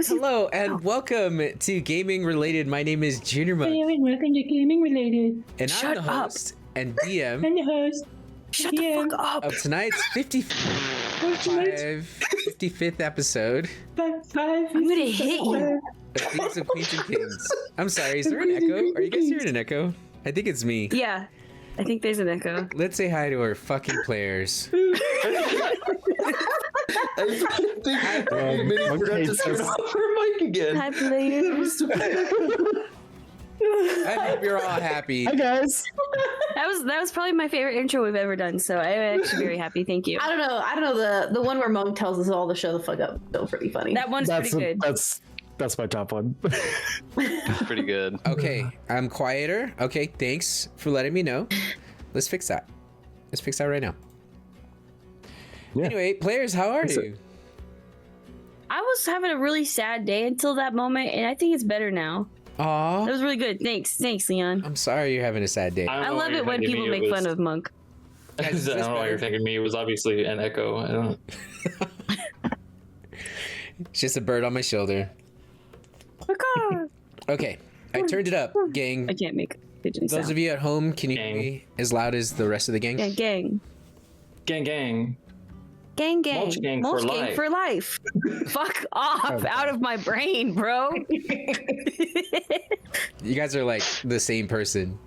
Hello and welcome to Gaming Related. My name is Junior Monk. Hello and welcome to Gaming Related. And I'm the host and DM. I'm the host. Shut the fuck up. Of tonight's 55th episode. I'm gonna hit you. Of Thieves of Queens and Kings. I'm sorry, is there an echo? Are you guys hearing an echo? I think it's me. Yeah, I think there's an echo. Let's say hi to our fucking players. I forgot to turn off her mic again. Hi, players. I hope you're all happy. Hi guys. That was probably my favorite intro we've ever done, so I'm actually very happy. Thank you. I don't know. The one where Monk tells us all to show the fuck up. Still pretty funny. That one's pretty good. That's my top one. That's pretty good. Okay, I'm quieter. Okay, thanks for letting me know. Let's fix that. Let's fix that right now. Yeah. Anyway, players, how are you? I was having a really sad day until that moment, and I think it's better now. Aw. That was really good. Thanks, Leon. I'm sorry you're having a sad day. I love it when people make fun of Monk. I don't know why you're thinking me. It was obviously an echo. I don't. It's just a bird on my shoulder. Okay, I turned it up, gang. I can't make pigeon Those sound. of you at home, can you hear me as loud as the rest of the gang? Yeah, gang. Gang. Gang. Mulch gang for Mulch gang life. for life. Fuck off out of my brain, bro. You guys are like the same person.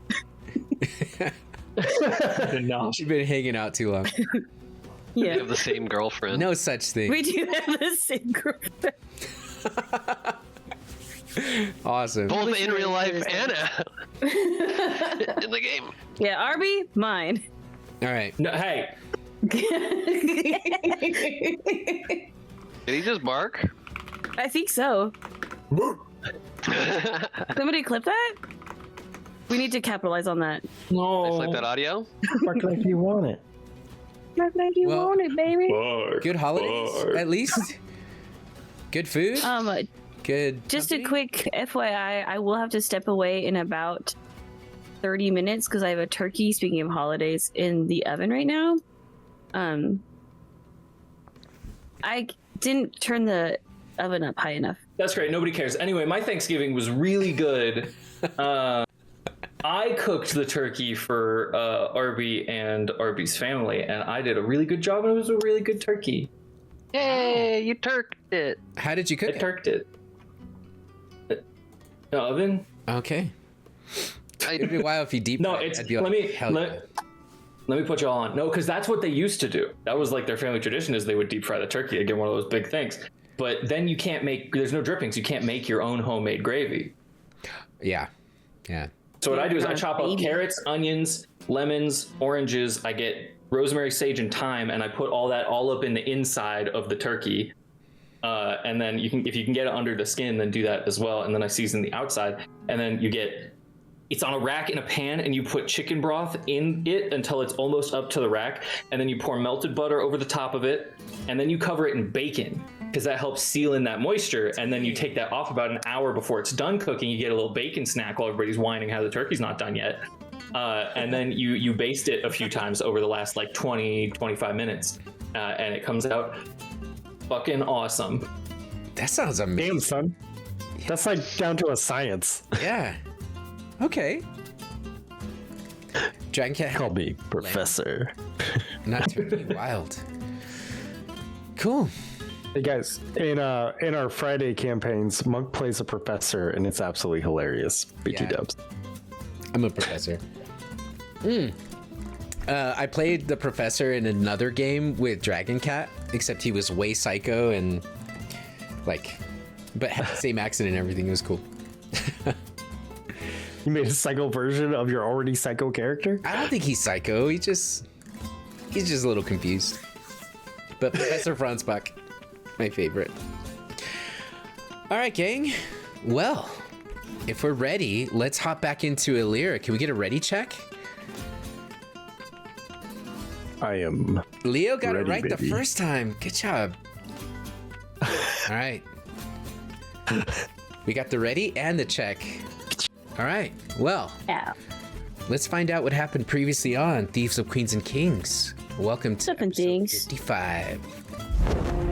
Enough. You've been hanging out too long. We Yeah. have the same girlfriend. No such thing. We do have the same group. Awesome. Both in real life and in the game. Yeah, Arby, mine. All right. No, hey. Did he just bark? I think so. Somebody clip that? We need to capitalize on that. No. It's like that audio? Bark like you want it. Like you Well- want it, baby. Bark, Good holidays, bark. at least. Good food. Good. Just company? a quick FYI, I will have to step away in about 30 minutes because I have a turkey, speaking of holidays, in the oven right now. I didn't turn the oven up high enough. That's great. Nobody cares. Anyway, my Thanksgiving was really good. I cooked the turkey for Arby and Arby's family, and I did a really good job, and it was a really good turkey. Yay, you turked it. How did you I cook it? turked it. The oven? Okay. It'd be wild if you deep No, fried it. it's I'd be like, hell yeah. let me put you all on. No, because that's what they used to do. That was like their family tradition, is they would deep fry the turkey. Again, one of those big things. But then you can't make. There's no drippings. You can't make your own homemade gravy. Yeah. So what I do is I Yeah, chop up baby. carrots, onions, lemons, oranges. I get rosemary, sage, and thyme, and I put all that up in the inside of the turkey. And then if you can get it under the skin, then do that as well. And then I season the outside, and then it's on a rack in a pan, and you put chicken broth in it until it's almost up to the rack, and then you pour melted butter over the top of it, and then you cover it in bacon because that helps seal in that moisture. And then you take that off about an hour before it's done cooking. You get a little bacon snack while everybody's whining how the turkey's not done yet. And then you baste it a few times over the last like 20-25 minutes, and it comes out fucking awesome. That sounds amazing. Damn, son. That's like down to a science. Yeah. Okay. Dragon Cat. Call me Professor. Not turkey wild. Cool. Hey guys, in our Friday campaigns, Monk plays a professor, and it's absolutely hilarious. BT Yeah. dubs. I'm a professor. I played the professor in another game with Dragon Cat, except he was way psycho and but had the same accent and everything. It was cool. You made a psycho version of your already psycho character? I don't think he's psycho. He's just a little confused. But Professor Franzbach, my favorite. All right, gang. Well, if we're ready, let's hop back into Illyria. Can we get a ready check? I am. Leo got Ready, it right the baby. first time. Good job. All right. We got the ready and the check. All right. Well, Yeah. let's find out what happened previously on Thieves of Queens and Kings. Welcome to What's up, episode things? 55.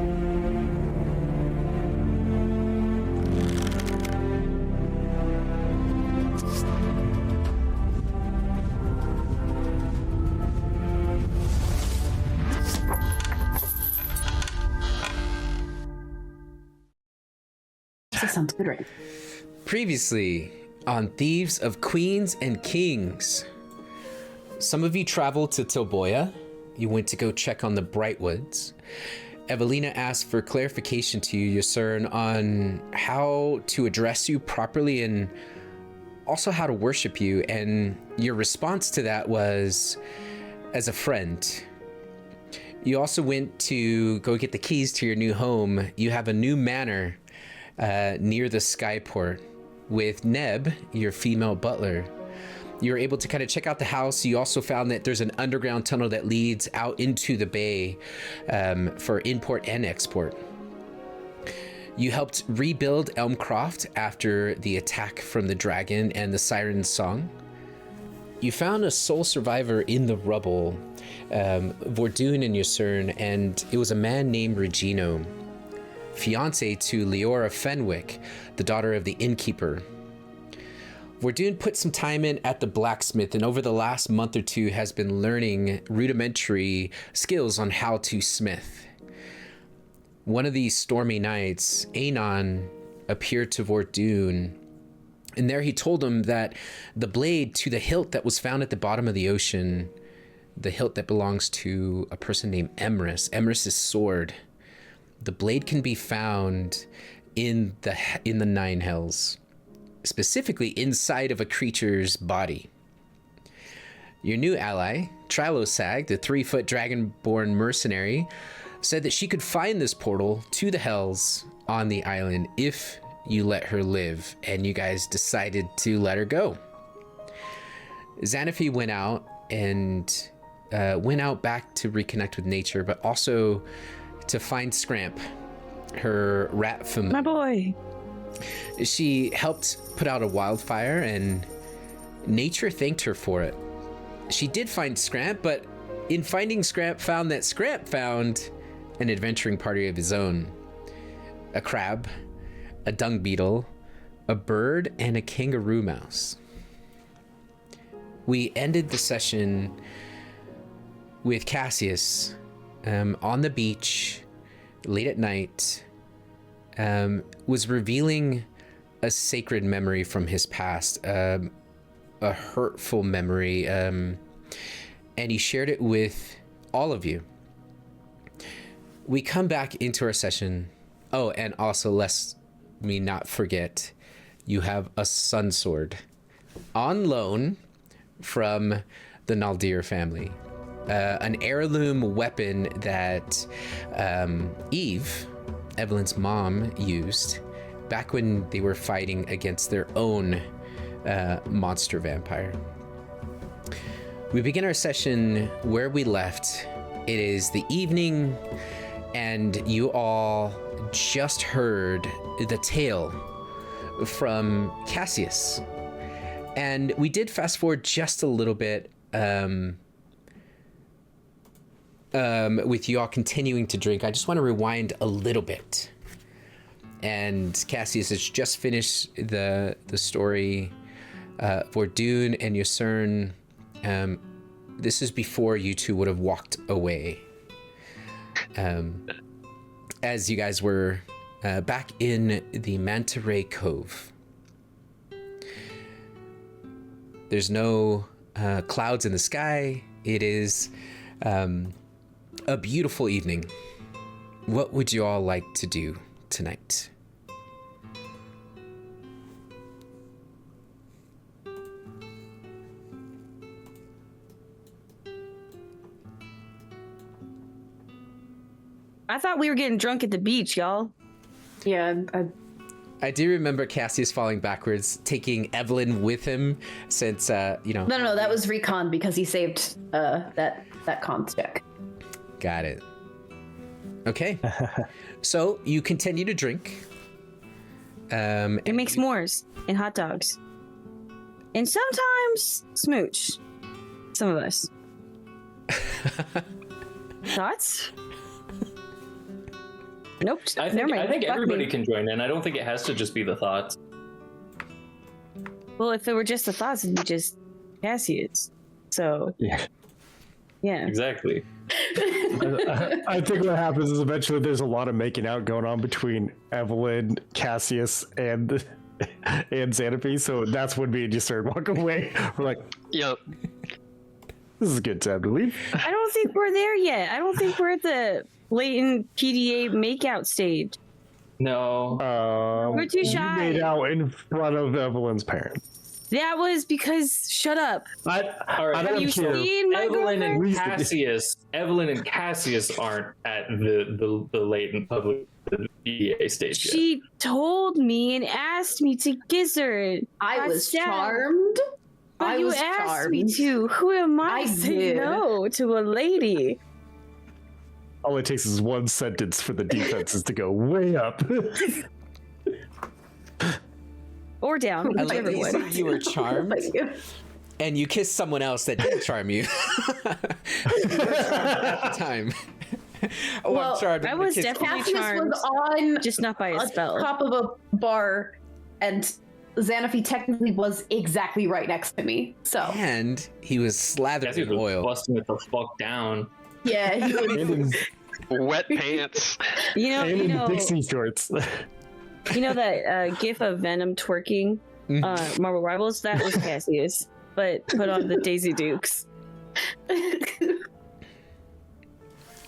That sounds good, right? Previously on Thieves of Queens and Kings. Some of you traveled to Tilboya. You went to go check on the Brightwoods. Evelina asked for clarification to you, Yusern, on how to address you properly and also how to worship you. And your response to that was, as a friend. You also went to go get the keys to your new home. You have a new manor near the Skyport with Neb, your female butler. You were able to kind of check out the house. You also found that there's an underground tunnel that leads out into the bay for import and export. You helped rebuild Elmcroft after the attack from the dragon and the siren's song. You found a sole survivor in the rubble, Vordoon and Yusern, and it was a man named Regino, fiance to Leora Fenwick, the daughter of the innkeeper. Vordoon put some time in at the blacksmith, and over the last month or two has been learning rudimentary skills on how to smith. One of these stormy nights, Anon appeared to Vordoon, and there he told him that the blade to the hilt that was found at the bottom of the ocean, the hilt that belongs to a person named Emrys's sword, the blade can be found in the Nine Hells, specifically inside of a creature's body. Your new ally, Trilosag, the 3-foot dragonborn mercenary, said that she could find this portal to the Hells on the island if you let her live, and you guys decided to let her go. Xanafi went out and went out back to reconnect with nature, but also to find Scramp, her rat familiar. My boy. She helped put out a wildfire, and nature thanked her for it. She did find Scramp, but in finding Scramp, found that Scramp found an adventuring party of his own. A crab, a dung beetle, a bird, and a kangaroo mouse. We ended the session with Cassius on the beach late at night, was revealing a sacred memory from his past, a hurtful memory, and he shared it with all of you. We come back into our session. Oh, and also, lest me not forget, you have a sun sword on loan from the Naldir family. An heirloom weapon that Eve, Evelyn's mom, used back when they were fighting against their own monster vampire. We begin our session where we left. It is the evening, and you all just heard the tale from Cassius. And we did fast forward just a little bit with you all continuing to drink. I just want to rewind a little bit. And Cassius has just finished the story for Dune and Yusern. This is before you two would have walked away. As you guys were back in the Manta Ray Cove. There's no clouds in the sky. It is a beautiful evening. What would you all like to do tonight? I thought we were getting drunk at the beach, y'all. Yeah, I do remember Cassius falling backwards, taking Evelyn with him, since No, that was recon because he saved that con check. Got it. Okay. So you continue to drink. We make s'mores and hot dogs. And sometimes smooch. Some of us. Thoughts? Nope. I Never mind. think Fuck everybody me. can join in. I don't think it has to just be the thoughts. Well, if it were just the thoughts, it'd be just Cassius. So, Yeah. Yeah. Exactly. I think what happens is eventually there's a lot of making out going on between Evelyn, Cassius, and Xanapie. So that's when me and you started walking away. We're like, Yep. this is a good time to leave. I don't think we're there yet. I don't think we're at the blatant PDA makeout stage. No. We're too You shy. made out in front of Evelyn's parents. That was because shut up. All right. I Have don't you care. seen my Evelyn girlfriend? and Cassius aren't at the latent public BA stage yet. She told me and asked me to kiss her. I was sad. charmed. But I you was asked me charmed. to. Who am I I to say did. no to a lady? All it takes is one sentence for the defenses to go way up. Or down, I like whichever that you one. said you were charmed, Thank you. and you kissed someone else that didn't charm you. You were charmed at the time. Oh, Well, I'm charmed. I I'm gonna was kiss- definitely Cassius charmed, was on just not by a on spell. top of a bar, and Xanapie technically was exactly right next to me. So And he was slathered Cassius in was oil. busting it the fuck down. yeah, he was. Wet pants. You know, And you in know, Dixie shorts. you know that gif of Venom twerking, Marvel Rivals. That was Cassius, but put on the Daisy Dukes.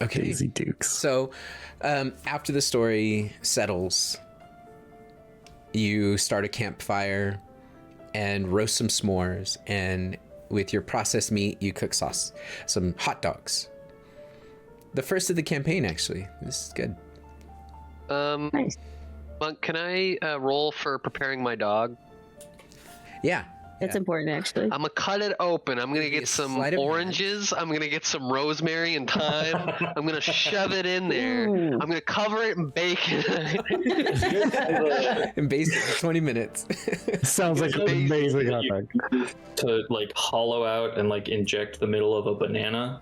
Okay. Daisy Dukes. So, after the story settles, you start a campfire and roast some s'mores, and with your processed meat, you cook some hot dogs. The first of the campaign, actually. This is good. Nice. Monk, can I roll for preparing my dog? Yeah. That's important, actually. I'm gonna cut it open. I'm gonna Maybe a get some sleight of hand. oranges. I'm gonna get some rosemary and thyme. I'm gonna shove it in there. Ooh. I'm gonna cover it in bacon. And basically 20 minutes. Sounds like an amazing hot dog. To like hollow out and like inject the middle of a banana.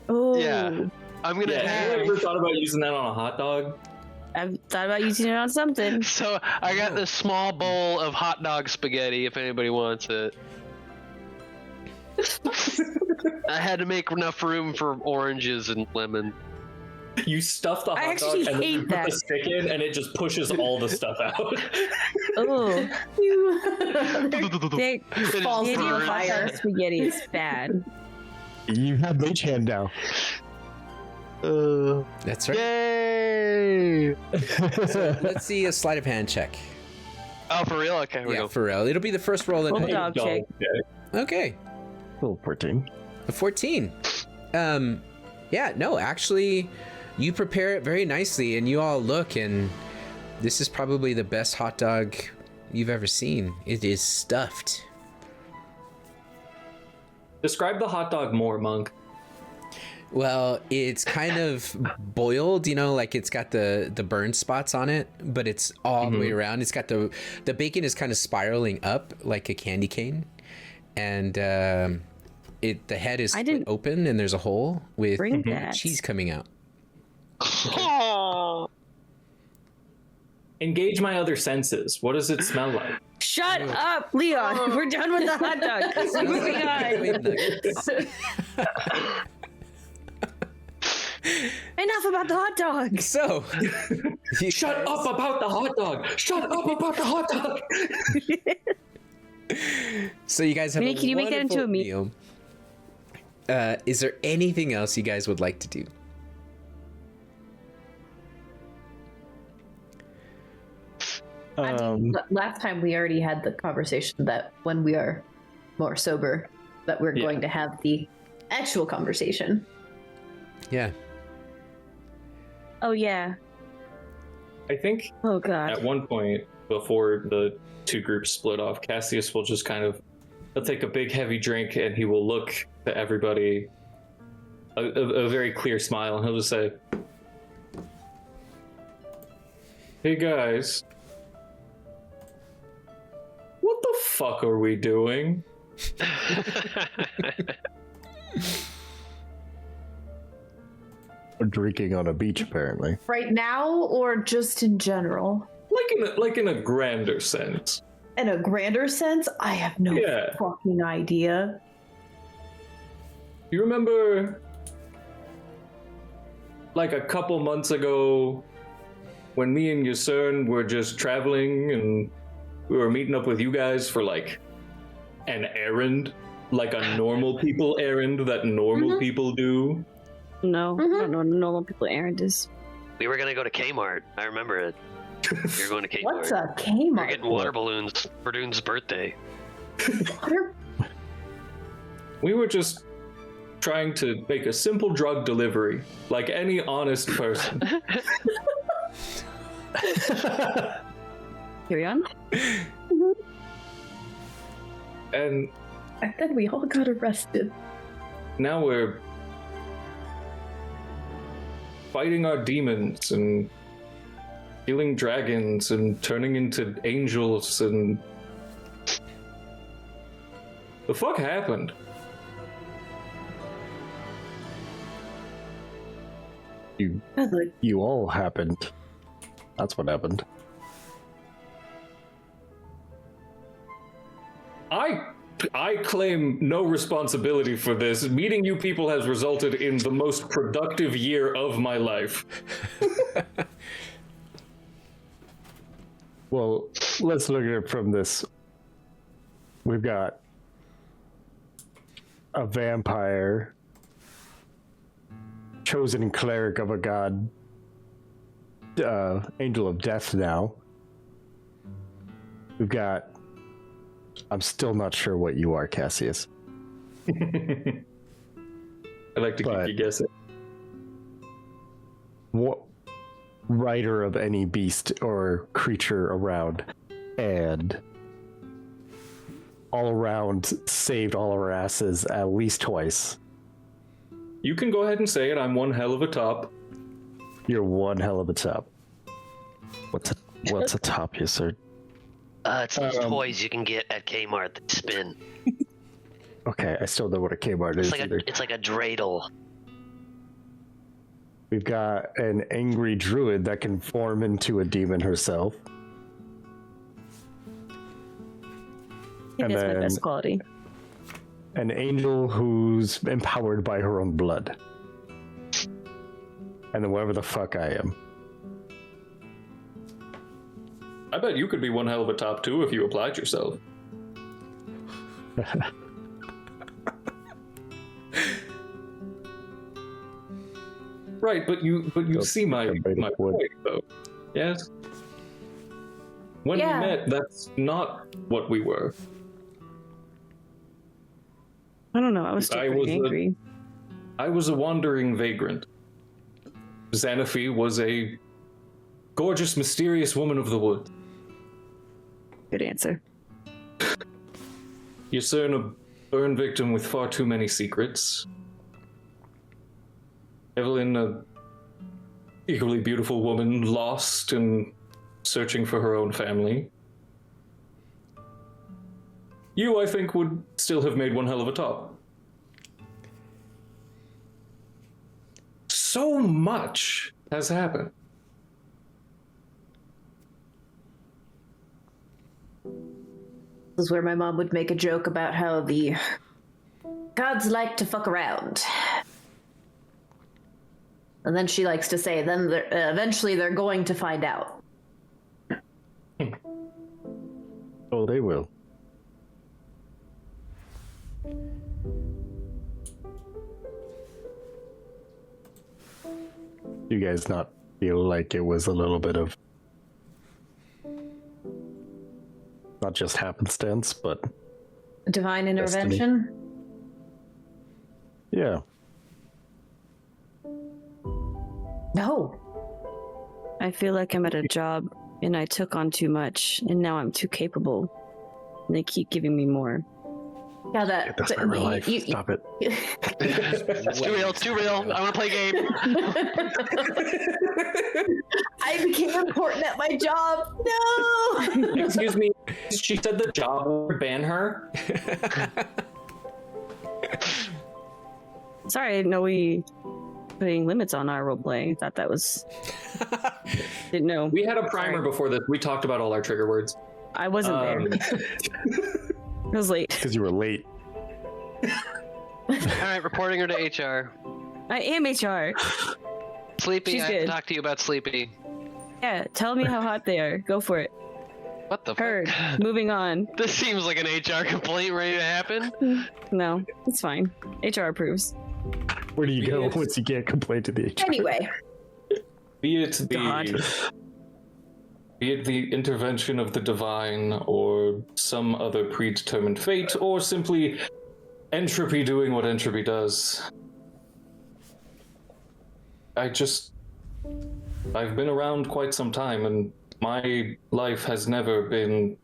Oh, Yeah. I'm gonna Yeah, have you have. ever thought about using that on a hot dog? I've thought about using it on something. So I got this small bowl of hot dog spaghetti. If anybody wants it. I had to make enough room for oranges and lemon. You stuff the I hot actually dog and then you hate put that. the stick in and it just pushes all the stuff out. Oh, the Falls idea in of hot fire. dog spaghetti is bad. You have Mage Hand now. That's right. Yay! Let's see a sleight of hand check. Oh, for real? Okay, here we Yeah, go. for real. It'll be the first roll Hold that dog check. Okay. Little 14. A 14. Yeah, no, actually, you prepare it very nicely, and you all look, and this is probably the best hot dog you've ever seen. It is stuffed. Describe the hot dog more, Monk. Well, it's kind of boiled, you know, like it's got the burn spots on it, but it's all the way around. It's got the bacon is kind of spiraling up like a candy cane, and the head is I split didn't open, and there's a hole with bring that. cheese coming out. Oh, Engage my other senses. What does it smell like? Shut up, Leon. We're done with the hot dog. Moving on. Enough about the hot dog. So, Shut up about the hot dog! Shut up about the hot dog! So you guys have Vinny, a can you make that into a wonderful meal. Is there anything else you guys would like to do? Last time we already had the conversation that when we are more sober, that we're going to have the actual conversation. Yeah. Oh yeah. I think Oh god. at one point before the two groups split off, Cassius will just kind of he'll take a big heavy drink and he will look to everybody a very clear smile and he'll just say, "Hey guys, what the fuck are we doing?" We're drinking on a beach, apparently. Right now, or just in general? Like in a grander sense. In a grander sense, I have no Yeah. fucking idea. you remember, like a couple months ago, when me and Yusern were just traveling and we were meeting up with you guys for like an errand, like a normal people errand that normal people do? No, I don't know what a normal people errand is. We were gonna go to Kmart. I remember it. We were going to Kmart. What's a We're Kmart? getting water balloons for Dune's birthday. Water? We were just trying to make a simple drug delivery, like any honest person. Carry on. And And then we all got arrested. now we're fighting our demons and killing dragons and turning into angels and... The fuck happened? You all happened. That's what happened. I claim no responsibility for this. Meeting you people has resulted in the most productive year of my life. Well, let's look at it from this. We've got a vampire, chosen cleric of a god, angel of death now. We've got... I'm still not sure what you are, Cassius. I like to keep you guessing. What rider of any beast or creature around, and all around saved all of our asses at least twice. You can go ahead and say it. I'm one hell of a top. You're one hell of a top. What's a top, you sir? It's these toys you can get at Kmart that spin. Okay, I still know what a Kmart is. It's like a dreidel. We've got an angry druid that can form into a demon herself. I think that's my best quality. An angel who's empowered by her own blood. And then whatever the fuck I am. I bet you could be one hell of a top too if you applied yourself. Right, but you see my point though. Yes. When we met, that's not what we were. I don't know. I was still pretty angry. I was a wandering vagrant. Xanaphi was a gorgeous, mysterious woman of the wood. Good answer. Yusern, a burn victim with far too many secrets. Evelyn, a equally beautiful woman, lost and searching for her own family. You, I think, would still have made one hell of a top. So much has happened. This is where my mom would make a joke about how the gods like to fuck around. And then she likes to say, then eventually they're going to find out. Oh, they will. You guys not feel like it was a little bit of not just happenstance, but Divine intervention? destiny? Yeah. No. I feel like I'm at a job and I took on too much and now I'm too capable. And they keep giving me more. Yeah, That's not real life. Stop it. It's too real. It's too real. I want to play a game. I became important at my job. No. Excuse me, she said the job would ban her? Sorry, I didn't know we putting limits on our roleplay. I thought that was... Didn't know. We had a primer before this. We talked about all our trigger words. I wasn't there. I was late. Because you were late. right, reporting her to HR. I am HR. Sleepy, She's I have to good. talk to you about Sleepy. Yeah, tell me how hot they are. Go for it. What the Heard. fuck? Moving on. This seems like an HR complaint ready to happen. No, it's fine. HR approves. Where do you go once you can't complain to the HR? Anyway, Be it God. the intervention of the divine, or some other predetermined fate, or simply entropy doing what entropy does. I've been around quite some time, and my life has never been,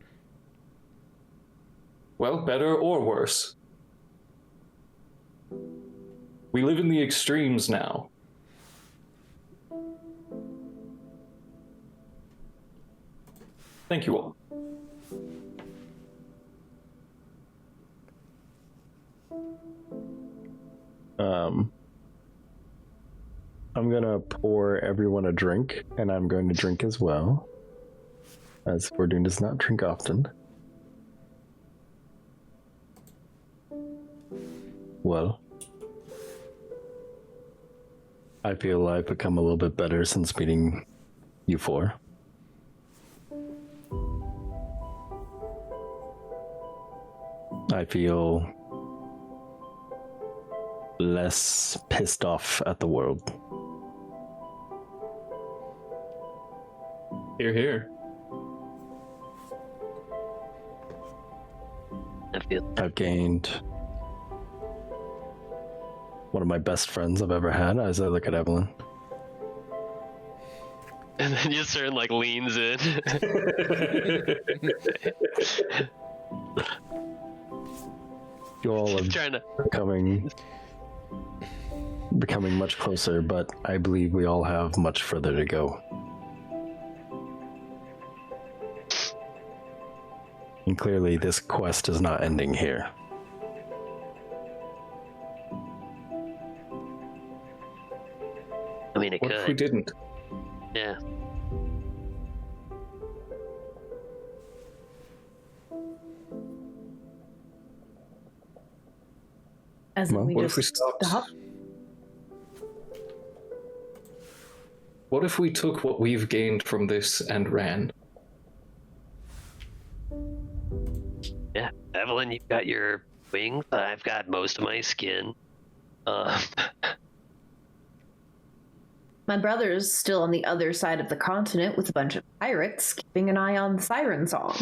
well, better or worse. We live in the extremes now. Thank you all. I'm gonna pour everyone a drink, and I'm going to drink as well, as Fortune does not drink often. Well, I feel I've become a little bit better since meeting you four. I feel less pissed off at the world. Hear, hear. I feel I've gained one of my best friends I've ever had as I look at Evelyn. And then Ysern like leans in. You all She's are trying to. becoming much closer, but I believe we all have much further to go. And clearly this quest is not ending here. I mean, it What could. if we didn't? Yeah. as in Well, we What just if we stopped? stop. What if we took what we've gained from this and ran? Yeah. Evelyn, you've got your wings. I've got most of my skin. My brother's still on the other side of the continent with a bunch of pirates, keeping an eye on the siren song.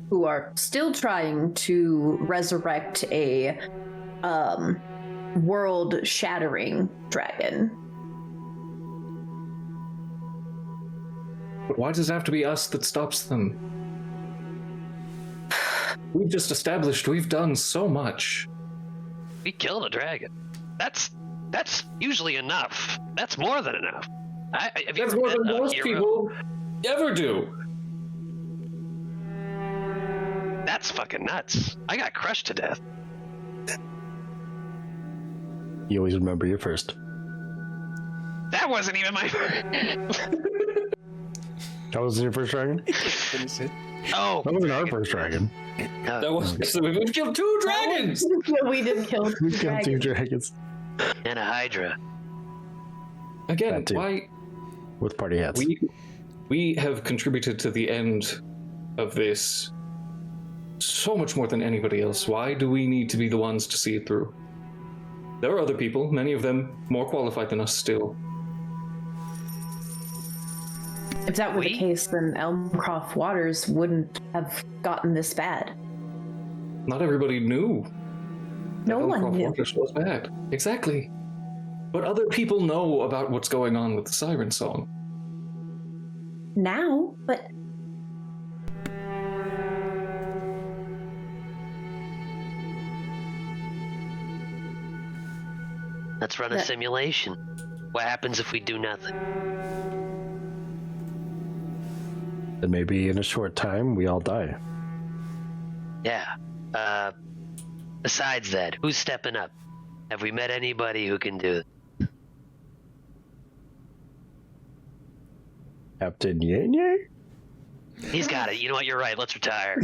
Who are still trying to resurrect a world-shattering dragon. But why does it have to be us that stops them? We've just established we've done so much. We killed a dragon. That's usually enough. That's more than enough. Have you That's ever more met than a most hero? people ever do. That's fucking nuts. I got crushed to death. You always remember your first. That wasn't even my. That was your first dragon? Finish it. Oh, That wasn't our first dragon. That was so we've killed 2 dragons. We didn't kill We killed 2 dragons. dragons and a hydra. Again, That too. why with party hats. we have contributed to the end of this so much more than anybody else. Why do we need to be the ones to see it through? There are other people, many of them more qualified than us still. If that were the We- case, then Elmcroft Waters wouldn't have gotten this bad. Not everybody knew. No one Elmcroft knew. Waters was bad. Exactly. But other people know about what's going on with the siren song. Now, but Let's run a That- simulation. What happens if we do nothing? Then maybe in a short time we all die. Yeah. Besides that, who's stepping up? Have we met anybody who can do it? Captain Yanye? He's got it. You know what? You're right. Let's retire.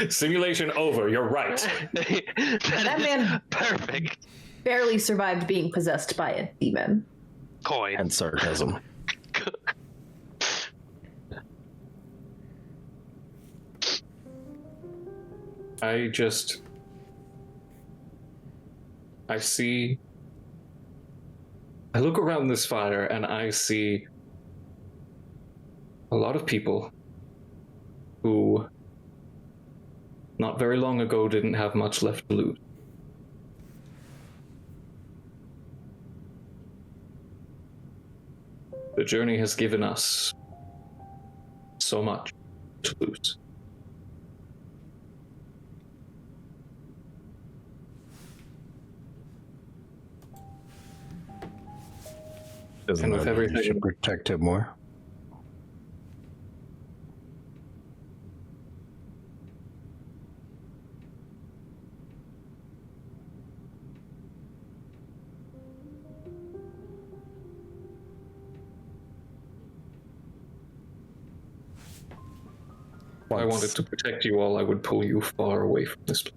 Simulation over. You're right. That man Perfect. barely survived being possessed by a demon. Coin. And sarcasm. I look around this fire and I see a lot of people who not very long ago didn't have much left to lose. The journey has given us so much to lose. Doesn't And with know that everything- you should protect him more. If I wanted to protect you all, I would pull you far away from this place.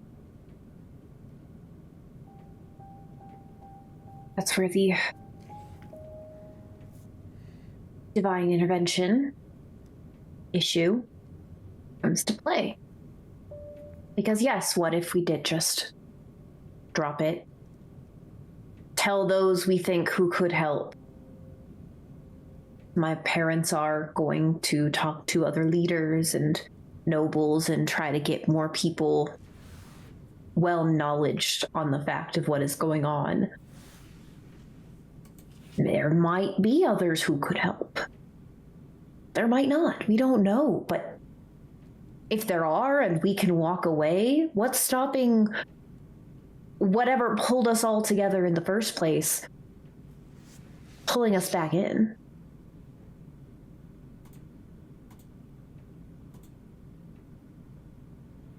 That's where the divine intervention issue comes to play. Because yes, what if we did just drop it? Tell those we think who could help. My parents are going to talk to other leaders and nobles and try to get more people well knowledged on the fact of what is going on. There might be others who could help. There might not. We don't know. But if there are and we can walk away, what's stopping whatever pulled us all together in the first place pulling us back in?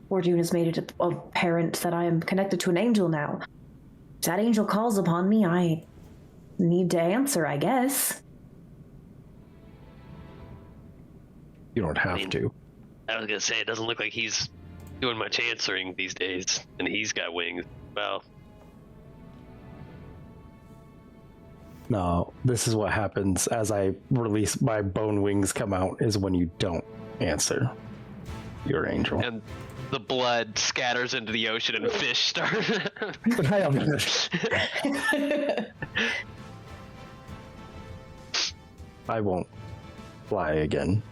Fortune has made it apparent that I am connected to an angel now. If that angel calls upon me, I need to answer, I guess. You don't have to. I was gonna say, it doesn't look like he's doing much answering these days, and he's got wings. Well, No, this is what happens as I release my bone wings come out, is when you don't answer your angel. and the blood scatters into the ocean, and fish start. I won't fly again.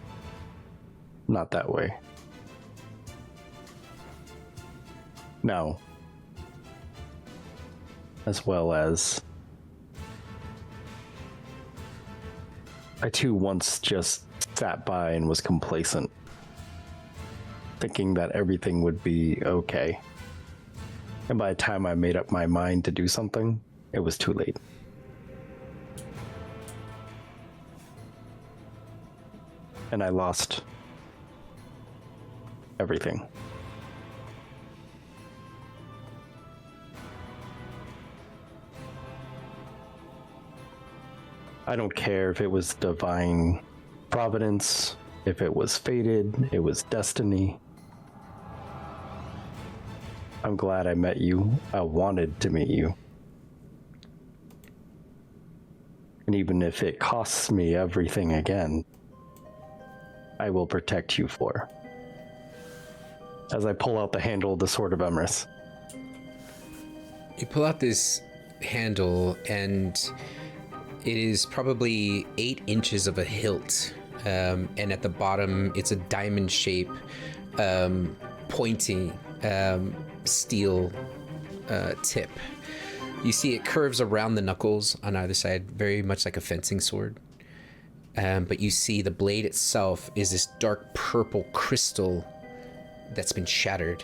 Not that way. No. As well as I too once just sat by and was complacent, thinking that everything would be okay. And by the time I made up my mind to do something, it was too late. And I lost everything. I don't care if it was divine providence, if it was fated, it was destiny. I'm glad I met you. I wanted to meet you. And even if it costs me everything again, I will protect you for. As I pull out the handle of the Sword of Emrys. You pull out this handle, and it is probably 8 inches of a hilt. And at the bottom, it's a diamond shape, pointing steel tip. You see it curves around the knuckles on either side, very much like a fencing sword. But you see the blade itself is this dark purple crystal that's been shattered.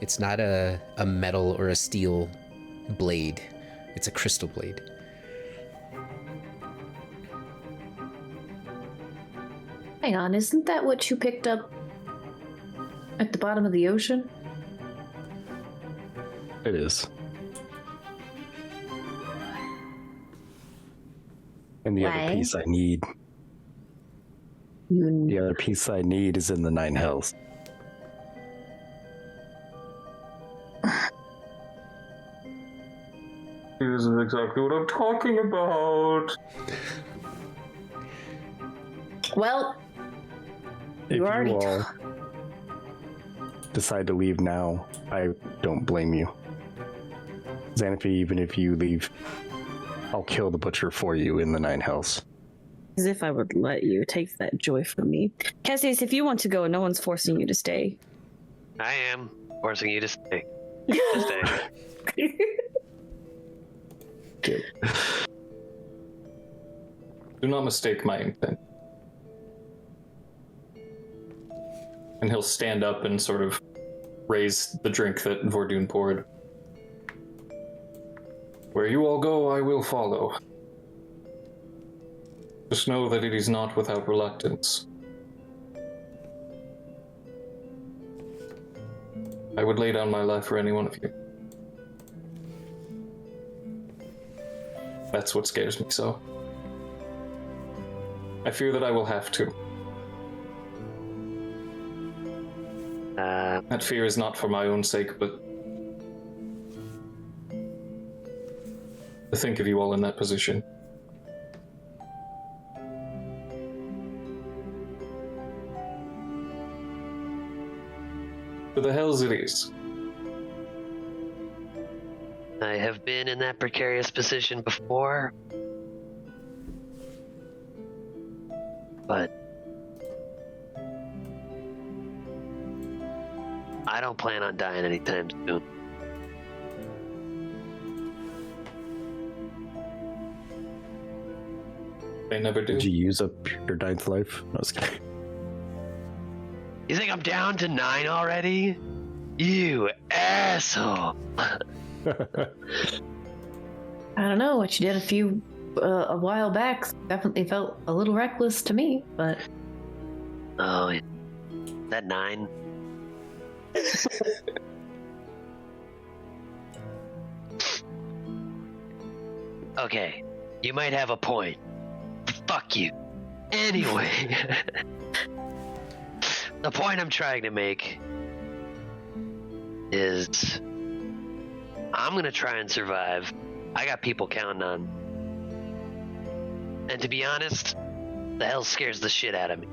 It's not a metal or a steel blade. It's a crystal blade. Hang on, isn't that what you picked up at the bottom of the ocean? It is. And the Why? other piece I need. The other piece I need is in the 9 Hells. is exactly what I'm talking about. Well, If you you already all decide to leave now, I don't blame you. Xanaphi, even if you leave, I'll kill the butcher for you in the Nine Hells. As if I would let you take that joy from me. Cassius, if you want to go, no one's forcing you to stay. I am forcing you to stay. To stay. Okay. Do not mistake my intent. And he'll stand up and sort of raise the drink that Vordoon poured. Where you all go, I will follow. Just know that it is not without reluctance. I would lay down my life for any one of you. That's what scares me so. I fear that I will have to. That fear is not for my own sake, but to think of you all in that position. To the hells it is. I have been in that precarious position before. But I don't plan on dying anytime soon. They never do. Did you use up your 9th life? No, I was kidding. You think I'm down to 9 already? You asshole! I don't know what you did a while back. Definitely felt a little reckless to me, but Oh, yeah. That 9? Okay, you might have a point. Fuck you. Anyway, the point I'm trying to make is I'm gonna try and survive. I got people counting on. And to be honest, the hell scares the shit out of me.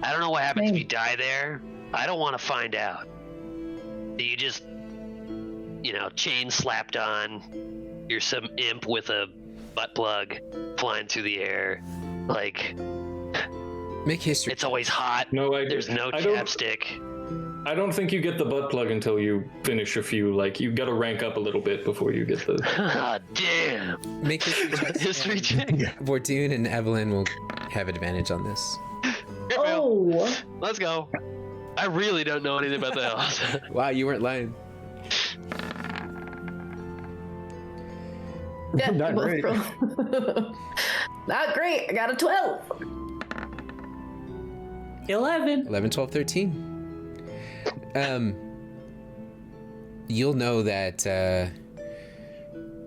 I don't know what happens if you die there. I don't want to find out. Do you just, chain slapped on? You're some imp with a butt plug flying through the air. Like, Make history. it's always hot. No, There's no I don't- chapstick. I don't think you get the butt plug until you finish a few. Like, you gotta rank up a little bit before you get the... Ah, damn. Make history checks. History check. Vordoon and Evelyn will have advantage on this. Here, Phil. oh, Let's go. I really don't know anything about the elves. Wow, you weren't lying. yeah, Not both great. Not great. I got a 12. 11. 11, 12, 13. You'll know that,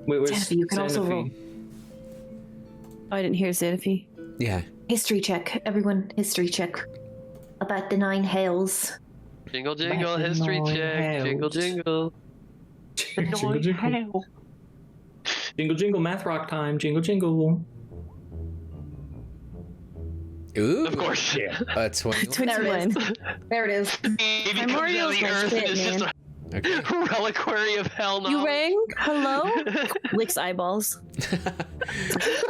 Wait, where's Xanaphi, you can also Xanaphi? roll. Oh, I didn't hear Xanaphi. yeah. History check, everyone. History check about the 9 hells. Jingle, jingle, history check. Jingle, jingle. Jingle, jingle. Jingle, jingle, math rock time. Jingle, jingle. Ooh. Of course. Yeah. 21. There it is. There it is. Maybe comes out Primordial's of the my earth shit, and it's just man. a Okay. reliquary of hell knowledge. You rang? Hello? Licks eyeballs.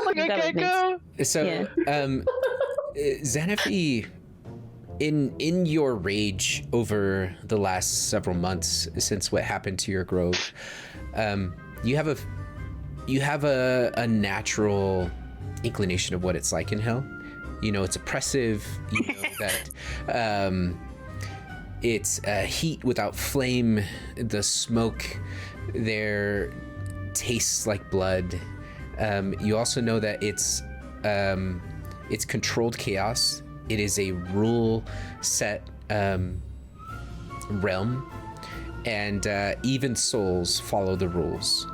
Like a That would gecko. So, Yeah. Xanaphi, in your rage over the last several months since what happened to your grove, you have a natural inclination of what it's like in hell. You know, it's oppressive. You know that it's heat without flame. The smoke there tastes like blood. You also know that it's controlled chaos. It is a rule set realm, and even souls follow the rules.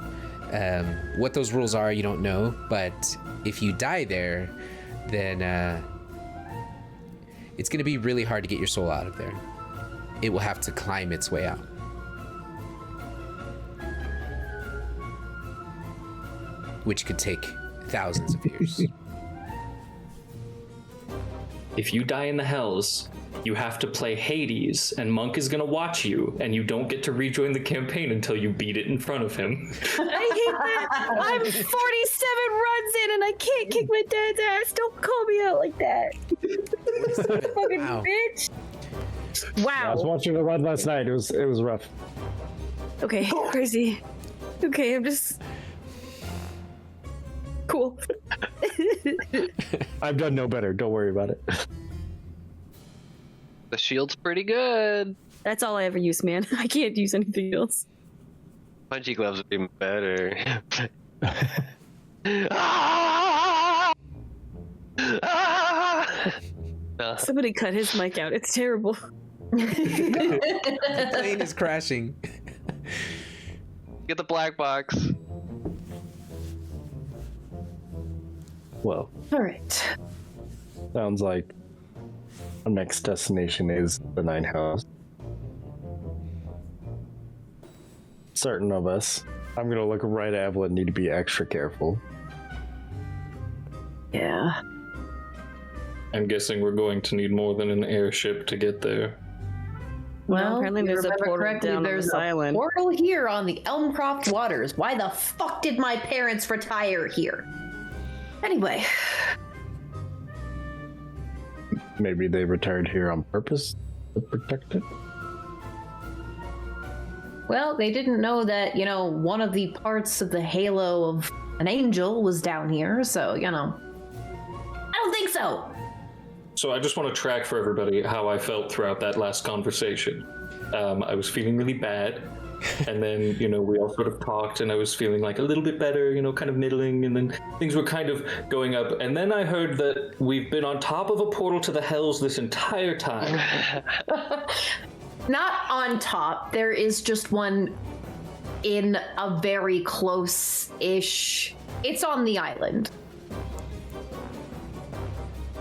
What those rules are, you don't know, but if you die there, then it's going to be really hard to get your soul out of there. It will have to climb its way out. which could take thousands of years. If you die in the Hells, you have to play Hades, and Monk is gonna watch you, and you don't get to rejoin the campaign until you beat it in front of him. I hate that. I'm 47 runs in and I can't kick my dad's ass. Don't call me out like that. Fucking Wow. bitch. I Wow. was watching the run last night. It was rough. Okay, crazy. Okay, I'm just cool. I've done no better. Don't worry about it. The shield's pretty good. That's all I ever use, man. I can't use anything else. Punchy gloves would be better. Ah! Ah! Somebody cut his mic out. It's terrible. The plane is crashing. Get the black box. Well, All right. sounds like our next destination is the Nine House. Certain of us. I'm gonna look right at Evelyn. Need to be extra careful. Yeah. I'm guessing we're going to need more than an airship to get there. Well, apparently if you there's a remember portal correctly, down on there's this a island. portal here on the Elmcroft waters. Why the fuck did my parents retire here? Anyway, Maybe they retired here on purpose to protect it. well, they didn't know that, one of the parts of the halo of an angel was down here, so, I don't think so. So I just want to track for everybody how I felt throughout that last conversation. I was feeling really bad, and then, we all sort of talked, and I was feeling like a little bit better, kind of middling, and then things were kind of going up. And then I heard that we've been on top of a portal to the Hells this entire time. Not on top. There is just one in a very close-ish... It's on the island.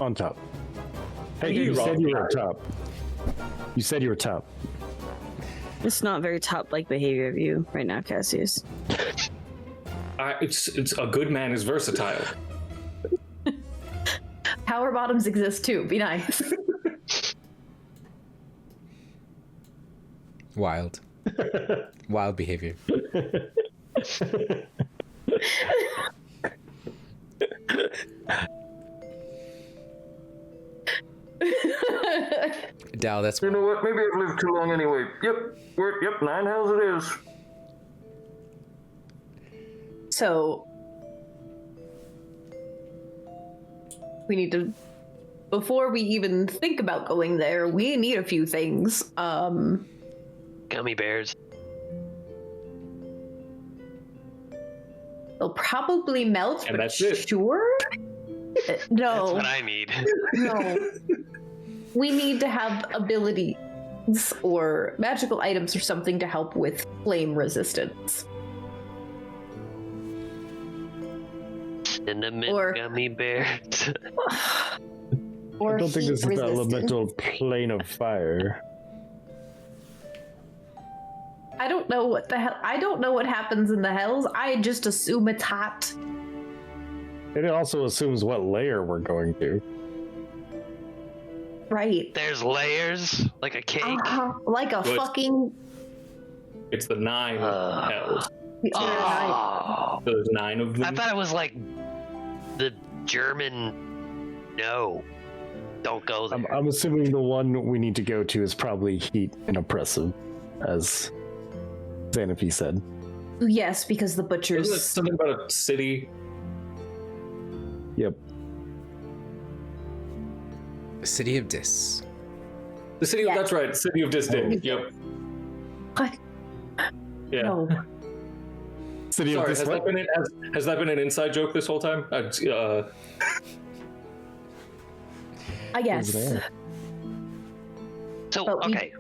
On top. Hey, You you said wrong. you were top. You said you were top. It's not very top-like behavior of you right now, Cassius. It's a good man is versatile. Power bottoms exist too. Be nice. Wild. Wild behavior. Dal, that's You know what? Maybe I've lived too long anyway. Yep, 9 Hells it is. So we need to, before we even think about going there, we need a few things. Gummy bears. They'll probably melt, And but that's it. sure? No. That's what I need. No. We need to have abilities or magical items or something to help with flame resistance. Cinnamon Or- gummy bears. Or I don't think heat this is the resistance. elemental plane of fire. I don't know what the hell. I don't know what happens in the Hells. I just assume it's hot. It also assumes what layer we're going to. Right. There's layers, like a cake. Like a Well, it's- fucking. It's the 9 Hells. Oh, So there's 9 of them. I thought it was like the German. No, don't go there. I'm assuming the one we need to go to is probably heat and oppressive, as Xanafi said. Yes, because the Isn't it butchers. something about a city? Yep. City of Dis. The city. Yeah. That's right. City of Distant. Yep. What? Yeah. No. City Sorry, of this has that, way. been has that been an inside joke this whole time? I guess. there. So But we- okay.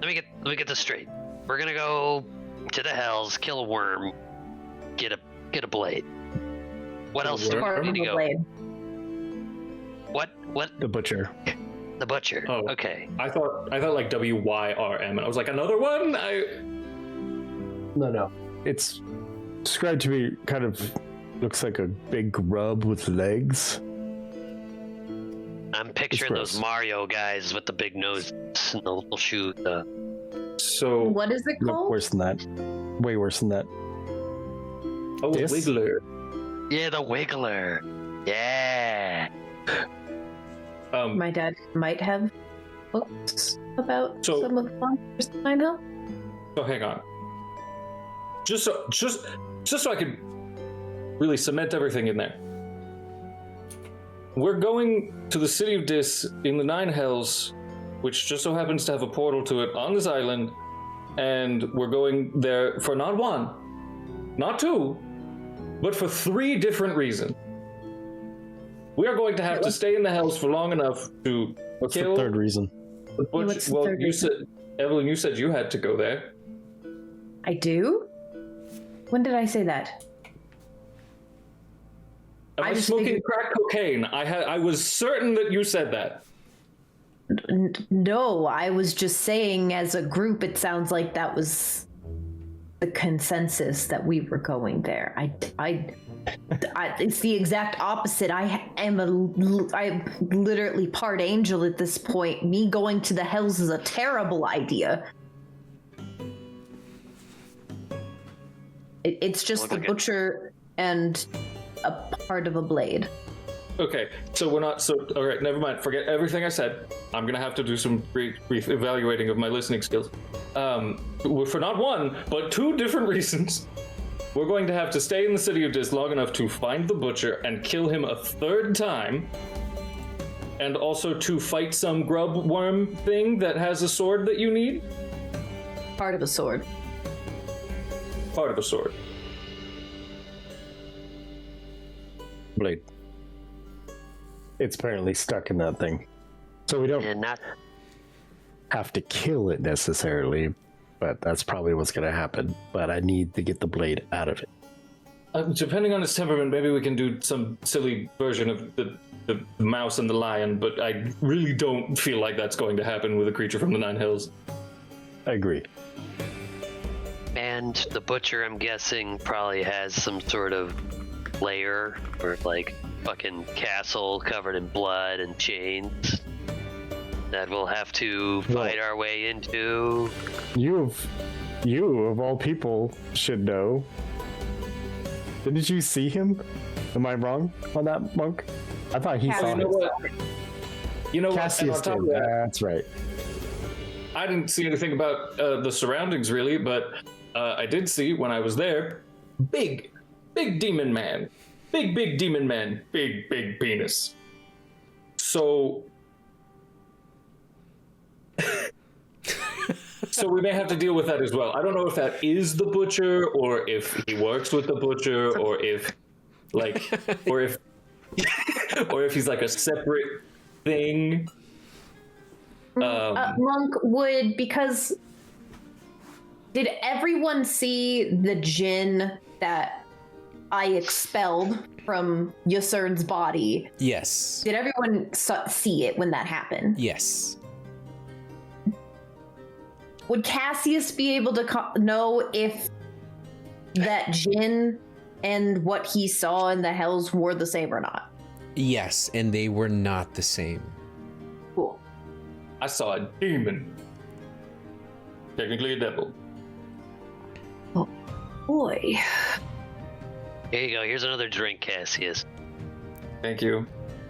Let me get this straight. We're gonna go to the Hells, kill a worm, get a blade. What else do Part we of need to the go? blade. What? The butcher. The butcher. Oh. Okay. I thought like WYRM, and I was like, another one. No. It's described to me kind of looks like a big grub with legs. I'm picturing those Mario guys with the big nose and the little shoe. So What is it Look called? worse than that. Way worse than that. This? Wiggler. Yeah, the Wiggler. Yeah. My dad might have books about So- some of the monsters that I know. So hang on. Just so I can really cement everything in there. We're going to the city of Dis in the Nine Hells, which just so happens to have a portal to it on this island, and we're going there for not one, not two, but for 3 different reasons. We are going to have to stay in the Hells for long enough to What's kill the third reason? the butcher. what's the Well, third you reason? said, Evelyn, you said you had to go there. I do? When did I say that? Am I I just smoking figured- crack cocaine? I was certain that you said that. No, I was just saying as a group, it sounds like that was the consensus that we were going there. It's the exact opposite. I'm literally part angel at this point. Me going to the Hells is a terrible idea. It's just the butcher and a part of a blade. Okay, so we're not. So all right, never mind. Forget everything I said. I'm gonna have to do some brief evaluating of my listening skills. For not one, but 2 different reasons. We're going to have to stay in the city of Dis long enough to find the butcher and kill him a 3rd time, and also to fight some grub worm thing that has a sword that you need. Part of a sword. Part of a sword. Blade. It's apparently stuck in that thing. So we don't And not have to kill it necessarily, but that's probably what's going to happen. But I need to get the blade out of it. Depending on his temperament, maybe we can do some silly version of the mouse and the lion, but I really don't feel like that's going to happen with a creature from the Nine Hills. I agree. And the butcher, I'm guessing, probably has some sort of lair or like fucking castle covered in blood and chains that we'll have to fight our way into. You of all people should know. Didn't you see him? Am I wrong on that, Monk? I thought he saw You know him. what? You know what? And Cassius on top did. of that, That's right. I didn't see anything about the surroundings really, but I did see when I was there, big demon man, big demon man, big penis. So, so we may have to deal with that as well. I don't know if that is the butcher, or if he works with the butcher, or if, like, or if he's like a separate thing. Monk would, because did everyone see the djinn that I expelled from Yusurn's body? Yes. Did everyone see it when that happened? Yes. Would Cassius be able to know if that djinn and what he saw in the Hells were the same or not? Yes, and they were not the same. Cool. I saw a demon. Technically a devil. Oh, boy. Here you go. Here's another drink, Cassius. Thank you.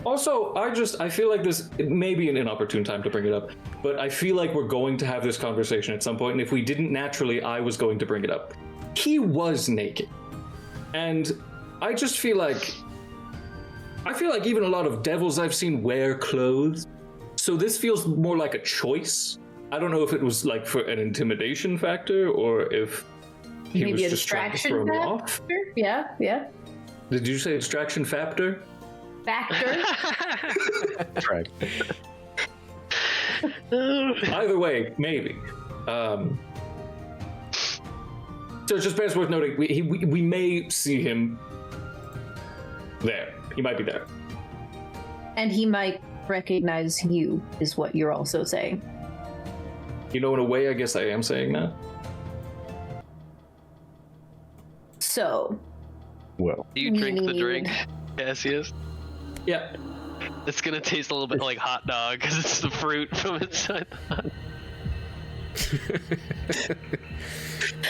Also, I feel like this, it may be an inopportune time to bring it up, but I feel like we're going to have this conversation at some point, and if we didn't naturally, I was going to bring it up. He was naked. And I just feel like, even a lot of devils I've seen wear clothes. So this feels more like a choice. I don't know if it was like for an intimidation factor, or if he was Maybe a just trying to distraction throw me off. factor? Yeah. Did you say distraction factor? Factor? Right. Either way, maybe. So it's just best worth noting, we may see him there. He might be there. And he might recognize you, is what you're also saying. You know, in a way, I guess I am saying that. So, Well, Do you drink the need- drink, Cassius? Yeah. It's gonna taste a little bit like hot dog because it's the fruit from inside the hot.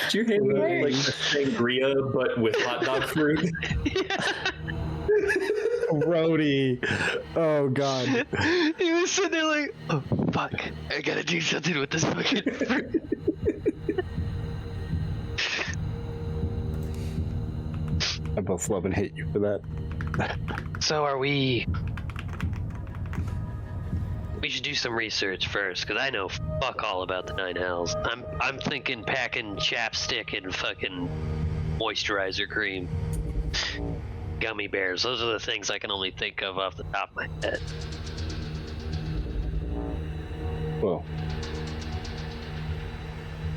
Do you handle like the sangria but with hot dog fruit? Rody. Oh God. He was sitting there like, oh fuck, I gotta do something with this fucking fruit. I both love and hate you for that. So are we? We should do some research first, because I know fuck all about the Nine Hells. I'm thinking packing chapstick and fucking moisturizer cream. Gummy bears. Those are the things I can only think of off the top of my head. Well,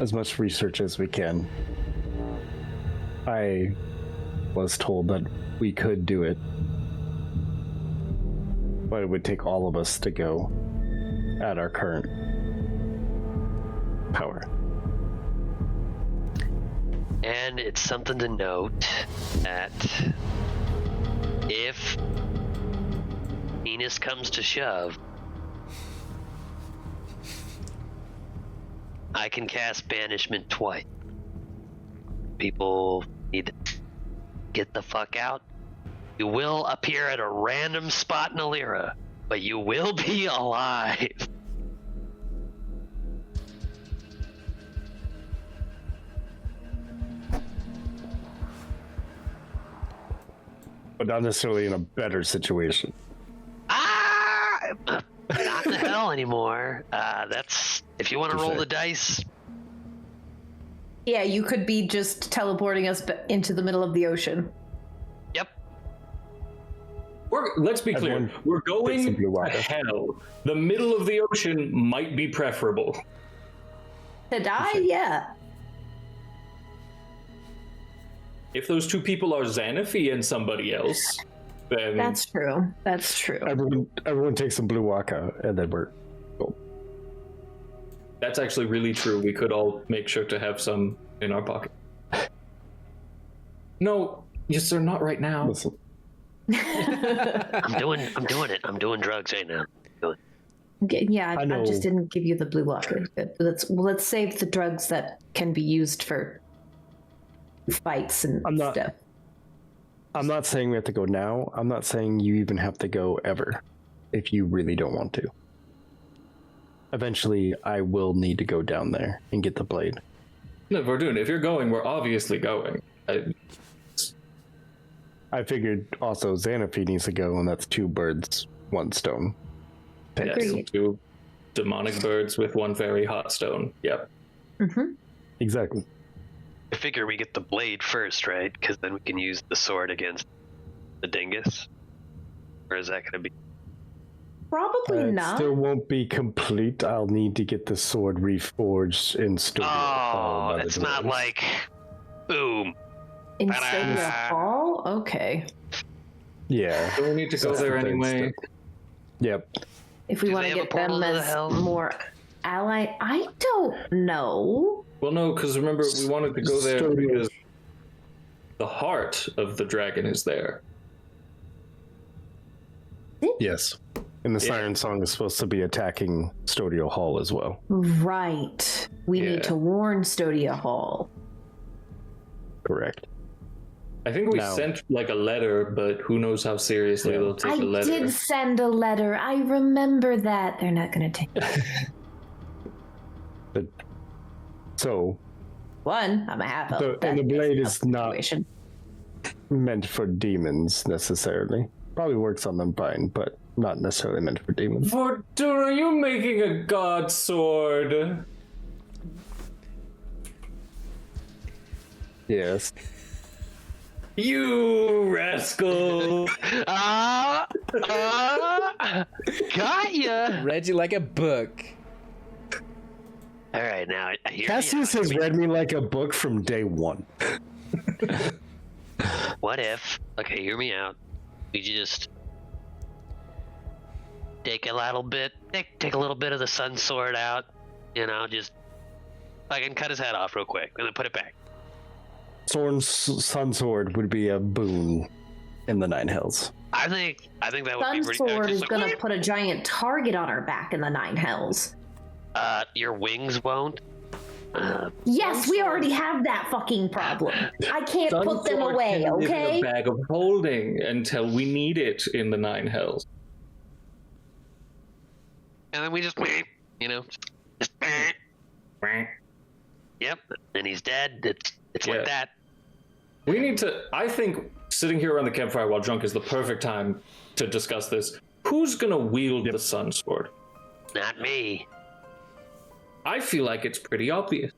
as much research as we can. I was told that we could do it, but it would take all of us to go at our current power. And it's something to note that if Venus comes to shove, I can cast banishment twice. People need to get the fuck out. You will appear at a random spot in Alira, but you will be alive. But not necessarily in a better situation. Not in the hell anymore. That's if you want to roll the dice. yeah, you could be just teleporting us into the middle of the ocean. Yep. Let's be clear. Everyone We're going takes a blue to water. hell. The middle of the ocean might be preferable. To die, yeah. If those two people are Xanafi and somebody else, then That's true. That's true. Everyone takes some blue waka, and then we're. that's actually really true. We could all make sure to have some in our pocket. No, yes, sir, not right now. Listen, I'm doing it. I'm doing drugs right now. Okay, yeah, I I know. just didn't give you the blue walker. But let's save the drugs that can be used for fights and stuff. I'm not saying we have to go now. I'm not saying you even have to go ever, if you really don't want to. Eventually, I will need to go down there and get the blade. No, Verdun, if you're going, we're obviously going. I figured also Xanafi needs to go, and that's 2 birds, 1 stone. Yes, 2 demonic birds with 1 very hot stone. Yep. Mm-hmm. Exactly. I figure we get the blade first, right? Because then we can use the sword against the dingus. Or is that going to be? Probably It not. still won't be complete. I'll need to get the sword reforged in Studio Hall. Oh, by the it's not dwarves. like, boom. In Ta-da! Stadia Hall? Okay. Yeah. So we need to go That's there the thing, anyway. still. Yep. If we Do want they to have a get them portal to the as hell? more ally, I don't know. Well, no, because remember, we wanted to go there because the heart of the dragon is there. Yes. And the Siren Song is supposed to be attacking Studio Hall as well. Right. We Yeah. need to warn Stodia Hall. Correct. I think we No. sent like a letter, but who knows how seriously they'll take I the letter. did send a letter. I remember that. They're not going to take it. So, One, I'm a half elf. and the That blade a is not situation. meant for demons necessarily. Probably works on them fine, but not necessarily meant for demons. Verdun, are you making a god sword? Yes. You rascal! Got ya! Read you like a book. All right, now I hear Cassius has read me like a book from day 1. What if? Okay, hear me out. We just take a little bit, take a little bit of the sun sword out. You know, just I can cut his head off real quick and then put it back. Sun Sword would be a boon in the Nine Hells. I think that would Sun be pretty. Sword is like, gonna put a giant target on our back in the Nine Hells. Your wings won't. Yes, we already have that fucking problem. I can't Sun put them Sword away, can live in okay? a bag of holding until we need it in the Nine Hells. And then we just, just yep, and he's dead. It's like that. We need to. I think sitting here around the campfire while drunk is the perfect time to discuss this. Who's gonna wield the Sun Sword? Not me. I feel like it's pretty obvious.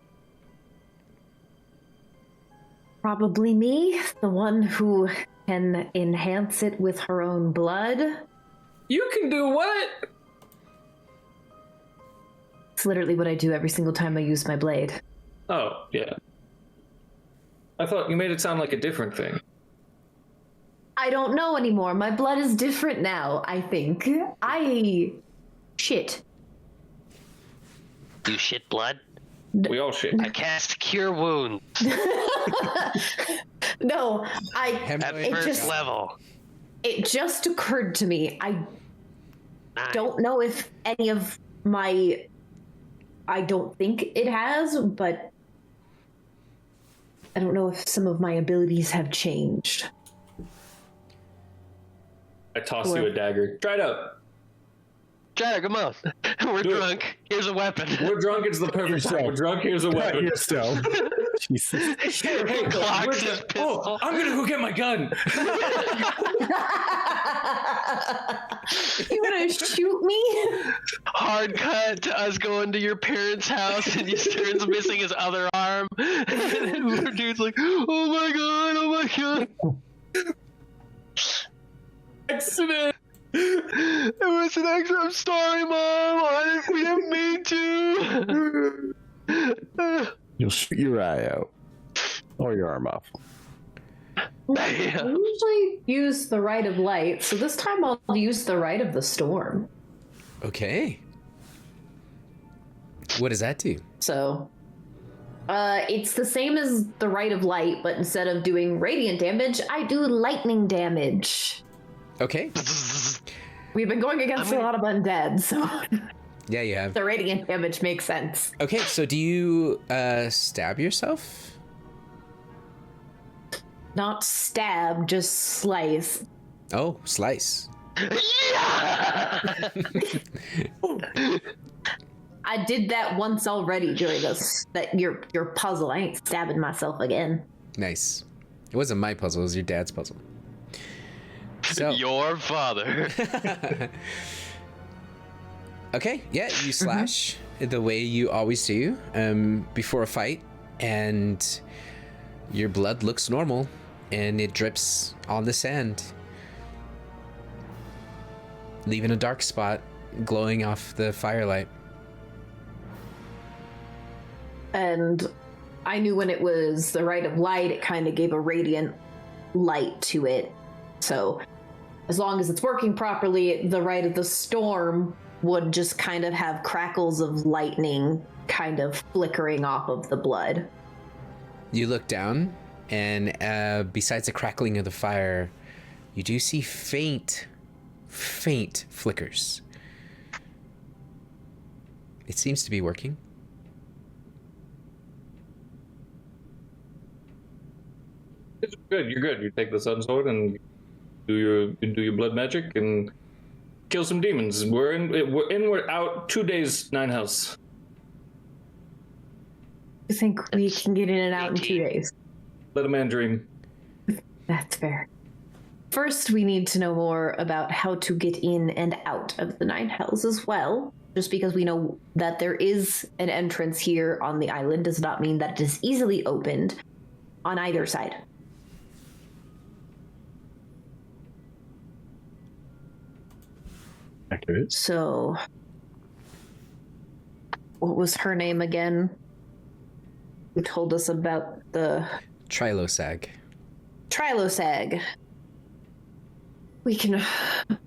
Probably me, the one who can enhance it with her own blood. You can do what? It's literally what I do every single time I use my blade. Oh, yeah. I thought you made it sound like a different thing. I don't know anymore. My blood is different now, I think. Shit. You shit blood? We all shit. I cast Cure Wounds No, at first level. It just occurred to me. I Nice. don't know if any of my... I don't think it has, but I don't know if some of my abilities have changed. I toss you a dagger. Try it out. Jack, come on. We're Do it. drunk. Here's a weapon. We're drunk, it's the perfect time. We're drunk, here's a weapon. Here still. Jesus. Hey, Clocks his pistol. oh, I'm gonna go get my gun. You wanna shoot me? Hard cut to us going to your parents' house and he turns missing his other arm. And then dude's like, oh my god. Accident. It was an accident. I'm sorry, Mom. We didn't mean to. You'll shoot your eye out. Or your arm off. I usually use the Rite of Light, so this time I'll use the Rite of the Storm. Okay. What does that do? So, it's the same as the Rite of Light, but instead of doing radiant damage, I do lightning damage. Okay. We've been going against a lot of undead, so Yeah, you have. the radiant damage makes sense. Okay, so do you stab yourself? Not stab, just slice. Oh, slice. I did that once already during your puzzle. I ain't stabbing myself again. Nice. It wasn't my puzzle, it was your dad's puzzle. So, Your father. okay, yeah, you slash the way you always do before a fight, and your blood looks normal, and it drips on the sand, leaving a dark spot glowing off the firelight. And I knew when it was the Rite of Light, it kind of gave a radiant light to it. So as long as it's working properly, the Rite of the Storm would just kind of have crackles of lightning kind of flickering off of the blood. You look down, and besides the crackling of the fire, you do see faint flickers. It seems to be working. Good, you're good. You take the sun sword and do your blood magic and kill some demons. We're out 2 days, 9 Hells. I think we can get in and out in 2 days. Let a man dream. That's fair. First, we need to know more about how to get in and out of the Nine Hells as well. Just because we know that there is an entrance here on the island does not mean that it is easily opened on either side. Accurate. So, what was her name again? Who told us about the Trilosag. Trilosag. We can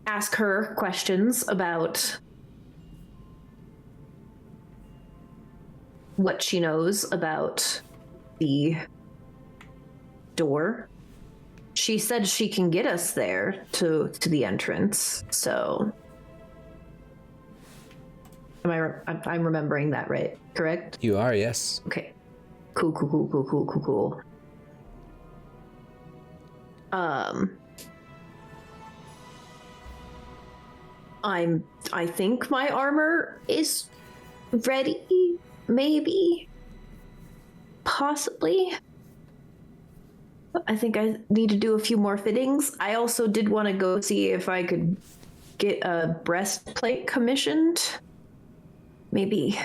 ask her questions about what she knows about the door. She said she can get us there to the entrance. So, I'm remembering that right? Correct? You are, yes. Okay. Cool. I think my armor is ready, maybe, possibly. I think I need to do a few more fittings. I also did want to go see if I could get a breastplate commissioned. Maybe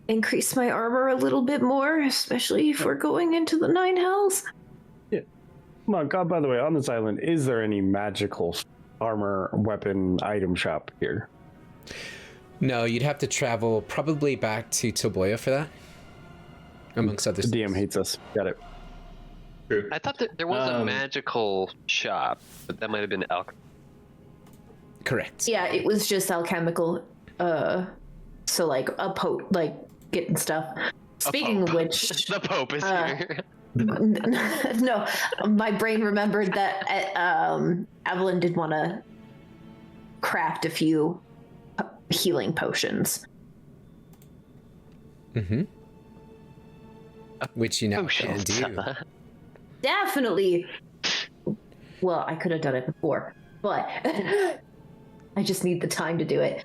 increase my armor a little bit more, especially if we're going into the Nine Hells. Yeah. Come on, God, by the way, on this island, is there any magical armor, weapon, item shop here? No, you'd have to travel probably back to Toboya for that, amongst other The DM things. hates us. Got it. True. I thought that there was a magical shop, but that might have been alchemy. Correct. Yeah, it was just alchemical. So like getting stuff. Speaking of which, The Pope is here. no, my brain remembered that Evelyn did want to craft a few healing potions. Mm-hmm. Which you now can Potions. do. Definitely. Well, I could have done it before, but I just need the time to do it.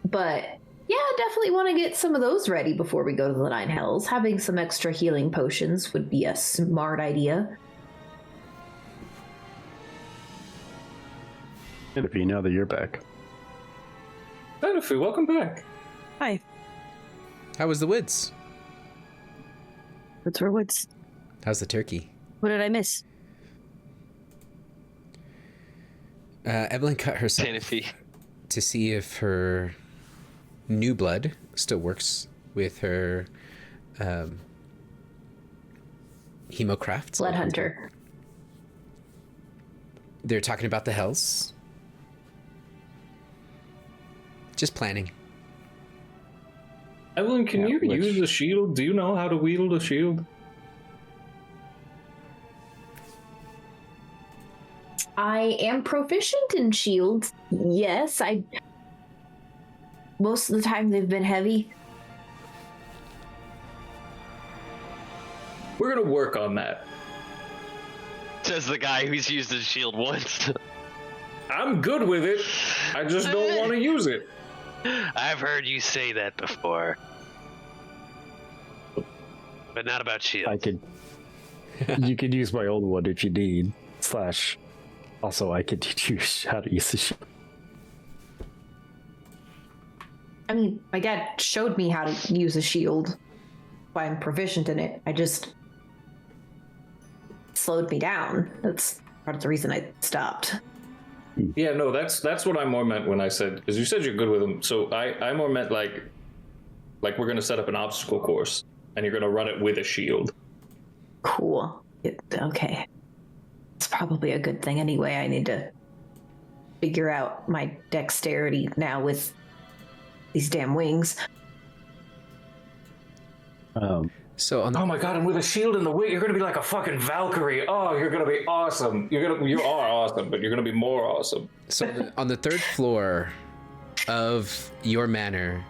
But yeah, definitely want to get some of those ready before we go to the Nine Hells. Having some extra healing potions would be a smart idea. Interpy, now that you're back. Benefit, welcome back. Hi. How was the woods? Woods for woods. How's the turkey? What did I miss? Evelyn cut herself Sanity. to see if her new blood still works with her hemocraft. Blood Hunter. They're talking about the hells. Just planning. Evelyn, can you which- use a shield? Do you know how to wield a shield? I am proficient in shields. Yes, most of the time they've been heavy. We're gonna work on that. Says the guy who's used his shield once. I'm good with it. I just don't want to use it. I've heard you say that before. But not about shield. I could. You could use my old one if you need. / also, I could teach you how to use the shield. I mean, my dad showed me how to use a shield. Why I'm proficient in it. I just slowed me down. That's part of the reason I stopped. Yeah, no, that's what I more meant when I said, because you said you're good with them. So I more meant like we're gonna set up an obstacle course and you're gonna run it with a shield. Cool. Okay. It's probably a good thing anyway. I need to figure out my dexterity now with these damn wings. So on the, Oh my god! And with a shield in the way, you're gonna be like a fucking Valkyrie. Oh, you're gonna be awesome. You are awesome, but you're gonna be more awesome. so on the third floor of your manor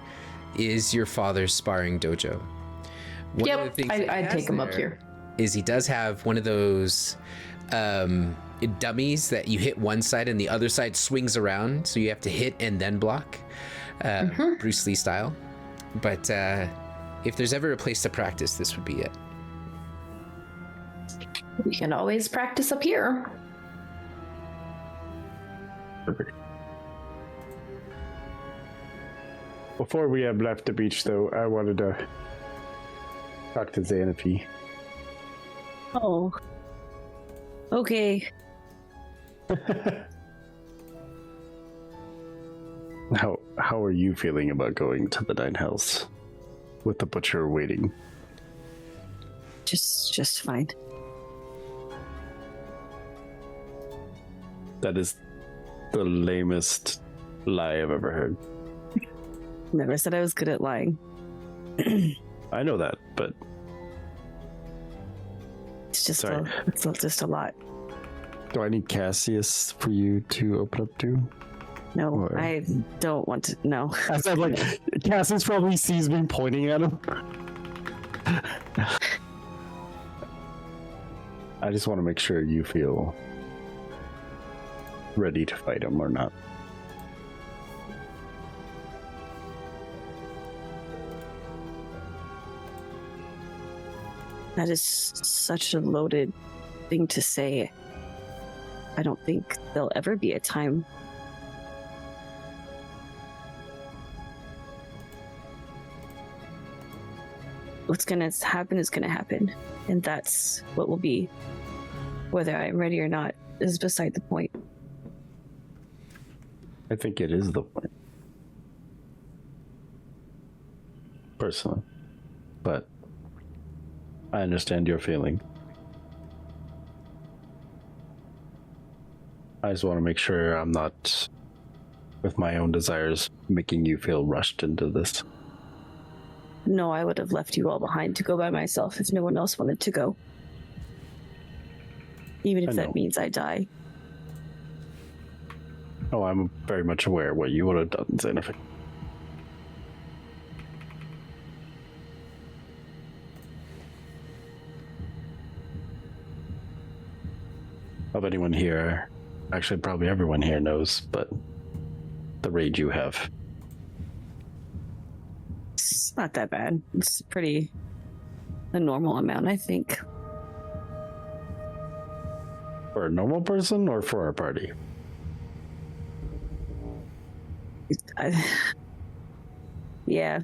is your father's sparring dojo. One of the Yep, things that he I'd has take him up there here. is he does have one of those dummies that you hit one side and the other side swings around, so you have to hit and then block, Bruce Lee style. But if there's ever a place to practice, this would be it. We can always practice up here. Perfect. Before we have left the beach, though, I wanted to talk to Xanapy. Oh. Okay. How are you feeling about going to the Nine Hells with the butcher waiting? Just fine. That is the lamest lie I've ever heard. Never said I was good at lying. I know that, but It's just Sorry. it's just a lot. do I need Cassius for you to open up to? No, Or- I don't want to. No. I said, like, Cassius probably sees me pointing at him. I just want to make sure you feel ready to fight him or not. That is such a loaded thing to say. I don't think there'll ever be a time. What's gonna happen is gonna happen, and that's what will be. Whether I'm ready or not is beside the point. I think it is the point. Personally. But I understand your feeling. I just want to make sure I'm not, with my own desires, making you feel rushed into this. No, I would have left you all behind to go by myself if no one else wanted to go. Even I if know. that means I die. Oh, I'm very much aware of what you would have done, Xanafi. Of anyone here, actually probably everyone here knows, but the rage you have. It's not that bad. It's pretty a normal amount, I think. For a normal person or for our party? Yeah.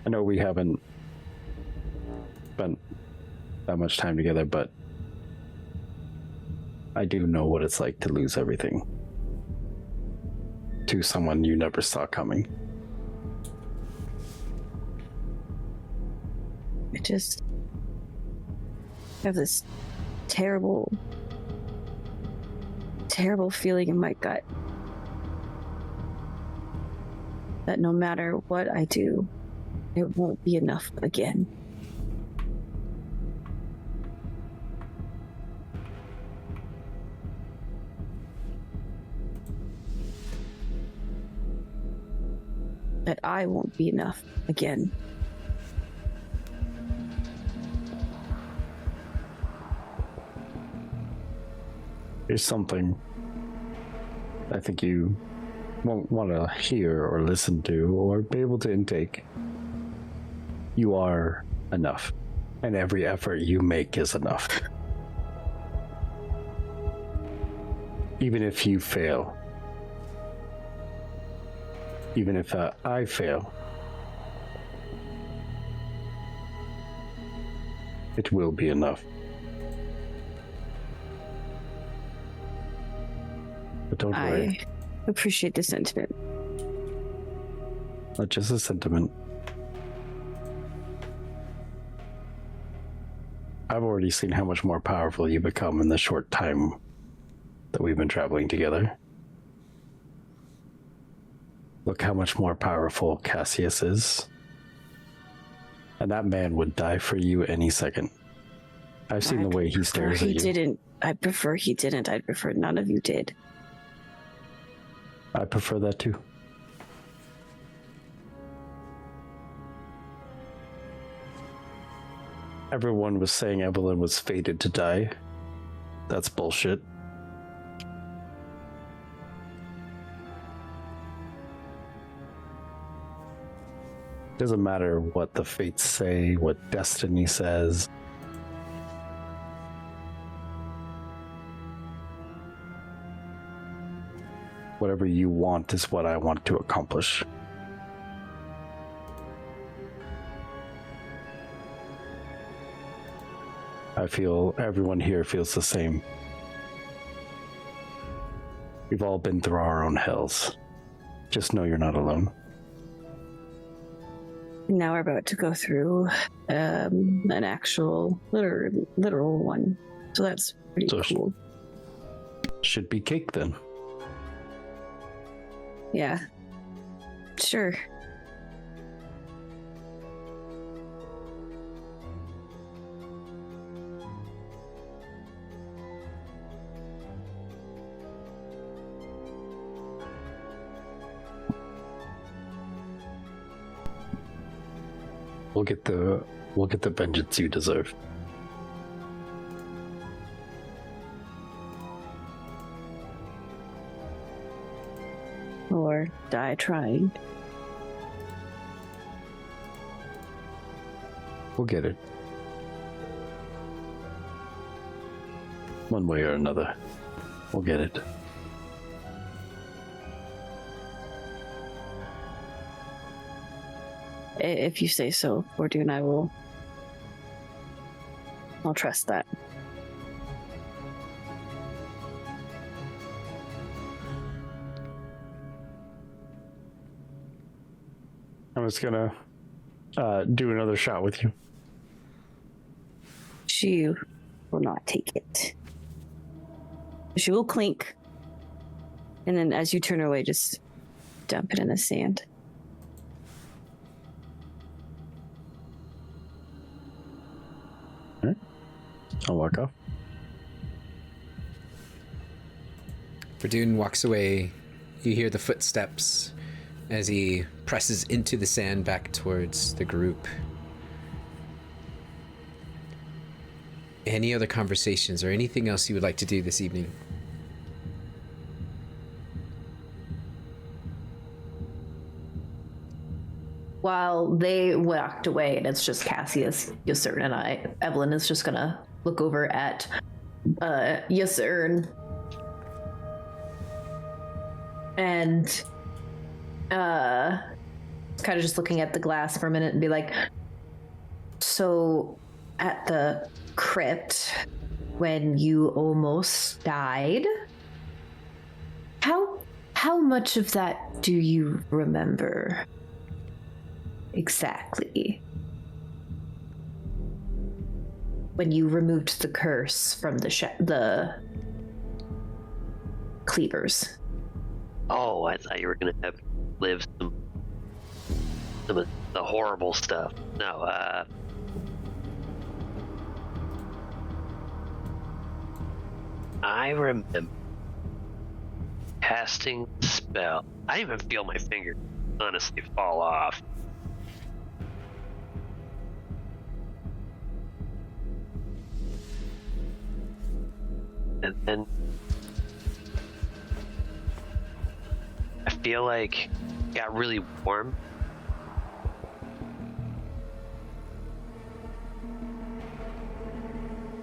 I know we haven't spent that much time together, but I do know what it's like to lose everything to someone you never saw coming. I just have this terrible feeling in my gut that no matter what I do, it won't be enough again. That I won't be enough again. There's something I think you won't want to hear or listen to or be able to intake. You are enough, and every effort you make is enough. Even if you fail, even if I fail, it will be enough. But don't worry, I appreciate the sentiment. not just a sentiment. I've already seen how much more powerful you become in the short time that we've been traveling together. Look how much more powerful Cassius is. And that man would die for you any second. I've seen the way he stares at you. Didn't. I prefer he didn't. I'd prefer none of you did. I prefer that too. Everyone was saying Evelyn was fated to die. That's bullshit. Doesn't matter what the fates say, what destiny says. Whatever you want is what I want to accomplish. I feel everyone here feels the same. We've all been through our own hells. Just know you're not alone. Now we're about to go through an actual literal one. So that's pretty So cool. Should be cake then. Yeah. Sure. We'll get the vengeance you deserve. Or die trying. We'll get it. One way or another. We'll get it. If you say so, Fortune, I'll trust that. I'm just gonna do another shot with you. She will not take it. She will clink. And then as you turn away, just dump it in the sand. I'll walk off. Verdun walks away. You hear the footsteps as he presses into the sand back towards the group. Any other conversations or anything else you would like to do this evening? While they walked away, and it's just Cassius, Ysern, and I, Evelyn is just gonna look over at Ysern and kind of just looking at the glass for a minute and be like, so at the crypt when you almost died, how much of that do you remember exactly? When you removed the curse from the cleavers. Oh, I thought you were gonna have lived some of the horrible stuff. No, I remember casting the spell. I didn't even feel my finger honestly fall off. And then I feel like it got really warm.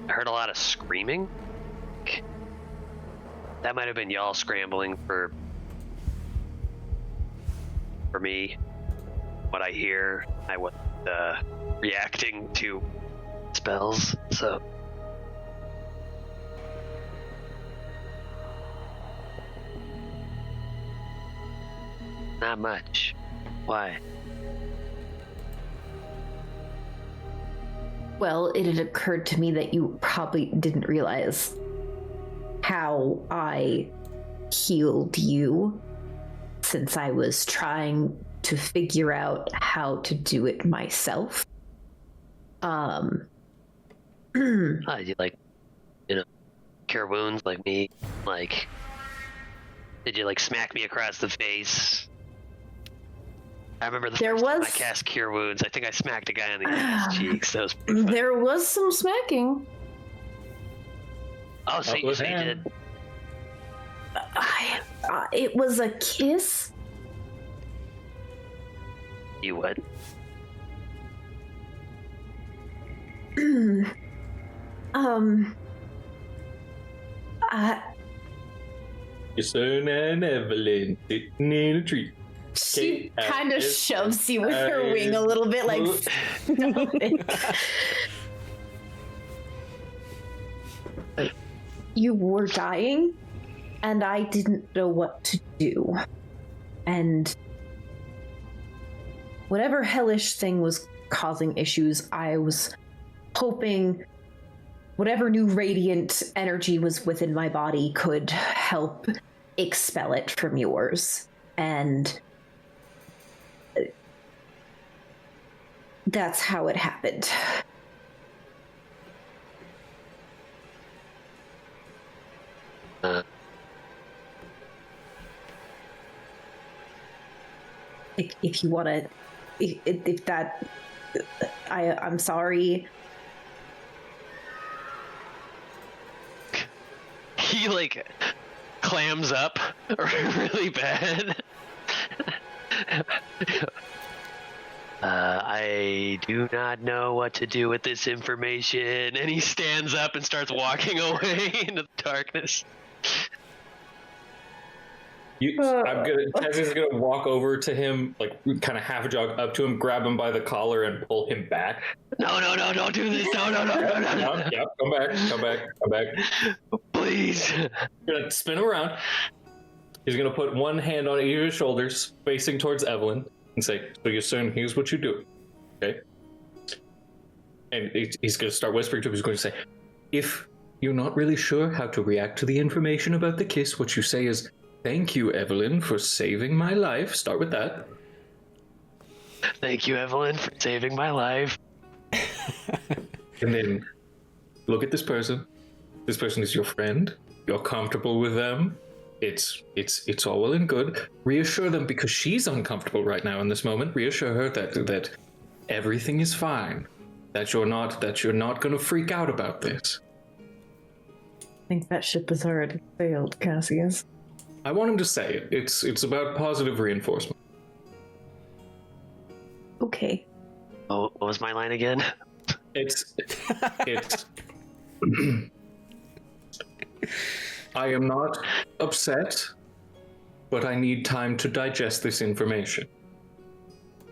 I heard a lot of screaming. That might have been y'all scrambling for me. What I hear, I wasn't reacting to spells, so. Not much. Why? Well, it had occurred to me that you probably didn't realize how I healed you, since I was trying to figure out how to do it myself. Did you cure wounds like me? Like, did you smack me across the face? I remember the first time I cast Cure Wounds. I think I smacked a guy on the cheeks. That was pretty fun. There was some smacking. Oh, so you did. It was a kiss. You would? Ysern and Evelyn sitting in a tree. She kind of shoves you with her wing a little bit, like. You were dying, and I didn't know what to do. And whatever hellish thing was causing issues, I was hoping whatever new radiant energy was within my body could help expel it from yours. And that's how it happened. If you want to, if that, I'm sorry. He like clams up really bad. I do not know what to do with this information. And he stands up and starts walking away into the darkness. Cassie's gonna walk over to him, like kind of half jog up to him, grab him by the collar, and pull him back. No, don't do this. No. Yep, come back. Please. He's gonna spin him around. He's gonna put one hand on each of his shoulders, facing towards Evelyn, and say, "So your son, here's what you do, okay?" And he's gonna start whispering to him. He's going to say, "If you're not really sure how to react to the information about the kiss, what you say is, 'Thank you, Evelyn, for saving my life.'" Start with that. Thank you, Evelyn, for saving my life. And then look at this person. This person is your friend. You're comfortable with them. It's all well and good. Reassure them, because she's uncomfortable right now in this moment. Reassure her that everything is fine. That you're not going to freak out about this. I think that ship has already sailed, Cassius. I want him to say it. It's about positive reinforcement. Okay. Oh, what was my line again? It's I am not upset, but I need time to digest this information.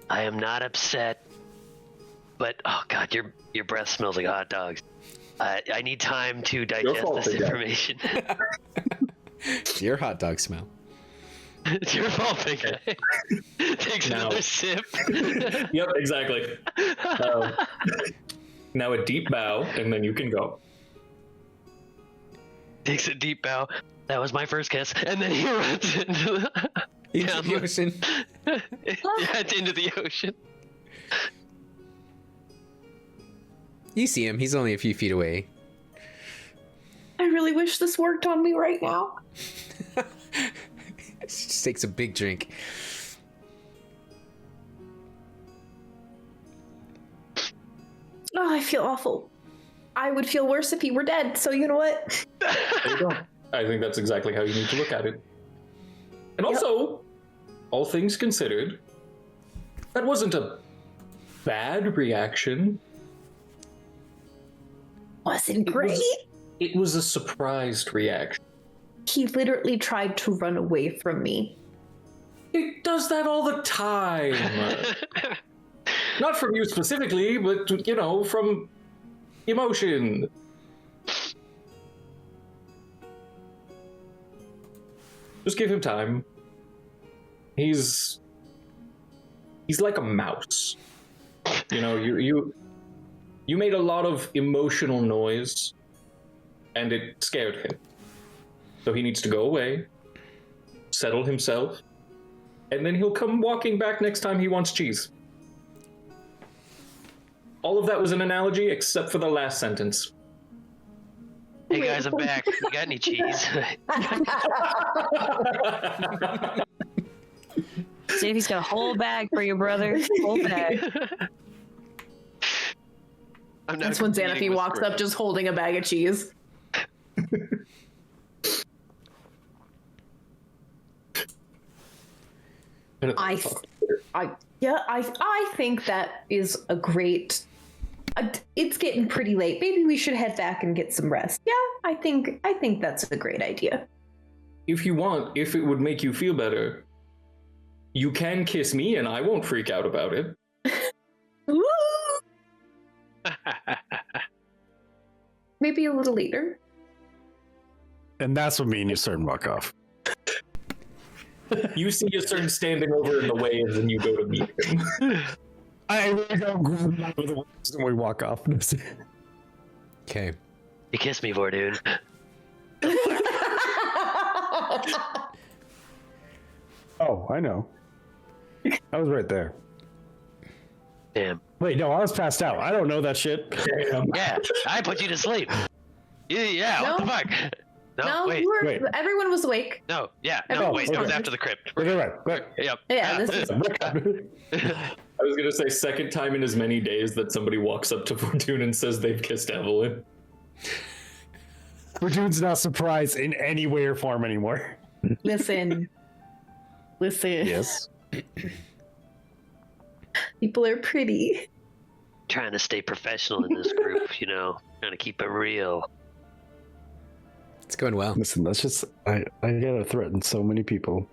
I am not upset, but oh god, your breath smells like hot dogs. I need time to digest this information. It's your hot dog smell. It's your fault, big guy. Takes another sip. Yep, exactly. Now a deep bow, and then you can go. Takes a deep bow. That was my first kiss, and then he runs into The ocean. yeah, it's into the ocean. You see him. He's only a few feet away. I really wish this worked on me right now. Just takes a big drink. Oh, I feel awful. I would feel worse if he were dead, so you know what? There you go. I think that's exactly how you need to look at it. And also, all things considered, that wasn't a bad reaction. Wasn't great. It was a surprised reaction. He literally tried to run away from me. It does that all the time. Not from you specifically, but, from emotion. Just give him time. He's like a mouse. You made a lot of emotional noise, and it scared him. So he needs to go away, settle himself, and then he'll come walking back next time he wants cheese. All of that was an analogy except for the last sentence. Hey guys, I'm back. You got any cheese? See if he's got a whole bag for you, brother. Whole bag. That's when Xanathi walks up just holding a bag of cheese. I think that is a great. It's getting pretty late. Maybe we should head back and get some rest. Yeah, I think that's a great idea. If you want, if it would make you feel better, you can kiss me and I won't freak out about it. Maybe a little later. And that's what me and you start and walk off. You see Yusern standing over in the waves and you go to meet him. I go grab him out of the waves and we walk off. Okay. You kiss me, Vordoon. Oh, I know. I was right there. Damn. Wait, no, I was passed out. I don't know that shit. Yeah, I put you to sleep. Yeah, what the fuck? No, wait. wait. Everyone was awake. No, yeah, Everyone- wait, that was after the crypt. Okay, right. Yep. Yeah, this is. I was gonna say second time in as many days that somebody walks up to Fortune and says they've kissed Evelyn. Fortune's not surprised in any way or form anymore. Listen. Yes. People are pretty. Trying to stay professional in this group, trying to keep it real. It's going well. Listen, that's just I gotta threaten so many people.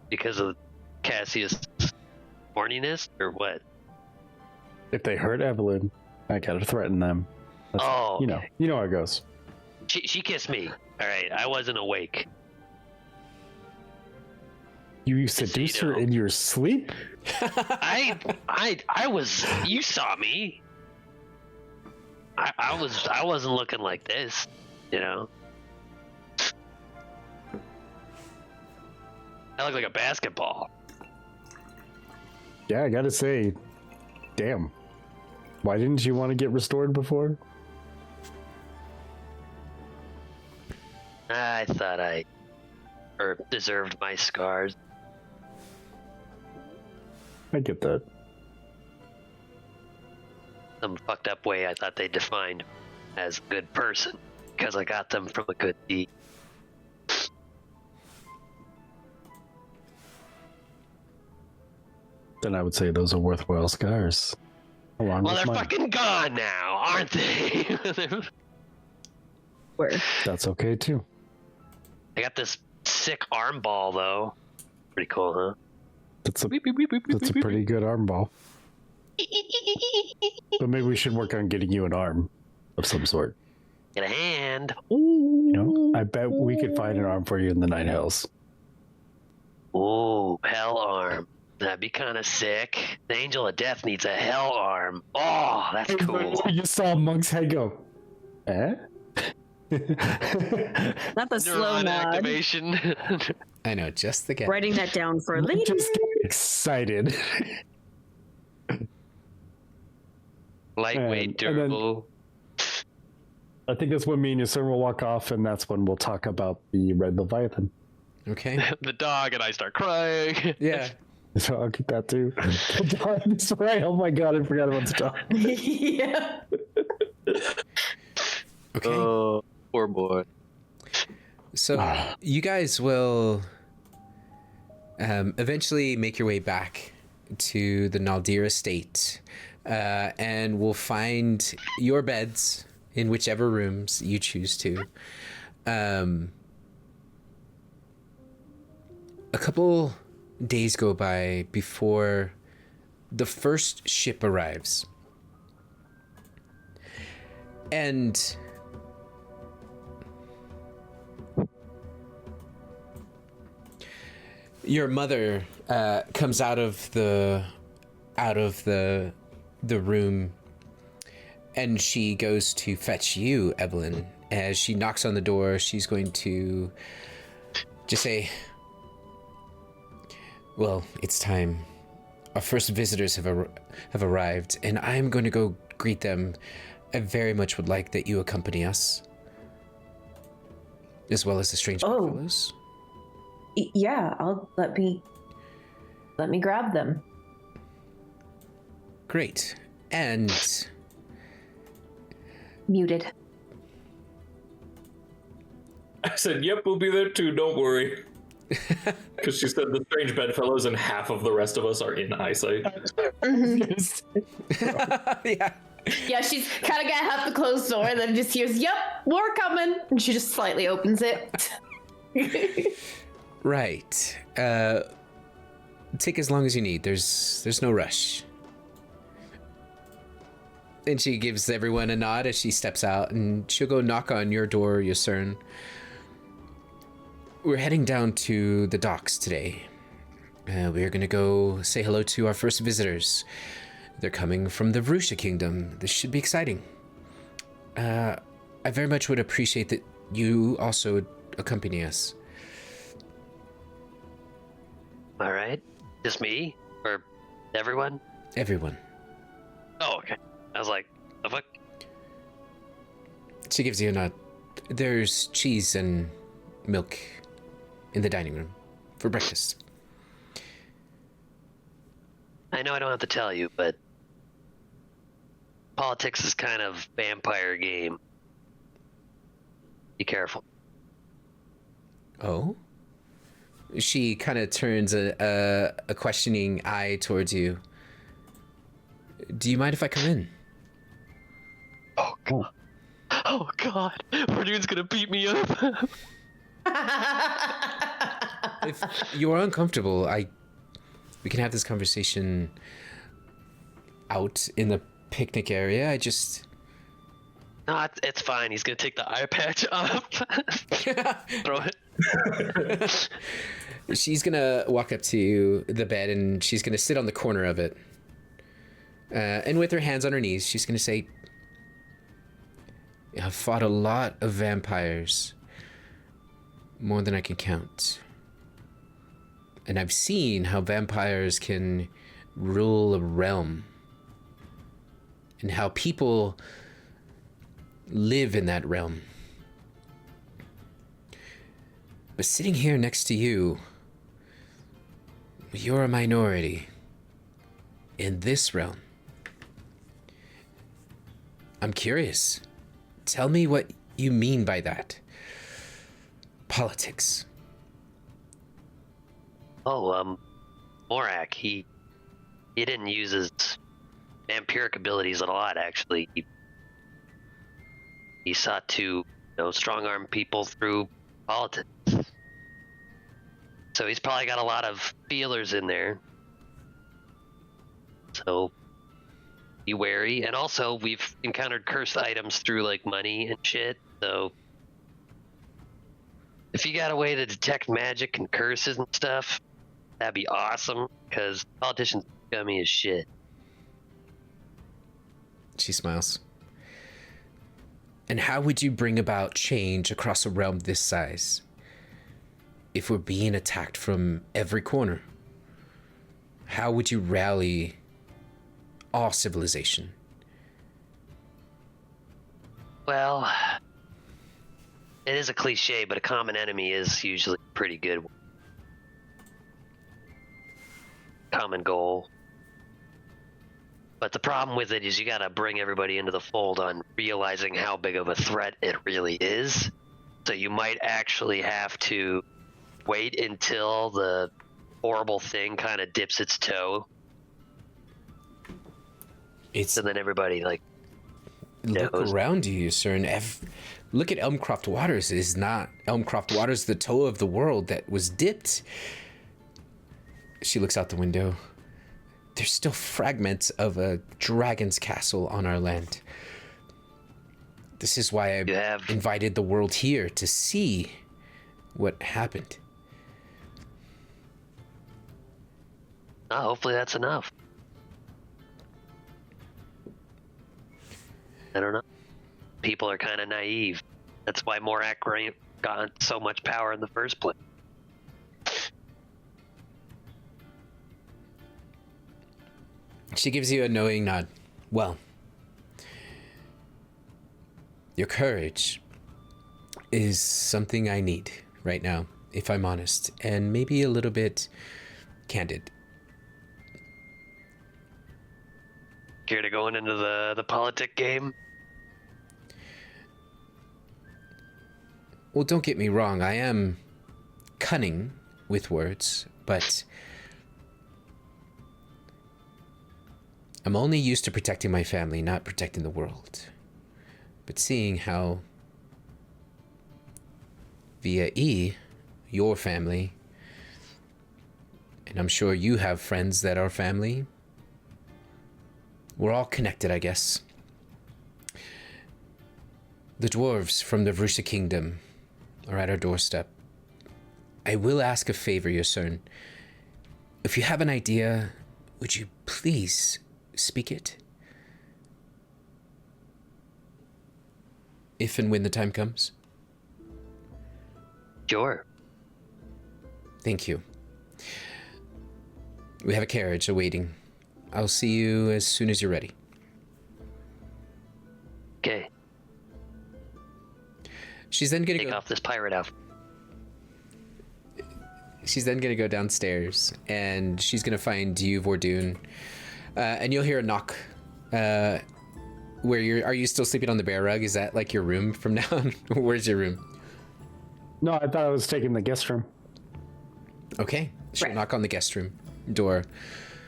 Because of Cassius' horniness, or what? If they hurt Evelyn, I gotta threaten them. That's, Oh, you know how it goes. She kissed me. All right, I wasn't awake. You seduced her in your sleep? I was. You saw me. I wasn't looking like this, I look like a basketball. Yeah, I gotta say, damn. Why didn't you want to get restored before? I thought I deserved my scars. I get that. Some fucked up way I thought they defined as a good person because I got them from a good deed. Then I would say those are worthwhile scars. Along Well, with they're mine. fucking gone now, aren't they? Where? That's okay too. I got this sick arm ball though. Pretty cool, huh? That's a pretty good arm ball. But maybe we should work on getting you an arm of some sort. Get a hand. I bet we could find an arm for you in the Nine Hells. Ooh, hell arm. That'd be kind of sick. The Angel of Death needs a hell arm. Oh, that's cool. You saw Monk's head go, eh? Not the slow Neuron nod. activation. I know, just the guess. Writing that down for later. Just get excited. Lightweight, And then- durable. I think that's when me and your son will walk off, and that's when we'll talk about the Red Leviathan. Okay. The dog and I start crying. Yeah. So I'll get that too. The dog, that's right. Oh my god, I forgot about the dog. Yeah. Okay. Oh, poor boy. So you guys will eventually make your way back to the Naldir estate, and will find your beds in whichever rooms you choose to. A couple days go by before the first ship arrives. And your mother comes out of the room, and she goes to fetch you, Evelyn. As she knocks on the door, she's going to just say, "Well, it's time. Our first visitors have arrived, and I'm going to go greet them. I very much would like that you accompany us, as well as the strange Bedfellows." Yeah, let me grab them. Great. And Muted. I said, "Yep, we'll be there too. Don't worry." Because she said the strange bedfellows and half of the rest of us are in eyesight. yeah. Yeah, she's kind of got half the closed door and then just hears, "Yep, we're coming," and she just slightly opens it. Right. Take as long as you need. There's no rush. And she gives everyone a nod as she steps out, and she'll go knock on your door, Yusern. We're heading down to the docks today. We're gonna go say hello to our first visitors. They're coming from the Vrusha Kingdom. This should be exciting. I very much would appreciate that you also accompany us. All right. Just me? Or everyone? Everyone. Oh, okay. I was like, the fuck? She gives you a nod. There's cheese and milk in the dining room for breakfast. I know I don't have to tell you, but politics is kind of vampire game. Be careful. Oh? She kind of turns a questioning eye towards you. Do you mind if I come in? Oh god. Oh god. Verdune's gonna beat me up. If you are uncomfortable, we can have this conversation out in the picnic area. I just... No, it's fine. He's gonna take the eye patch off. Throw it. She's gonna walk up to the bed and she's gonna sit on the corner of it. And with her hands on her knees, she's gonna say, I've fought a lot of vampires. More than I can count. And I've seen how vampires can rule a realm. And how people live in that realm. But sitting here next to you, you're a minority in this realm. I'm curious. Tell me what you mean by that. Politics. Oh, Morak, he didn't use his vampiric abilities a lot, actually. He sought to, strong-arm people through politics. So he's probably got a lot of feelers in there. So be wary. And also, we've encountered cursed items through, like, money and shit, so if you got a way to detect magic and curses and stuff, that'd be awesome, because politicians are scummy as shit. She smiles. And how would you bring about change across a realm this size? If we're being attacked from every corner, how would you rally all civilization? Well, it is a cliche, but a common enemy is usually a pretty good one. Common goal. But the problem with it is you gotta bring everybody into the fold on realizing how big of a threat it really is. So you might actually have to wait until the horrible thing kind of dips its toe. And then everybody, like, look knows. around you, sir, and look at Elmcroft Waters. Is not Elmcroft Waters the toe of the world that was dipped? She looks out the window. There's still fragments of a dragon's castle on our land. This is why I invited the world here, to see what happened. Oh, hopefully that's enough. I don't know. People are kind of naive. That's why Morak got so much power in the first place. She gives you a knowing nod. Well, your courage is something I need right now, if I'm honest, and maybe a little bit candid. Care to going into the politic game? Well, don't get me wrong, I am cunning with words, but I'm only used to protecting my family, not protecting the world. But seeing how via E, your family, and I'm sure you have friends that are family, we're all connected, I guess. The dwarves from the Vrusha Kingdom are at our doorstep. I will ask a favor, your son. If you have an idea, would you please speak it? If and when the time comes. Sure. Thank you. We have a carriage awaiting. I'll see you as soon as you're ready. Okay. She's then gonna Take off this pirate outfit. She's then gonna go downstairs, and she's gonna find you, Vordoon, and you'll hear a knock. Are you still sleeping on the bear rug? Is that like your room from now on? Where's your room? No, I thought I was taking the guest room. Okay, she'll knock on the guest room door.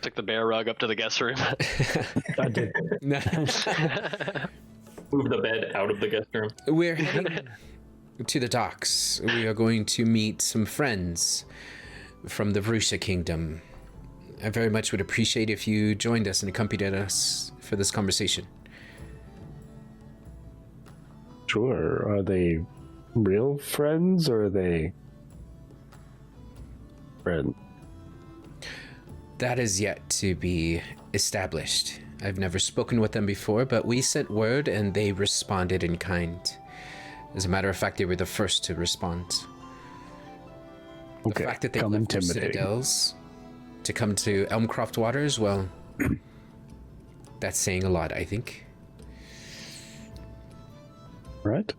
Took the bear rug up to the guest room. I did. Move the bed out of the guest room. We're heading to the docks. We are going to meet some friends from the Vrusha Kingdom. I very much would appreciate if you joined us and accompanied us for this conversation. Sure. Are they real friends or are they friends? That is yet to be established. I've never spoken with them before, but we sent word and they responded in kind. As a matter of fact, they were the first to respond. Okay, The fact that they come left their intimidating. citadels to come to Elmcroft waters, well, that's saying a lot, I think. Right.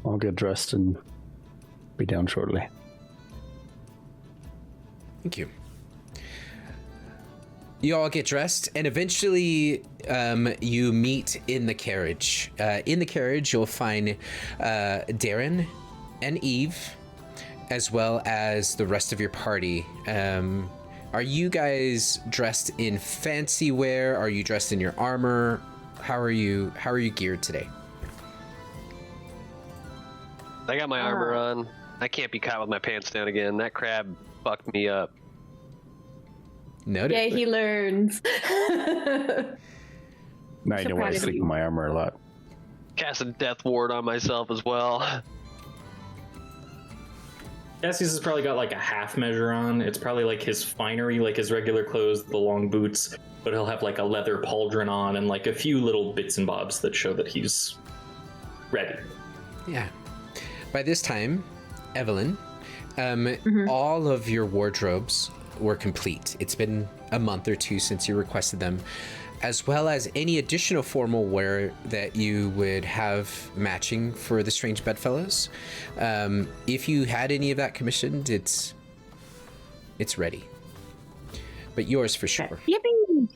I'll get dressed and be down shortly. Thank you. You all get dressed, and eventually you meet in the carriage. In the carriage, you'll find Darren and Eve, as well as the rest of your party. Are you guys dressed in fancy wear? Are you dressed in your armor? How are you geared today? I got my armor on. I can't be caught with my pants down again. That crab fucked me up. Noted. Yeah, he learns. Now you know why I proud of sleep you. in my armor a lot. Cast a death ward on myself as well. Cassius has probably got like a half measure on. It's probably like his finery, like his regular clothes, the long boots, but he'll have like a leather pauldron on and like a few little bits and bobs that show that he's ready. Yeah. By this time, Evelyn, all of your wardrobes were complete. It's been a month or two since you requested them, as well as any additional formal wear that you would have matching for the strange bedfellows. If you had any of that commissioned, it's ready. But yours for sure. Yippee!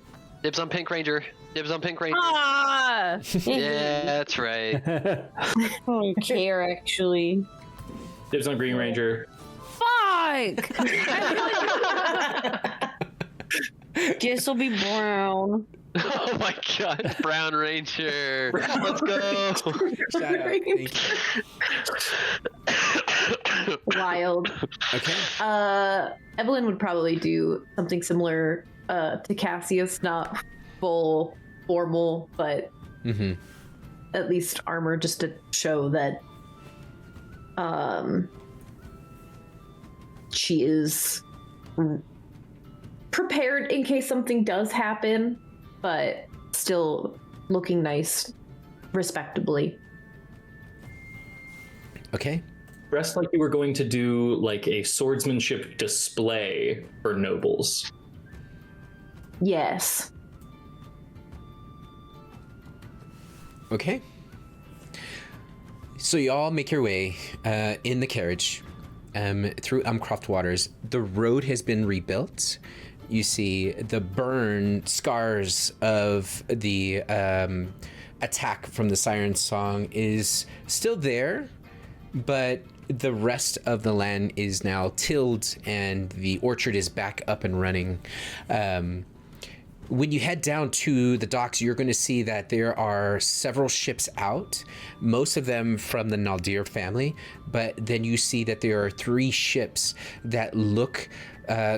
Dibs on Pink Ranger. Dibs on Pink Ranger. Ah! Yeah, that's right. I don't care, actually. Dibs on Green Ranger. Fuck! Guess I'll be brown. Oh my god, Brown Ranger. Let's go. Shout out. Thank you. Wild. Okay. Evelyn would probably do something similar to Cassius, not full formal, but at least armor, just to show that she is prepared in case something does happen, but still looking nice, respectably. Okay. Dressed like you were going to do like a swordsmanship display for nobles. Yes. Okay. So you all make your way in the carriage through Elmcroft waters. The road has been rebuilt. You see the burn scars of the attack from the siren song is still there, but the rest of the land is now tilled and the orchard is back up and running. When you head down to the docks, you're going to see that there are several ships out, most of them from the Naldir family, but then you see that there are 3 ships that look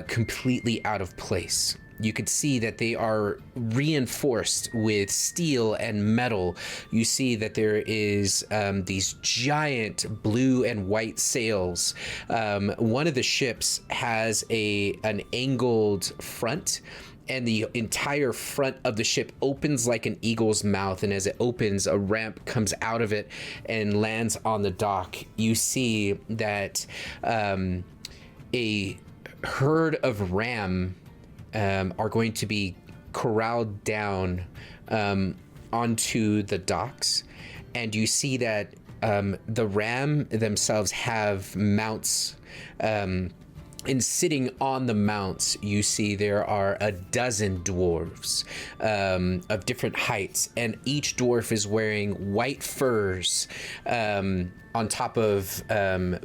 completely out of place. You could see that they are reinforced with steel and metal. You see that there is these giant blue and white sails. One of the ships has an angled front, and the entire front of the ship opens like an eagle's mouth, and as it opens, a ramp comes out of it and lands on the dock. You see that a herd of ram are going to be corralled down onto the docks, and you see that the ram themselves have mounts, and sitting on the mounts, you see there are a dozen dwarves of different heights, and each dwarf is wearing white furs on top of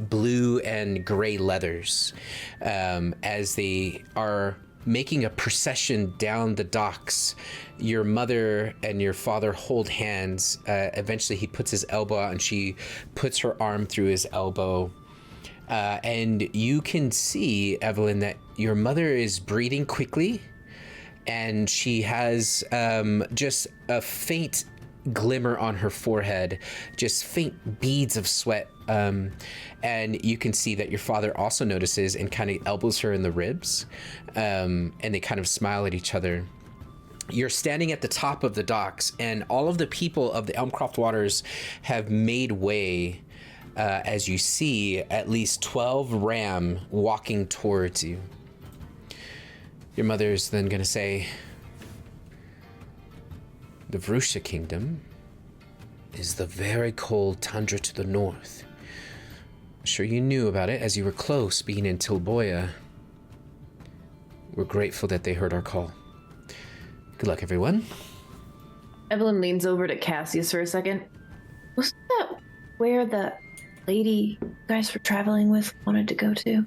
blue and gray leathers as they are making a procession down the docks. Your mother and your father hold hands. Eventually he puts his elbow out and she puts her arm through his elbow. And you can see, Evelyn, that your mother is breathing quickly, and she has just a faint glimmer on her forehead, just faint beads of sweat. And you can see that your father also notices and kind of elbows her in the ribs, and they kind of smile at each other. You're standing at the top of the docks, and all of the people of the Elmcroft waters have made way as you see at least 12 ram walking towards you. Your mother's then going to say, the Vrusha Kingdom is the very cold tundra to the north. I'm sure you knew about it as you were close, being in Tilboya. We're grateful that they heard our call. Good luck, everyone. Evelyn leans over to Cassius for a second. Wasn't that where the lady you guys were traveling with wanted to go to?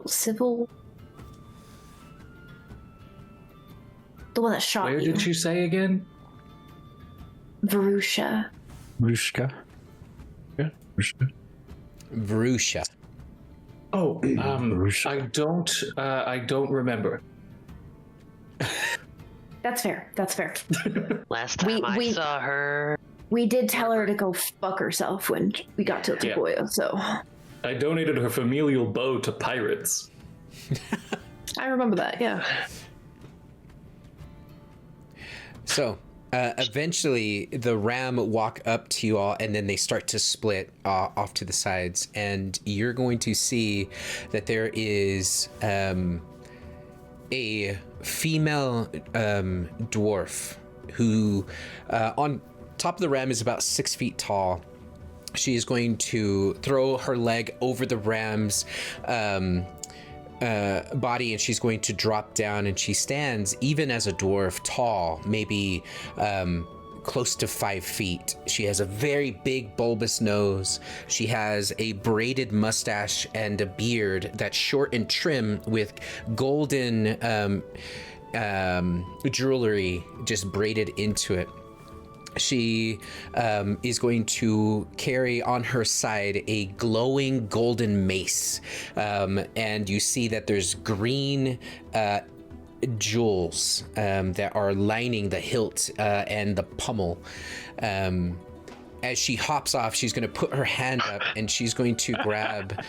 Civil? The one that shot Where you. did you say again? Vrusha. Rushka. Yeah, Rushka. Vrusha. Oh, Vrusha. I don't remember. That's fair. That's fair. Last time I saw her, We did tell her to go fuck herself when we got to Tilboya, so I donated her familial bow to pirates. I remember that, yeah. So, eventually, the ram walk up to you all, and then they start to split off to the sides, and you're going to see that there is a female dwarf who, on top of the ram, is about 6 feet tall. She is going to throw her leg over the ram's body, and she's going to drop down, and she stands, even as a dwarf, tall, maybe close to 5 feet. She has a very big bulbous nose. She has a braided mustache and a beard that's short and trim with golden jewelry just braided into it. She is going to carry on her side a glowing golden mace, and you see that there's green jewels that are lining the hilt and the pommel. As she hops off, she's going to put her hand up, and she's going to grab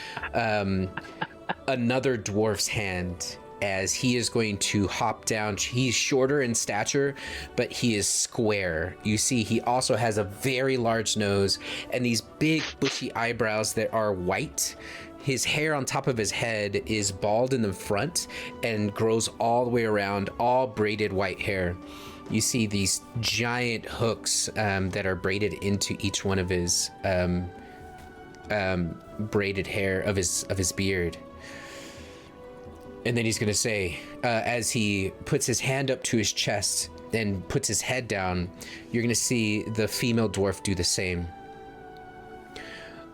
another dwarf's hand, as he is going to hop down. He's shorter in stature, but he is square. You see, he also has a very large nose and these big bushy eyebrows that are white. His hair on top of his head is bald in the front and grows all the way around, all braided white hair. You see these giant hooks that are braided into each one of his braided hair of his beard. And then he's going to say, as he puts his hand up to his chest and puts his head down, you're going to see the female dwarf do the same.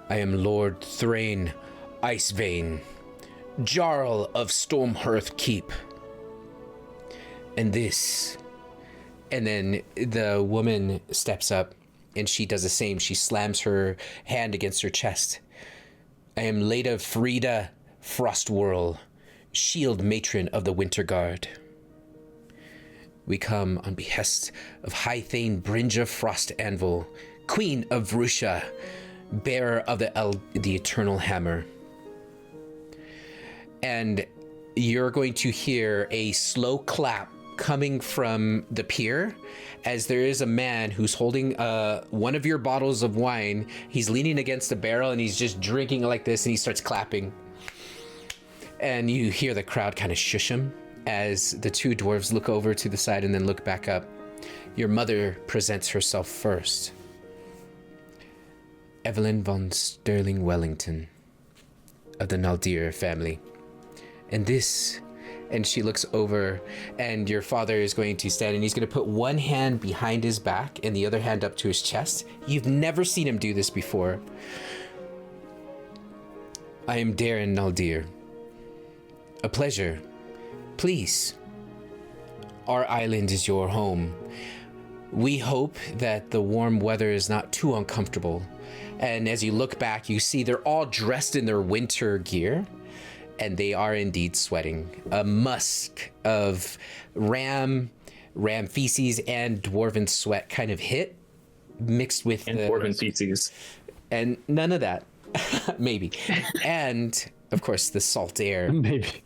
I am Lord Thrain Icevein, Jarl of Stormhearth Keep. And this. And then the woman steps up and she does the same. She slams her hand against her chest. I am Leda Frida Frostwhirl, Shield Matron of the Winter Guard. We come on behest of High Thane Brinja Frost Anvil, Queen of Vrusha, bearer of the Eternal Hammer. And you're going to hear a slow clap coming from the pier, as there is a man who's holding one of your bottles of wine. He's leaning against the barrel and he's just drinking like this, and he starts clapping. And you hear the crowd kind of shush him as the two dwarves look over to the side and then look back up. Your mother presents herself first. Evelyn von Sterling Wellington of the Naldir family. And this, and she looks over, and your father is going to stand, and he's going to put one hand behind his back and the other hand up to his chest. You've never seen him do this before. I am Darren Naldir. A pleasure. Please. Our island is your home. We hope that the warm weather is not too uncomfortable. And as you look back, you see they're all dressed in their winter gear, and they are indeed sweating. A musk of ram feces and dwarven sweat kind of hit, mixed with dwarven feces. And none of that, maybe. And of course, the salt air. Maybe.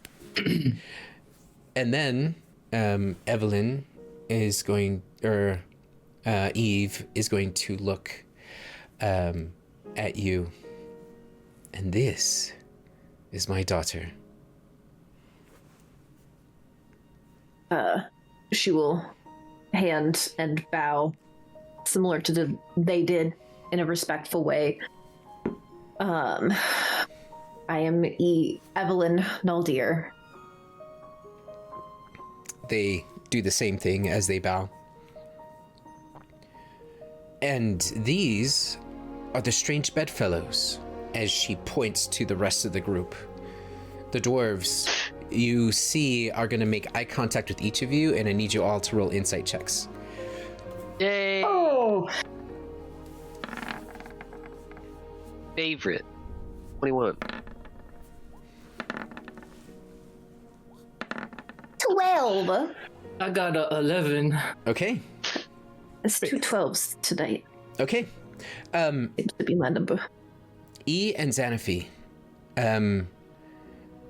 And then Evelyn is going, or Eve is going to look at you. And this is my daughter. She will hand and bow, similar to they did, in a respectful way. I am Evelyn Naldir. They do the same thing as they bow. And these are the strange bedfellows, as she points to the rest of the group. The dwarves, you see, are going to make eye contact with each of you, and I need you all to roll insight checks. Yay! Oh! Favorite. 21. 12! I got a 11. Okay. It's 2 12s tonight. Okay. Seems to be my number. E and Xanaphi,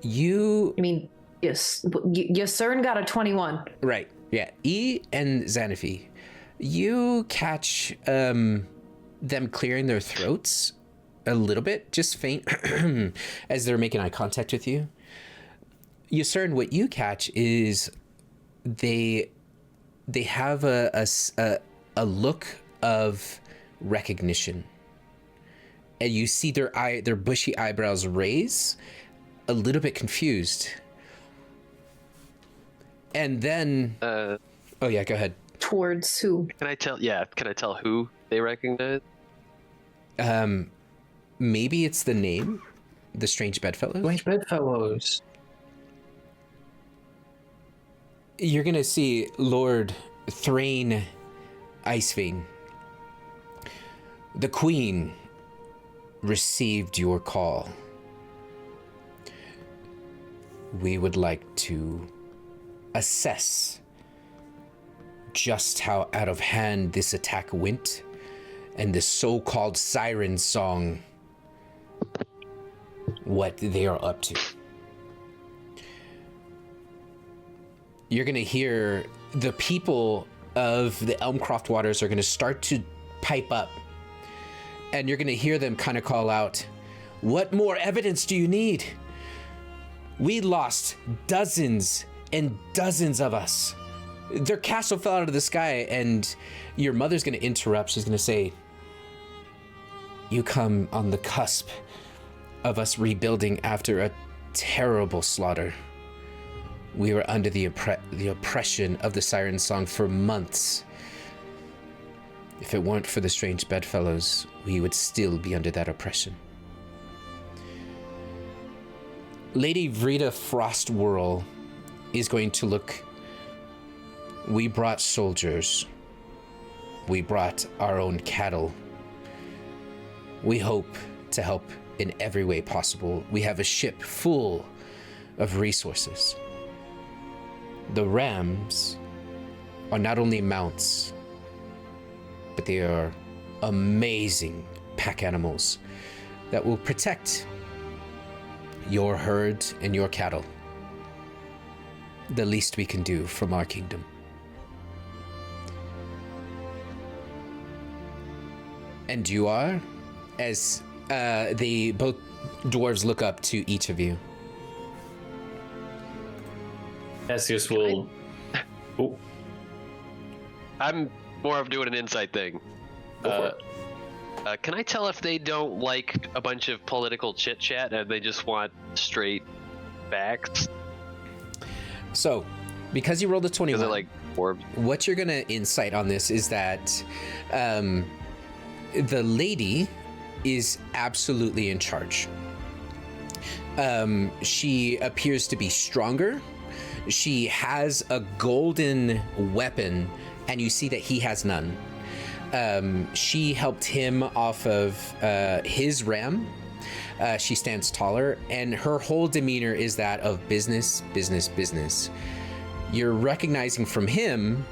you... I mean, yes. Yasern got a 21. Right, yeah. E and Xanaphi, you catch them clearing their throats a little bit, just faint, as they're making eye contact with you. Yasern, what you catch is they have a look of recognition, and you see their bushy eyebrows raise, a little bit confused, and then oh yeah, go ahead. Towards who? Can I tell who they recognize? Maybe it's the name, the Strange Bedfellows. Strange Bedfellows. You're gonna see Lord Thrain Icevein. The Queen received your call. We would like to assess just how out of hand this attack went, and the so-called siren song, what they are up to. You're gonna hear the people of the Elmcroft waters are gonna start to pipe up, and you're gonna hear them kind of call out, "What more evidence do you need? We lost dozens and dozens of us. Their castle fell out of the sky," and your mother's gonna interrupt. She's gonna say, "You come on the cusp of us rebuilding after a terrible slaughter. We were under the oppression of the siren song for months. If it weren't for the Strange Bedfellows, we would still be under that oppression." Lady Vrita Frostwhirl is going to look. We brought soldiers. We brought our own cattle. We hope to help in every way possible. We have a ship full of resources. The rams are not only mounts, but they are amazing pack animals that will protect your herd and your cattle. the least we can do from our kingdom. And you are? As both dwarves look up to each of you. Cassius will. Oh, I'm more of doing an insight thing. go for it. Can I tell if they don't like a bunch of political chit chat and they just want straight facts? So, because you rolled a 21, Is it like orbs? what you're gonna insight on this is that the lady is absolutely in charge. She appears to be stronger. She has a golden weapon, and you see that he has none. She helped him off of his ram. She stands taller, and her whole demeanor is that of business, business, business. You're recognizing from him,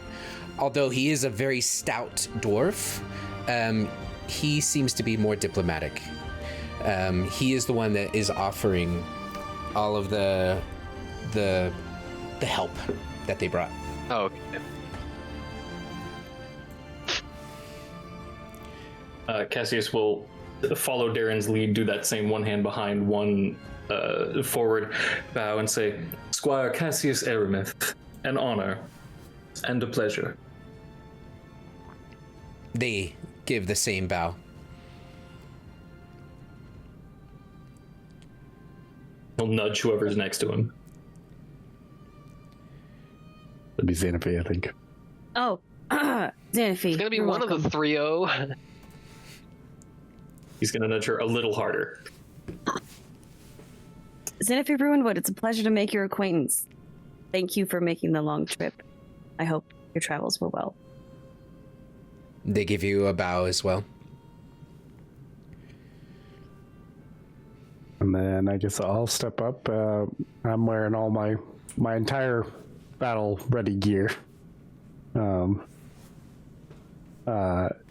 although he is a very stout dwarf, he seems to be more diplomatic. He is the one that is offering all of the help that they brought. Oh, okay. Cassius will follow Darren's lead, do that same one hand behind, one forward bow, and say, Squire Cassius Aramith, an honor and a pleasure. They give the same bow. He'll nudge whoever's next to him. That'd be Xanafi, I think. Oh, Xanafi. It's gonna be one of the 3-0. He's gonna nudge her a little harder. Xanafi Ruinwood, it's a pleasure to make your acquaintance. Thank you for making the long trip. I hope your travels were well. They give you a bow as well. And then I guess I'll step up. I'm wearing all my entire battle ready gear. It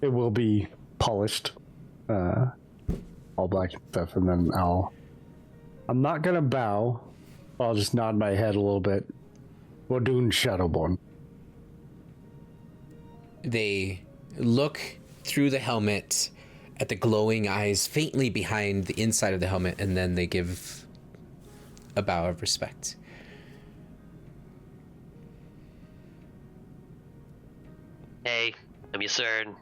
will be polished, all black and stuff, and then I'm not gonna bow. I'll just nod my head a little bit. Wadun Shadowborn. They look through the helmet at the glowing eyes faintly behind the inside of the helmet, and then they give a bow of respect. Hey, I'm Yusern.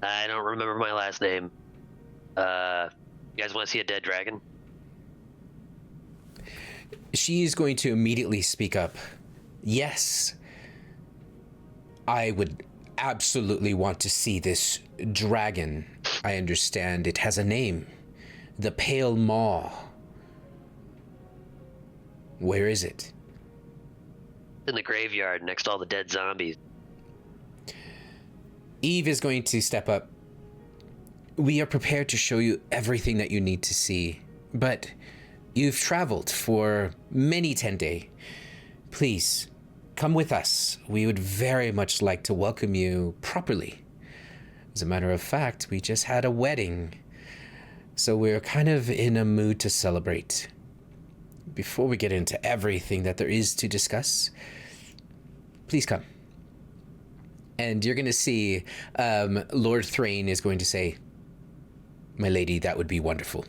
I don't remember my last name. You guys want to see a dead dragon? She's going to immediately speak up. Yes, I would absolutely want to see this dragon. I understand it has a name. The Pale Maw. Where is it? In the graveyard next to all the dead zombies. Eve is going to step up. We are prepared to show you everything that you need to see, but you've traveled for many 10 days. Please, come with us. We would very much like to welcome you properly. As a matter of fact, we just had a wedding, so we're kind of in a mood to celebrate. Before we get into everything that there is to discuss, please come. And you're going to see Lord Thrain is going to say, my lady, that would be wonderful.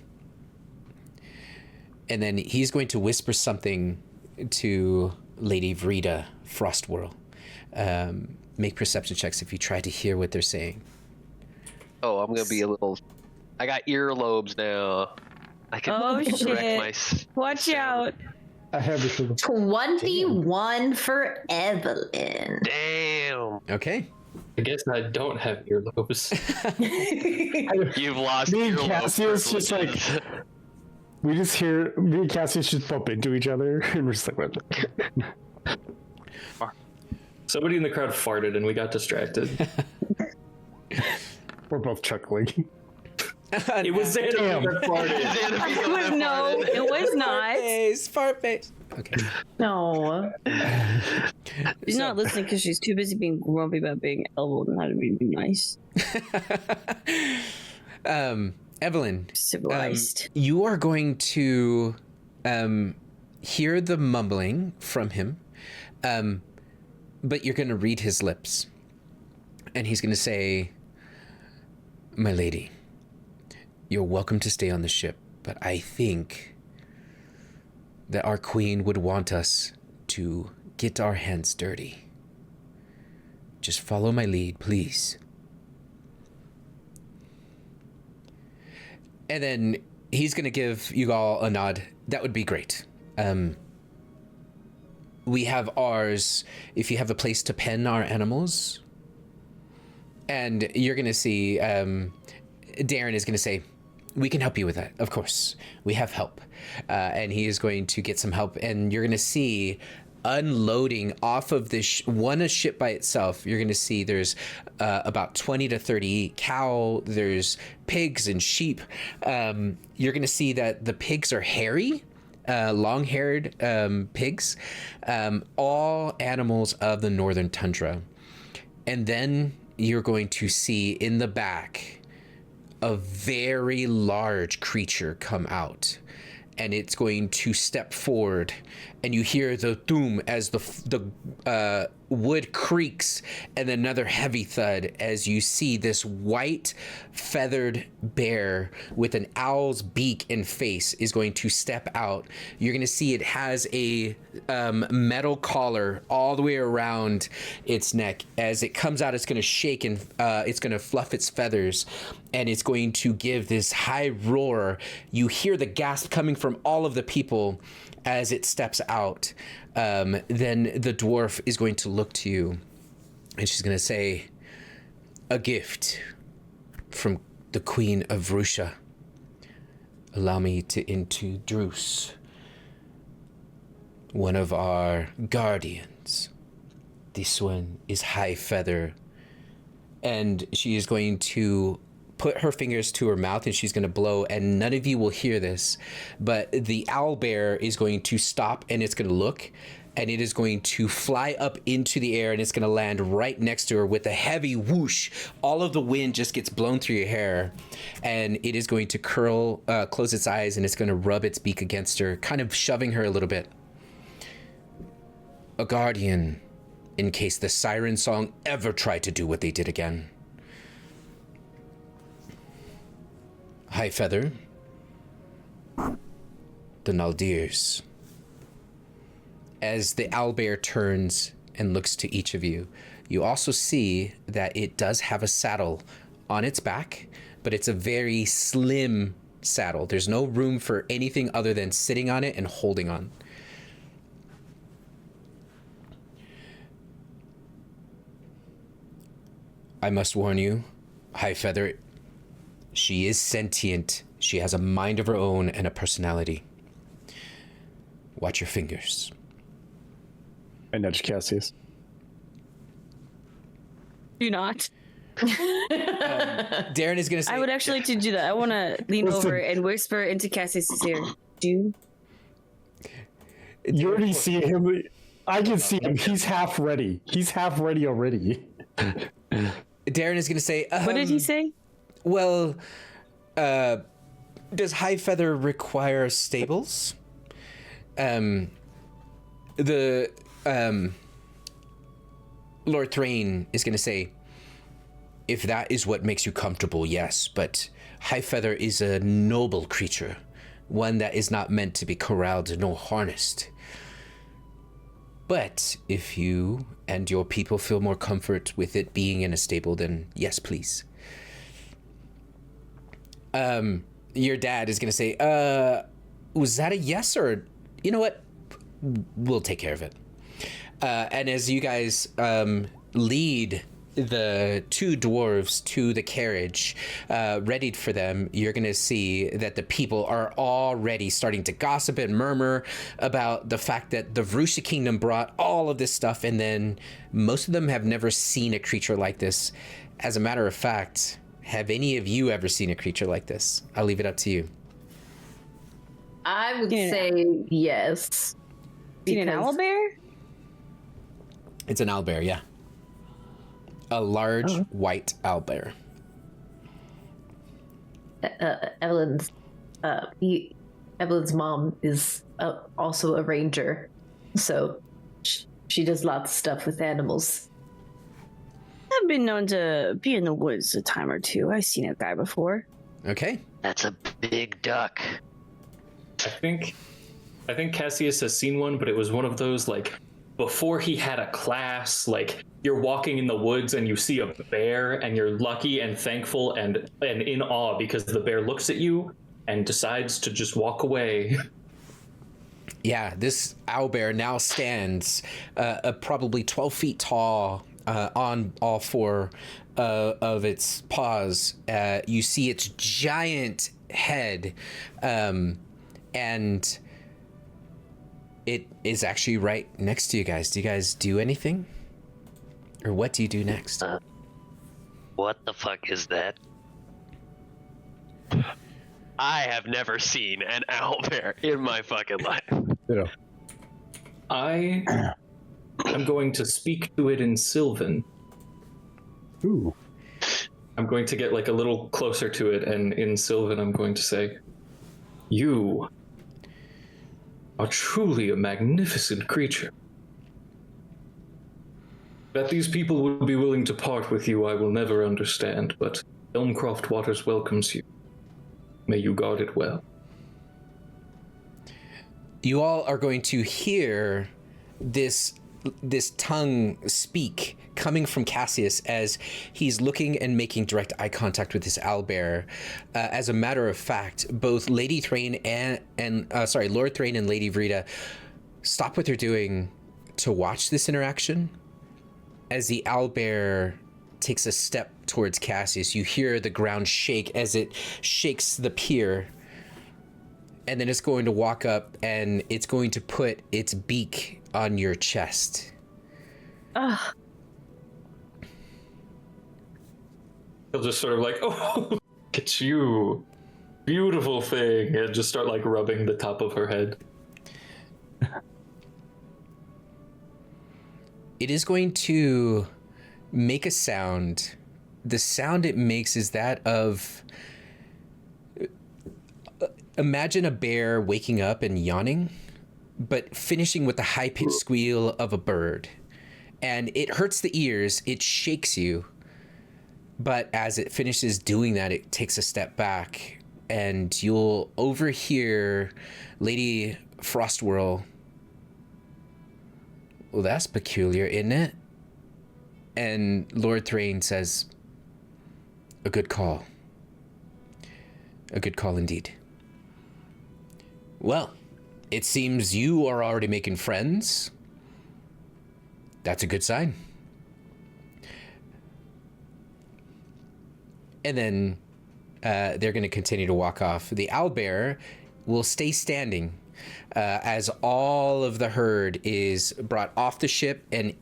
And then he's going to whisper something to Lady Vrida Frostwhirl. Make perception checks if you try to hear what they're saying. Oh, I'm gonna be a little. I got earlobes now. I can Oh, correct shit. my. Watch out. I have this. 21 for Evelyn. Damn. Okay. I guess I don't have earlobes. You've lost Me and earlobe Cassius just like privileges. me and Cassius just bump into each other and we're just like, what? Somebody in the crowd farted and we got distracted. We're both chuckling. It was Xanafi that farted. No, it was not. Fart face. Okay. No. She's not listening because she's too busy being grumpy about being elbowed and how to be nice. Evelyn, Civilized. you are going to hear the mumbling from him, but you're going to read his lips. And he's going to say, "My lady, you're welcome to stay on the ship, but I think that our queen would want us to get our hands dirty. Just follow my lead, please." And then he's going to give you all a nod. That would be great. We have ours, if you have a place to pen our animals. And you're going to see, Darren is going to say, "We can help you with that, of course. We have help." And he is going to get some help. And you're going to see unloading off of this a ship by itself. You're going to see there's about 20 to 30 cow. There's pigs and sheep. You're going to see that the pigs are hairy, long-haired pigs, all animals of the northern tundra. And then you're going to see in the back a very large creature come out, and it's going to step forward, and you hear the doom as the wood creaks, and another heavy thud as you see this white feathered bear with an owl's beak and face is going to step out. You're going to see it has a metal collar all the way around its neck. As it comes out, it's going to shake and it's going to fluff its feathers, and it's going to give this high roar. You hear the gasp coming from all of the people as it steps out. Then the dwarf is going to look to you, and she's going to say, "A gift from the Queen of Russia. Allow me to introduce one of our guardians. This one is High Feather." And she is going to put her fingers to her mouth, and she's going to blow, and none of you will hear this, but the owl bear is going to stop, and it's going to look, and it is going to fly up into the air, and it's going to land right next to her with a heavy whoosh. All of the wind just gets blown through your hair, and it is going to close its eyes, and it's going to rub its beak against her, kind of shoving her a little bit. "A guardian, in case the siren song ever tried to do what they did again. High Feather, the Naldirs." As the owlbear turns and looks to each of you, you also see that it does have a saddle on its back, but it's a very slim saddle. There's no room for anything other than sitting on it and holding on. "I must warn you, High Feather, she is sentient. She has a mind of her own and a personality. Watch your fingers." I nudge Cassius. Do not. Darren is going to say... I would actually like to do that. I want to lean over and whisper into Cassius's ear. "Do." You already see him. I can see him. He's half ready. He's half ready already. Darren is going to say... What did he say? Well, does High Feather require stables? Lord Thrain is going to say, "If that is what makes you comfortable, yes, but High Feather is a noble creature, one that is not meant to be corralled nor harnessed. But if you and your people feel more comfort with it being in a stable, then yes, please." Your dad is going to say, "Was that a yes, or you know what? We'll take care of it." And as you guys lead the two dwarves to the carriage, readied for them, you're going to see that the people are already starting to gossip and murmur about the fact that the Vrusha Kingdom brought all of this stuff, and then most of them have never seen a creature like this. As a matter of fact, have any of you ever seen a creature like this? I'll leave it up to you. I would say yes. Seen an owlbear? It's an owlbear, yeah. A large white owlbear. Evelyn's, Evelyn's mom is also a ranger, so she does lots of stuff with animals. I've been known to be in the woods a time or two. I've seen a guy before. Okay. That's a big duck. I think Cassius has seen one, but it was one of those, like, before he had a class, like, you're walking in the woods and you see a bear and you're lucky and thankful and in awe because the bear looks at you and decides to just walk away. Yeah, this owlbear now stands probably 12 feet tall on all four of its paws. You see its giant head, and it is actually right next to you guys. Do you guys do anything? Or what do you do next? What the fuck is that? I have never seen an owlbear in my fucking life. Yeah. I am going to speak to it in Sylvan. Ooh. I'm going to get like a little closer to it, and in Sylvan I'm going to say, "You are truly a magnificent creature. That these people would be willing to part with you, I will never understand, but Elmcroft Waters welcomes you. May you guard it well." You all are going to hear this tongue speak coming from Cassius as he's looking and making direct eye contact with this owlbear. As a matter of fact, both Lady Thrain Lord Thrain and Lady Vrita stop what they're doing to watch this interaction. As the owlbear takes a step towards Cassius, you hear the ground shake as it shakes the pier. And then it's going to walk up and it's going to put its beak on your chest. Ugh. He'll just sort of like, "Oh, look at you. Beautiful thing." And just start like rubbing the top of her head. It is going to make a sound. The sound it makes is that of... Imagine a bear waking up and yawning, but finishing with the high-pitched squeal of a bird. And it hurts the ears, it shakes you, but as it finishes doing that, it takes a step back, and you'll overhear Lady Frostwhirl. "Well, that's peculiar, isn't it?" And Lord Thrain says, "A good call. A good call indeed. Well, it seems you are already making friends. That's a good sign." And then they're going to continue to walk off. The owlbear will stay standing as all of the herd is brought off the ship and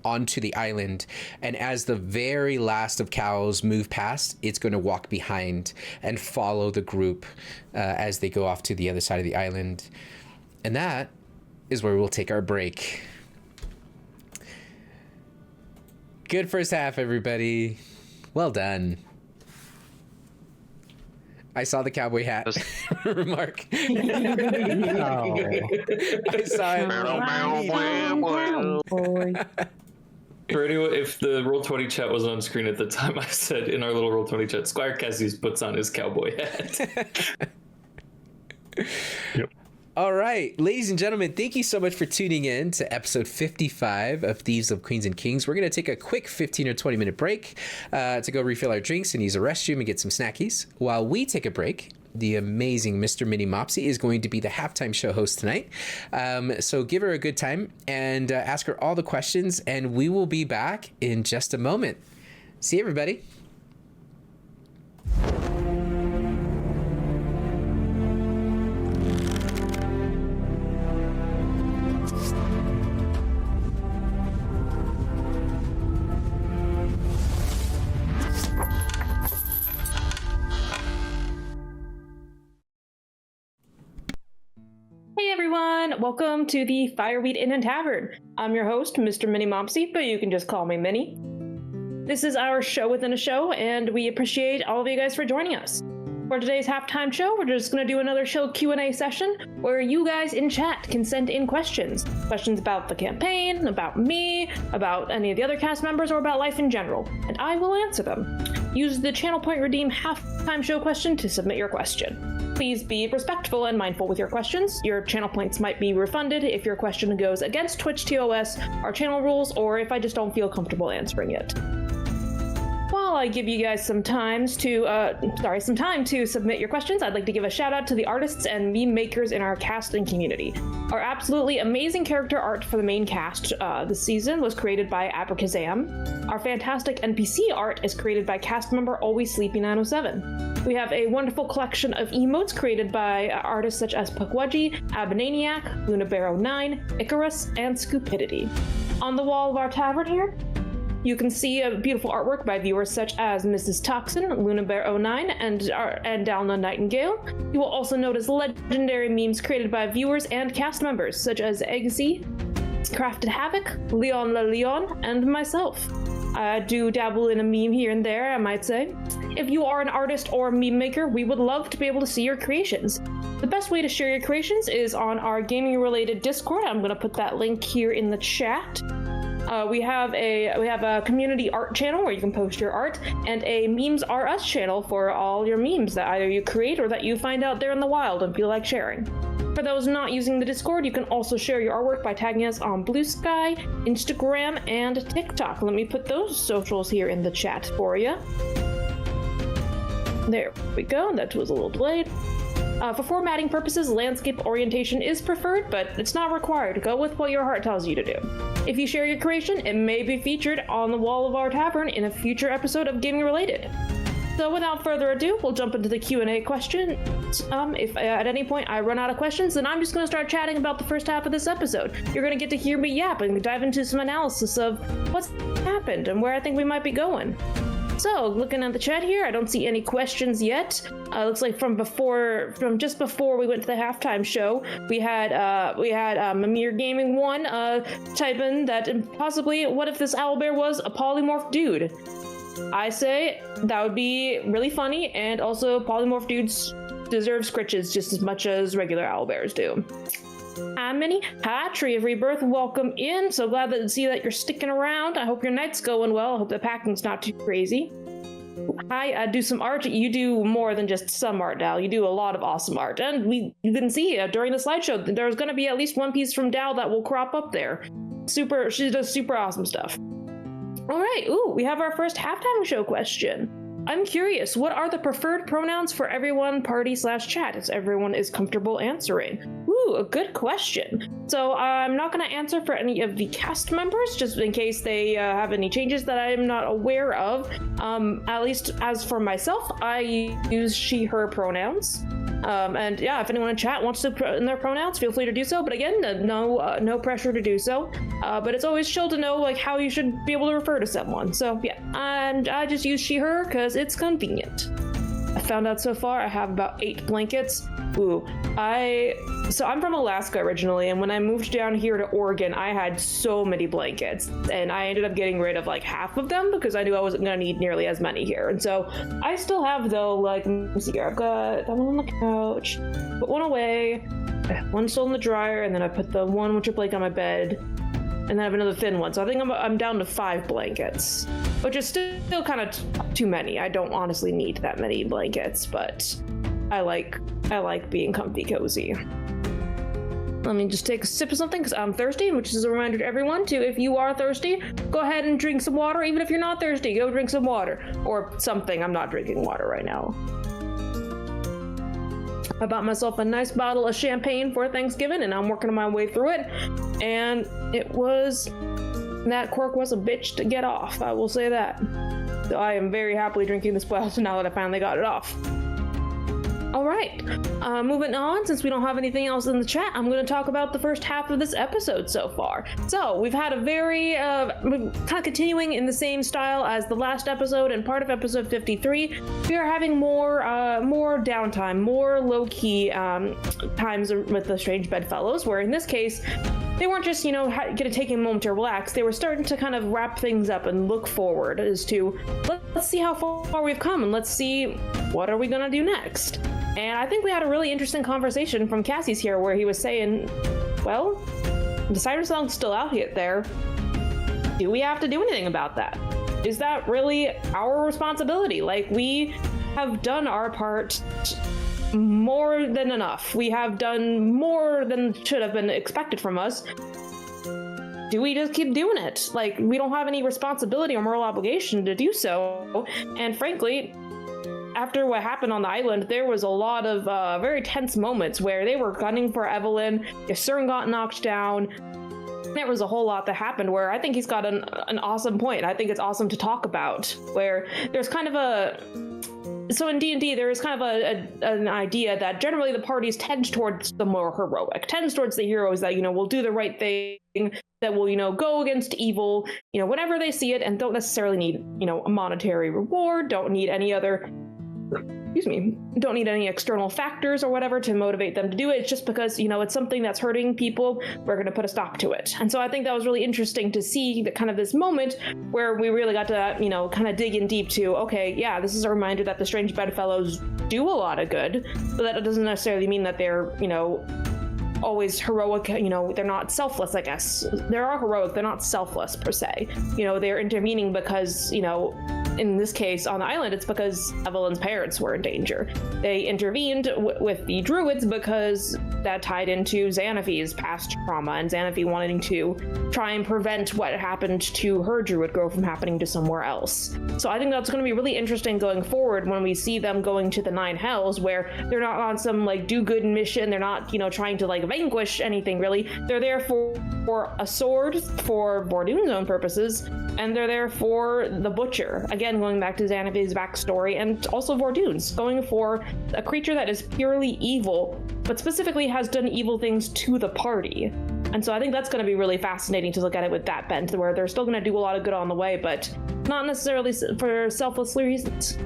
onto the island. And as the very last of cows move past, it's going to walk behind and follow the group as they go off to the other side of the island. And that is where we'll take our break. Good first half, everybody. Well done. I saw the cowboy hat remark. I saw it. For anyone, if the Roll20 chat was on screen at the time, I said in our little Roll20 chat, Squire Cassius puts on his cowboy hat. Yep. All right, ladies and gentlemen, thank you so much for tuning in to episode 55 of Thieves of Queens and Kings. We're going to take a quick 15 or 20 minute break to go refill our drinks and use a restroom and get some snackies. While we take a break, the amazing Mr. Minnie Mopsy is going to be the halftime show host tonight. So give her a good time and ask her all the questions, and we will be back in just a moment. See you, everybody. Hey everyone, welcome to the Fireweed Inn and Tavern. I'm your host, Mr. Minnie Mopsy, but you can just call me Minnie. This is our show within a show, and we appreciate all of you guys for joining us. For today's halftime show, we're just going to do another show Q&A session where you guys in chat can send in questions. Questions about the campaign, about me, about any of the other cast members, or about life in general, and I will answer them. Use the Channel Point Redeem halftime show question to submit your question. Please be respectful and mindful with your questions. Your channel points might be refunded if your question goes against Twitch TOS, our channel rules, or if I just don't feel comfortable answering it. While I give you guys some time to submit your questions, I'd like to give a shout out to the artists and meme makers in our cast and community. Our absolutely amazing character art for the main cast this season was created by Abracazam. Our fantastic NPC art is created by cast member Always Sleepy 907. We have a wonderful collection of emotes created by artists such as Pukwudgie, Abananiac, Lunabaro9, Icarus, and Scoopidity. On the wall of our tavern here, you can see a beautiful artwork by viewers such as Mrs. Toxin, Lunabaro9, and Dalna Nightingale. You will also notice legendary memes created by viewers and cast members such as Eggsy, Crafted Havoc, Leon La Leon, and myself. I do dabble in a meme here and there, I might say. If you are an artist or a meme maker, we would love to be able to see your creations. The best way to share your creations is on our gaming-related Discord. I'm going to put that link here in the chat. We have a community art channel where you can post your art, and a memes are us channel for all your memes that either you create or that you find out there in the wild and feel like sharing. For those not using the Discord, you can also share your artwork by tagging us on Blue Sky, Instagram, and TikTok. Let me put those socials here in the chat for you. There we go. That was a little delayed. For formatting purposes, landscape orientation is preferred, but it's not required. Go with what your heart tells you to do. If you share your creation, it may be featured on the wall of our tavern in a future episode of Gaming Related. So without further ado, we'll jump into the Q&A questions. If at any point I run out of questions, then I'm just going to start chatting about the first half of this episode. You're going to get to hear me yap and dive into some analysis of what's happened and where I think we might be going. So, looking at the chat here, I don't see any questions yet. Looks like from just before we went to the halftime show, we had Mimir Gaming 1 type in that possibly, what if this owlbear was a polymorph dude? I say that would be really funny, and also polymorph dudes deserve scritches just as much as regular owlbears do. I'm Minnie. Hi, Tree of Rebirth. Welcome in. So glad to see that you're sticking around. I hope your night's going well. I hope the packing's not too crazy. Hi, I do some art. You do more than just some art, Dal. You do a lot of awesome art. And you can see during the slideshow, there's going to be at least one piece from Dal that will crop up there. She does super awesome stuff. All right. Ooh, we have our first halftime show question. I'm curious, what are the preferred pronouns for everyone, party/chat, as everyone is comfortable answering? Ooh, a good question. So I'm not going to answer for any of the cast members, just in case they have any changes that I'm not aware of. At least as for myself, I use she, her pronouns. And yeah, if anyone in chat wants to put in their pronouns, feel free to do so. But again, no pressure to do so. But it's always chill to know like how you should be able to refer to someone. So yeah, and I just use she, her because it's convenient. I found out so far I have about 8 blankets. Ooh, so I'm from Alaska originally, and when I moved down here to Oregon, I had so many blankets, and I ended up getting rid of like half of them because I knew I wasn't gonna need nearly as many here. And so I still have though, like, let me see here, I've got that one on the couch, put one away, one still in the dryer, and then I put the one winter blanket on my bed, and then I have another thin one. So I think I'm down to 5 blankets, which is still kind of too many. I don't honestly need that many blankets, but I like being comfy cozy. Let me just take a sip of something because I'm thirsty, which is a reminder to everyone to, if you are thirsty, go ahead and drink some water. Even if you're not thirsty, go drink some water or something. I'm not drinking water right now. I bought myself a nice bottle of champagne for Thanksgiving, and I'm working my way through it. And that cork was a bitch to get off, I will say that. So I am very happily drinking this bottle now that I finally got it off. All right, moving on, since we don't have anything else in the chat, I'm going to talk about the first half of this episode so far. So we've had a very, kind of continuing in the same style as the last episode and part of episode 53. We are having more downtime, more low-key times with the strange bedfellows, where in this case, they weren't just, gonna take a moment to relax. They were starting to kind of wrap things up and look forward as to, let's see how far we've come and let's see what are we gonna do next. And I think we had a really interesting conversation from Cassie's here where he was saying, well, the Cybersel's still out here there. Do we have to do anything about that? Is that really our responsibility? Like, we have done our part more than enough. We have done more than should have been expected from us. Do we just keep doing it? Like, we don't have any responsibility or moral obligation to do so. And frankly, after what happened on the island, there was a lot of very tense moments where they were gunning for Evelyn. Yasern got knocked down. There was a whole lot that happened where I think he's got an awesome point. I think it's awesome to talk about, where there's kind of so in D&D, there is kind of an idea that generally the parties tend towards the more heroic, tends towards the heroes that, will do the right thing, that will, go against evil, whenever they see it, and don't necessarily need, a monetary reward, don't need any external factors or whatever to motivate them to do it. It's just because, it's something that's hurting people, we're going to put a stop to it. And so I think that was really interesting to see that kind of this moment where we really got to, kind of dig in deep to, okay, yeah, this is a reminder that the strange bedfellows do a lot of good, but that doesn't necessarily mean that they're, always heroic, they're not selfless, I guess. They are heroic, they're not selfless per se. They're intervening because, in this case on the island, it's because Evelyn's parents were in danger. They intervened with the druids because that tied into Xanafie's past trauma and Xanafie wanting to try and prevent what happened to her druid girl from happening to somewhere else. So I think that's going to be really interesting going forward when we see them going to the Nine Hells, where they're not on some do-good mission. They're not, trying to vanquish anything really. They're there for a sword for Vordoon's own purposes, and they're there for the Butcher. Again, going back to Xanafie's backstory, and also Vordoon's, going for a creature that is purely evil, but specifically has done evil things to the party. And so I think that's going to be really fascinating to look at it with that bent, where they're still going to do a lot of good on the way, but not necessarily for selfless reasons.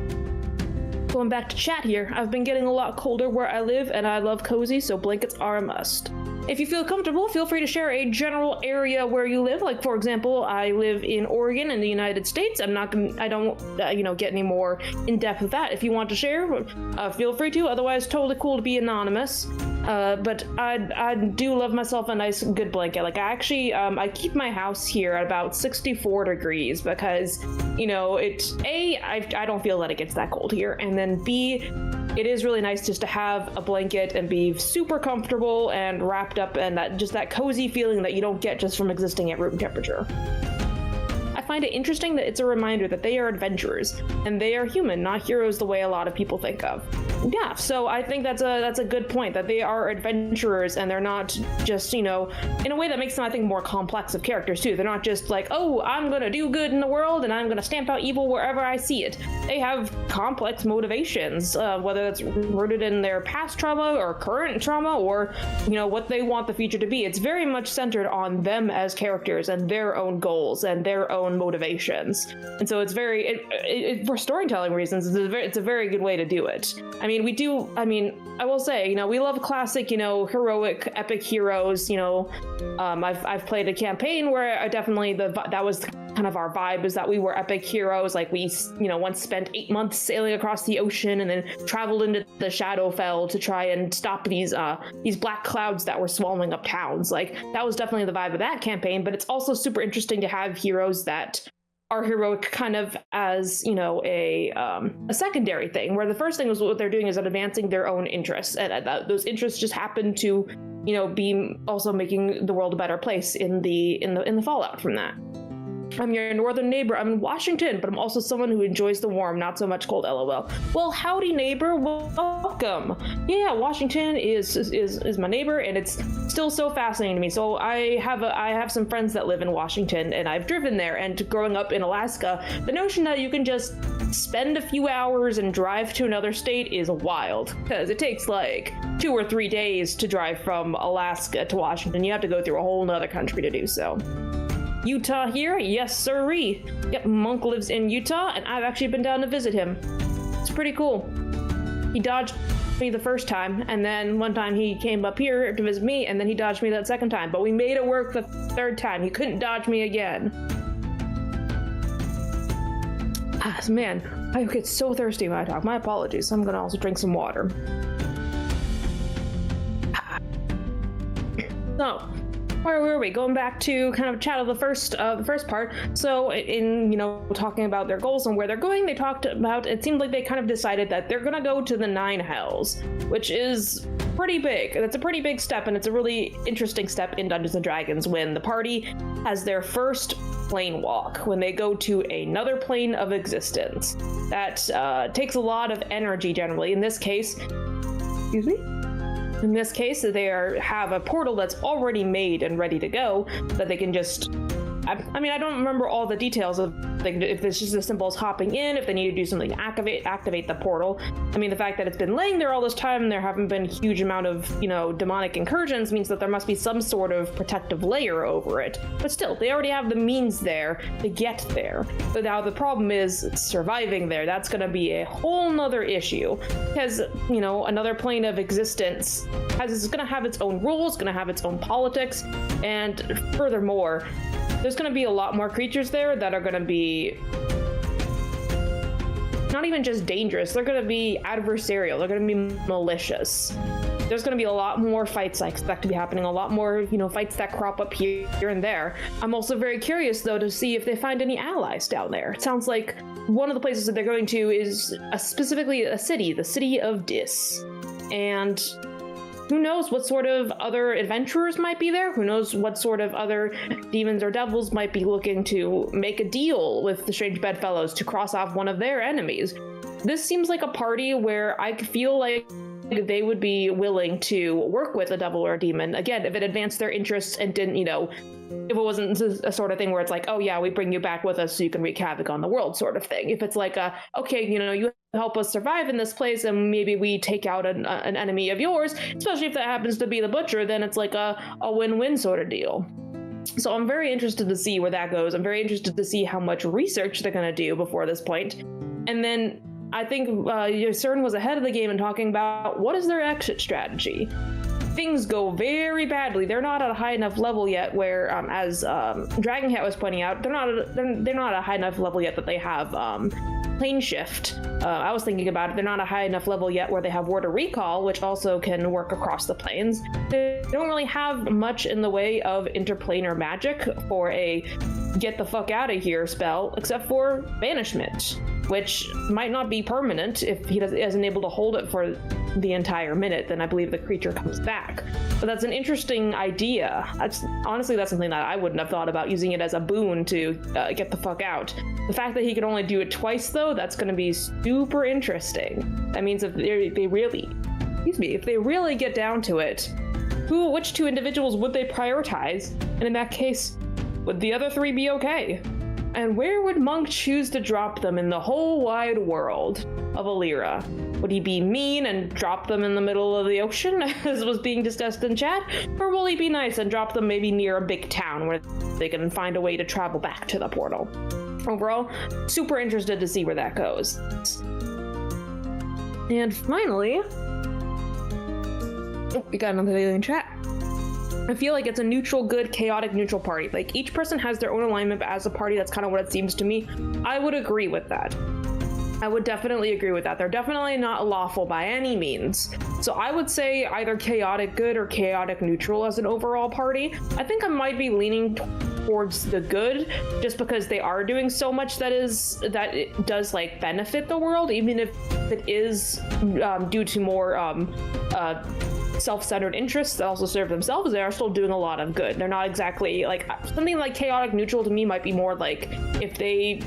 Going back to chat here, I've been getting a lot colder where I live, and I love cozy, so blankets are a must. If you feel comfortable, feel free to share a general area where you live. Like, for example, I live in Oregon in the United States. I don't get any more in depth with that. If you want to share, feel free to. Otherwise, totally cool to be anonymous. But I do love myself a nice, good blanket. Like, I keep my house here at about 64 degrees because, I don't feel that it gets that cold here. And then B, it is really nice just to have a blanket and be super comfortable and wrapped up, and that cozy feeling that you don't get just from existing at room temperature. I find it interesting that it's a reminder that they are adventurers and they are human, not heroes the way a lot of people think of. Yeah, so I think that's a good point, that they are adventurers and they're not just, in a way that makes them, I think, more complex of characters too. They're not just like, oh, I'm gonna do good in the world and I'm gonna stamp out evil wherever I see it. They have complex motivations, whether that's rooted in their past trauma or current trauma or, what they want the future to be. It's very much centered on them as characters and their own goals and their own motivations. And so it's for storytelling reasons, it's a very good way to do it. I will say, we love classic, heroic, epic heroes. I've played a campaign where that was kind of our vibe, is that we were epic heroes. Like, we, once spent 8 months sailing across the ocean and then traveled into the Shadowfell to try and stop these black clouds that were swallowing up towns. Like, that was definitely the vibe of that campaign, but it's also super interesting to have heroes that are heroic kind of as, a secondary thing, where the first thing is what they're doing is advancing their own interests, and those interests just happen to, be also making the world a better place in the fallout from that. I'm your northern neighbor. I'm in Washington, but I'm also someone who enjoys the warm, not so much cold, LOL. Well, howdy, neighbor. Welcome. Yeah, Washington is my neighbor, and it's still so fascinating to me. So I have some friends that live in Washington, and I've driven there. And growing up in Alaska, the notion that you can just spend a few hours and drive to another state is wild, because it takes like 2 or 3 days to drive from Alaska to Washington. You have to go through a whole nother country to do so. Utah here? Yes, sirree. Yep, Monk lives in Utah, and I've actually been down to visit him. It's pretty cool. He dodged me the first time, and then one time he came up here to visit me, and then he dodged me that second time. But we made it work the third time. He couldn't dodge me again. Man, I get so thirsty when I talk. My apologies. I'm gonna also drink some water. So, where were we? Going back to kind of chat of the first part. So, in talking about their goals and where they're going, they talked about. It seemed like they kind of decided that they're gonna go to the 9 Hells, which is pretty big. That's a pretty big step, and it's a really interesting step in Dungeons and Dragons when the party has their first plane walk, when they go to another plane of existence. That takes a lot of energy generally. In this case, excuse me. In this case, they have a portal that's already made and ready to go that they can just... I mean, I don't remember all the details of if it's just as simple as hopping in, if they need to do something to activate the portal. I mean, the fact that it's been laying there all this time and there haven't been a huge amount of, demonic incursions means that there must be some sort of protective layer over it. But still, they already have the means there to get there. But now the problem is surviving there. That's going to be a whole nother issue because, another plane of existence is going to have its own rules, going to have its own politics, and furthermore, there's going to be a lot more creatures there that are going to be not even just dangerous, they're going to be adversarial, they're going to be malicious. There's going to be a lot more fights I expect to be happening, a lot more, fights that crop up here and there. I'm also very curious, though, to see if they find any allies down there. It sounds like one of the places that they're going to is specifically a city, the city of Dis. And who knows what sort of other adventurers might be there? Who knows what sort of other demons or devils might be looking to make a deal with the strange Bedfellows to cross off one of their enemies? This seems like a party where I feel like they would be willing to work with a devil or a demon, again, if it advanced their interests and didn't, if it wasn't a sort of thing where it's like, oh yeah, we bring you back with us so you can wreak havoc on the world sort of thing. If it's like, okay, you help us survive in this place and maybe we take out an enemy of yours, especially if that happens to be the butcher, then it's like a win-win sort of deal. So I'm very interested to see where that goes. I'm very interested to see how much research they're going to do before this point. And then I think CERN was ahead of the game in talking about what is their exit strategy. Things go very badly. They're not at a high enough level yet where, as Dragoncat was pointing out, they're not at a high enough level yet that they have plane shift. I was thinking about it. They're not a high enough level yet where they have ward of recall, which also can work across the planes. They don't really have much in the way of interplanar magic for a get the fuck out of here spell, except for banishment, which might not be permanent. If he isn't able to hold it for the entire minute, then I believe the creature comes back. But that's an interesting idea. Honestly, that's something that I wouldn't have thought about, using it as a boon to get the fuck out. The fact that he can only do it twice, though, that's going to be super interesting. That means if they really get down to it, which 2 individuals would they prioritize? And in that case, would the other 3 be okay? And where would Monk choose to drop them in the whole wide world of Alira? Would he be mean and drop them in the middle of the ocean, as was being discussed in chat? Or will he be nice and drop them maybe near a big town where they can find a way to travel back to the portal? Overall, super interested to see where that goes. And finally, we got another video in chat. I feel like it's a neutral, good, chaotic, neutral party. Like, each person has their own alignment, but as a party, that's kind of what it seems to me. I would agree with that. I would definitely agree with that. They're definitely not lawful by any means. So I would say either chaotic good or chaotic neutral as an overall party. I think I might be leaning towards the good, just because they are doing so much that it does like benefit the world, even if it is due to more self-centered interests that also serve themselves. They are still doing a lot of good. They're not exactly like something like chaotic neutral to me might be more like if they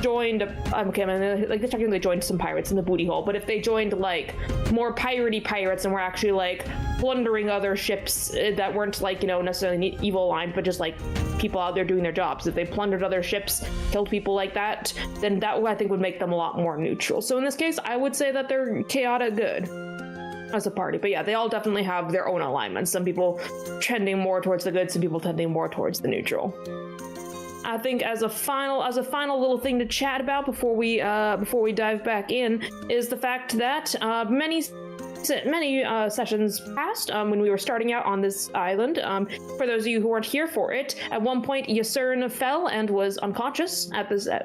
joined they technically joined some pirates in the booty hole, but if they joined like more piratey pirates and were actually like plundering other ships that weren't like necessarily evil aligned, but just like people out there doing their jobs, if they plundered other ships, killed people like that, then that I think would make them a lot more neutral. So in this case, I would say that they're chaotic good as a party. But yeah, they all definitely have their own alignments. Some people trending more towards the good, some people tending more towards the neutral. I think as a final little thing to chat about before we dive back in is the fact that many sessions past, when we were starting out on this island, for those of you who weren't here for it, at one point Ysern fell and was unconscious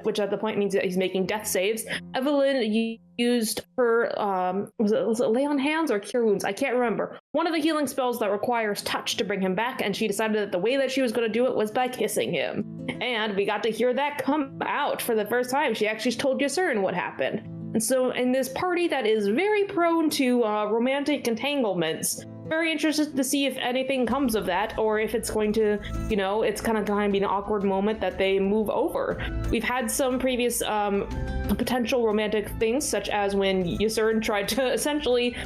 which at the point means that he's making death saves. Evelyn used her was it lay on hands or cure wounds? I can't remember. One of the healing spells that requires touch to bring him back, and she decided that the way that she was going to do it was by kissing him. And we got to hear that come out for the first time. She actually told Ysern what happened. And so in this party that is very prone to romantic entanglements, very interested to see if anything comes of that, or if it's going to, it's kind of going to be an awkward moment that they move over. We've had some previous potential romantic things, such as when Ysern tried to essentially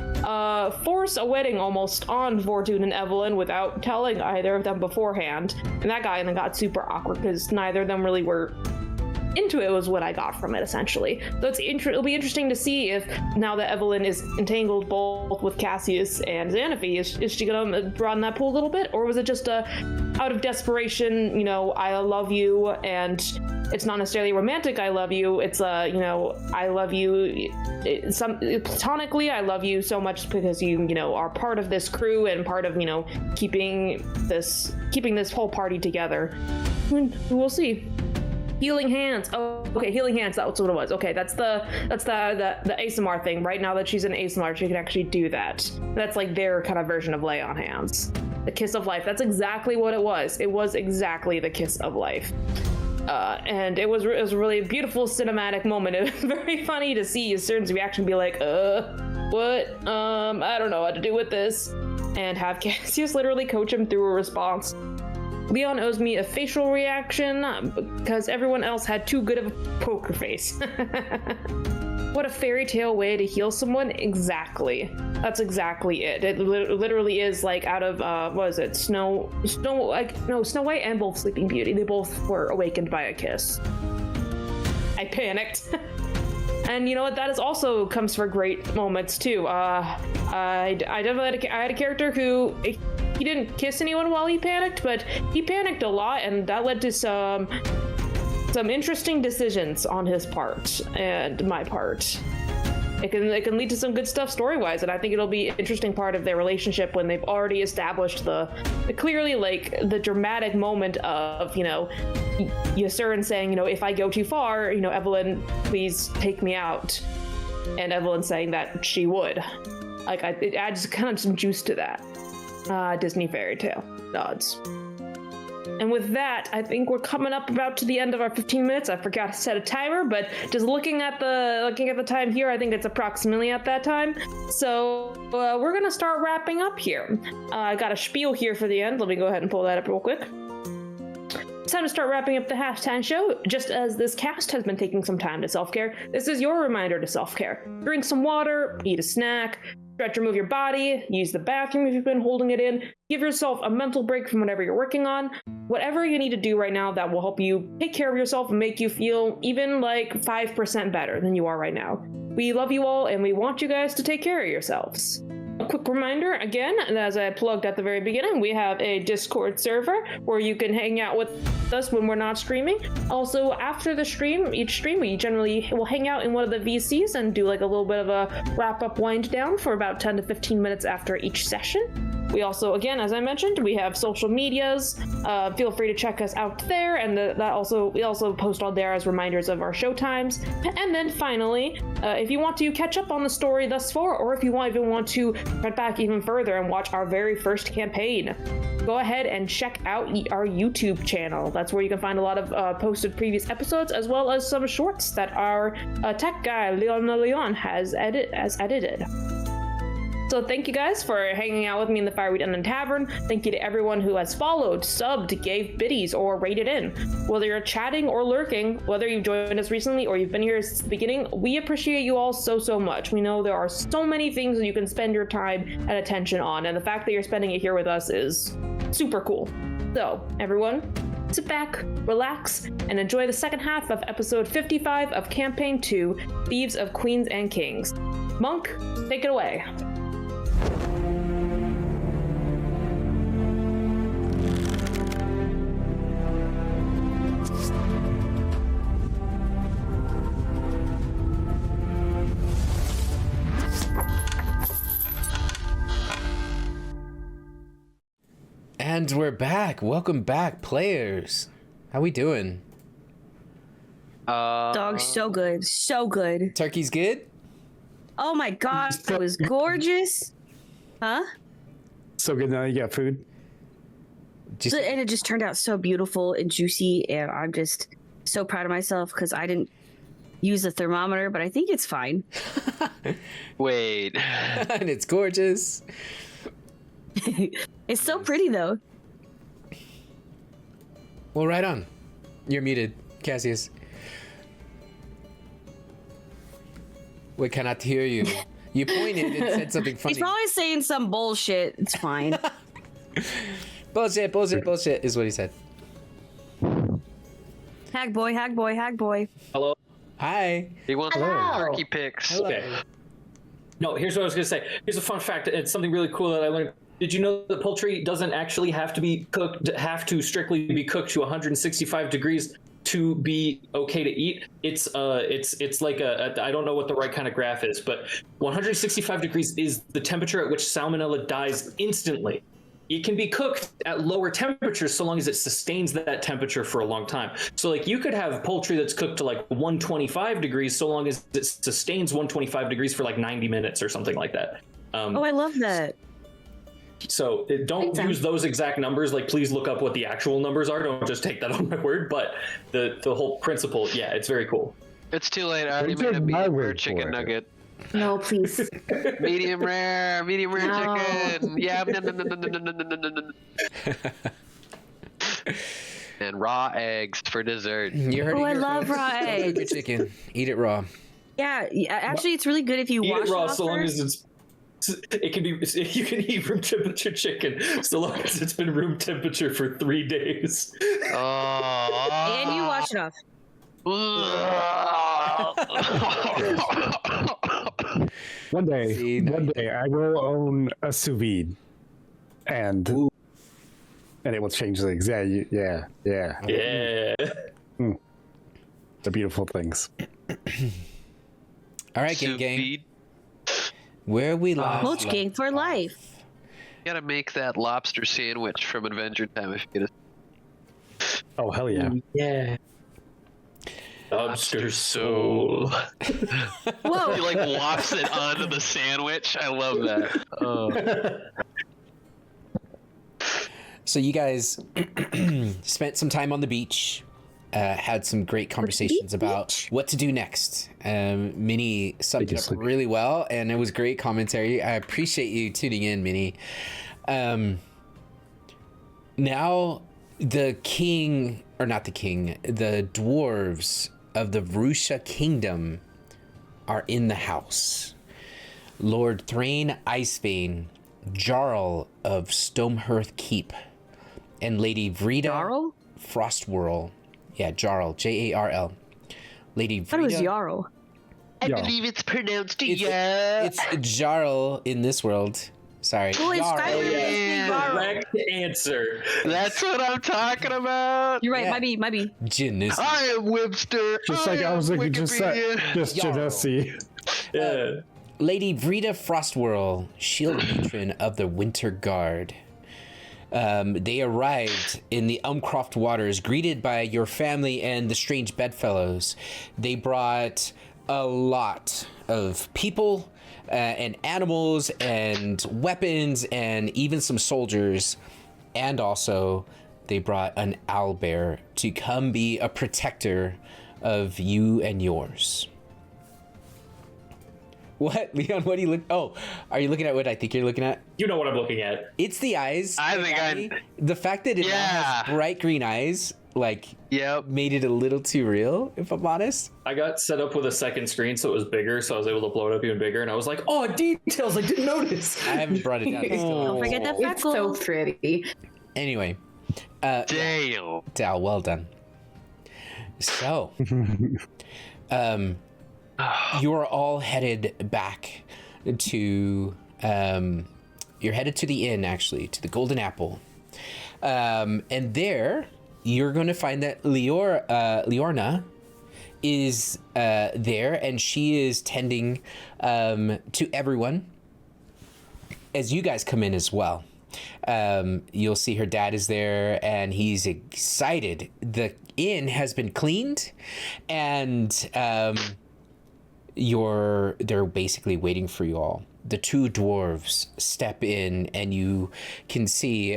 force a wedding almost on Vortune and Evelyn without telling either of them beforehand. And that got super awkward because neither of them really were into it, was what I got from it, essentially. So it'll be interesting to see if, now that Evelyn is entangled both with Cassius and Xanaphi, is she gonna broaden that pool a little bit, or was it just out of desperation, I love you, and it's not necessarily romantic I love you, it's I love you, platonically I love you so much because you are part of this crew and part of, keeping this whole party together. We'll see. Healing hands. Oh, okay, healing hands. That's what it was. Okay, that's the ASMR thing. Right now that she's in ASMR, she can actually do that. That's like their kind of version of lay on hands. The kiss of life. That's exactly what it was. It was exactly the kiss of life. And it was a really beautiful cinematic moment. It was very funny to see Ysern's reaction, be like, what? I don't know what to do with this, and have Cassius literally coach him through a response. Leon owes me a facial reaction because everyone else had too good of a poker face. What a fairy tale way to heal someone. Exactly. That's exactly it. It literally is like out of, what is it? Snow White and both Sleeping Beauty. They both were awakened by a kiss. I panicked. And you know what? That is also comes for great moments too. I definitely had a character who he didn't kiss anyone while he panicked, but he panicked a lot, and that led to some interesting decisions on his part and my part. It can lead to some good stuff story-wise, and I think it'll be an interesting part of their relationship when they've already established the clearly like the dramatic moment of Ysern saying, if I go too far, Evelyn, please take me out, and Evelyn saying that she would. It adds kind of some juice to that. Disney fairy tale nods. And with that, I think we're coming up about to the end of our 15 minutes. I forgot to set a timer, but just looking at the time here, I think it's approximately at that time. So we're gonna start wrapping up here. I got a spiel here for the end. Let me go ahead and pull that up real quick. It's time to start wrapping up the halftime show. Just as this cast has been taking some time to self-care, this is your reminder to self-care. Drink some water, eat a snack, stretch or move your body, use the bathroom if you've been holding it in, give yourself a mental break from whatever you're working on. Whatever you need to do right now that will help you take care of yourself and make you feel even like 5% better than you are right now. We love you all, and we want you guys to take care of yourselves. A quick reminder, again, as I plugged at the very beginning, we have a Discord server where you can hang out with us when we're not streaming. Also, after the stream, each stream, we generally will hang out in one of the VCs and do like a little bit of a wrap-up wind down for about 10 to 15 minutes after each session. We also, again, as I mentioned, we have social medias. Feel free to check us out there, and we also post on there as reminders of our show times. And then finally, if you want to catch up on the story thus far, or if you even want to cut back even further and watch our very first campaign, go ahead and check out our YouTube channel. That's where you can find a lot of posted previous episodes, as well as some shorts that our tech guy, Leon, has edited. So thank you guys for hanging out with me in the Fireweed Inn Tavern. Thank you to everyone who has followed, subbed, gave biddies, or rated in. Whether you're chatting or lurking, whether you've joined us recently or you've been here since the beginning, we appreciate you all so much. We know there are so many things that you can spend your time and attention on, and the fact that you're spending it here with us is super cool. So, everyone, sit back, relax, and enjoy the second half of episode 55 of Campaign 2, Thieves of Queens and Kings. Monk, take it away. And we're back. Welcome back, players. How we doing? Dog, so good. So good. Turkey's good? Oh my god, it was gorgeous. Huh? So good now you got food. And it just turned out so beautiful and juicy, and I'm just so proud of myself because I didn't use the thermometer, but I think it's fine. Wait. And it's gorgeous. It's so pretty though. Well, right on. You're muted, Cassius. We cannot hear you. You pointed and said something funny. He's probably saying some bullshit. It's fine. Bullshit, bullshit, bullshit is what he said. Hag boy, hag boy, hag boy. Hello. Hi. He wants turkey picks. Hello. Okay. No, here's what I was gonna say. Here's a fun fact. It's something really cool that I learned. Did you know that poultry doesn't actually have to be cooked, strictly be cooked to 165 degrees to be okay to eat? It's like I don't know what the right kind of graph is, but 165 degrees is the temperature at which salmonella dies instantly. It can be cooked at lower temperatures so long as it sustains that temperature for a long time. So like you could have poultry that's cooked to like 125 degrees so long as it sustains 125 degrees for like 90 minutes or something like that. Oh, I love that. So don't use those exact numbers. Like, please look up what the actual numbers are. Don't just take that on my word. But the whole principle, yeah, it's very cool. It's too late. I already Don't made a take my medium rare word chicken for it. nugget. No, please. Medium rare No. chicken. Yeah. And raw eggs for dessert. You heard Oh, it I here, love folks. raw Don't cook eggs. your chicken. Eat it raw. Yeah, actually, it's really good if you Eat wash it raw off so long first. as it can be. You can eat room temperature chicken so long as it's been room temperature for 3 days. Oh. And you wash it off. One day, See, I will own a sous vide, and it will change things. Yeah. Yeah. The beautiful things. All right, Sous gang. vide. Where we last Mulch gang left for off. life. You gotta make that lobster sandwich from Adventure Time if you get a Oh hell yeah! Yeah. Lobster soul. Whoa. He like wafts it onto the sandwich. I love that. Oh. So you guys spent some time on the beach, had some great conversations about what to do next. Minnie summed it up really well, and it was great commentary. I appreciate you tuning in, Minnie. Now, the dwarves of the Vrusha Kingdom are in the house. Lord Thrain Icebane, Jarl of Stomhearth Keep, and Lady Vrida Jarl? Frostwhirl. Yeah, Jarl, Jarl. Lady Vrida. I thought it was Jarl. I Yeah. believe it's pronounced It's Jarl in this world. Sorry. Well, it's Jarl. Skyrim. yeah. Jarl. Correct answer. That's what I'm talking about. You're right. Yeah. Might be. Genis. I am Webster. Just like I was like, just Yarl. Genesi. Yeah. Lady Vrida Frostwhirl, shield patron of the Winter Guard. They arrived in the Elmcroft waters, greeted by your family and the strange Bedfellows. They brought a lot of people and animals and weapons and even some soldiers. And also, they brought an owlbear to come be a protector of you and yours. What, Leon? What are you look? Oh, are you looking at what I think you're looking at? You know what I'm looking at. It's the eyes. I think Abby. The fact that it now has Yeah. bright green eyes, like, Yep. made it a little too real, if I'm honest. I got set up with a second screen so it was bigger, so I was able to blow it up even bigger, and I was like, oh, details, I didn't notice. I haven't brought it down. It's still- Don't forget that It's so freckle. pretty. Anyway, Damn. Dal, well done. So, you're all headed back to, you're headed to the inn, actually, to the Golden Apple. And there, you're going to find that Liorna is there, and she is tending to everyone as you guys come in as well. You'll see her dad is there, and he's excited. The inn has been cleaned, and they're basically waiting for you all. The two dwarves step in, and you can see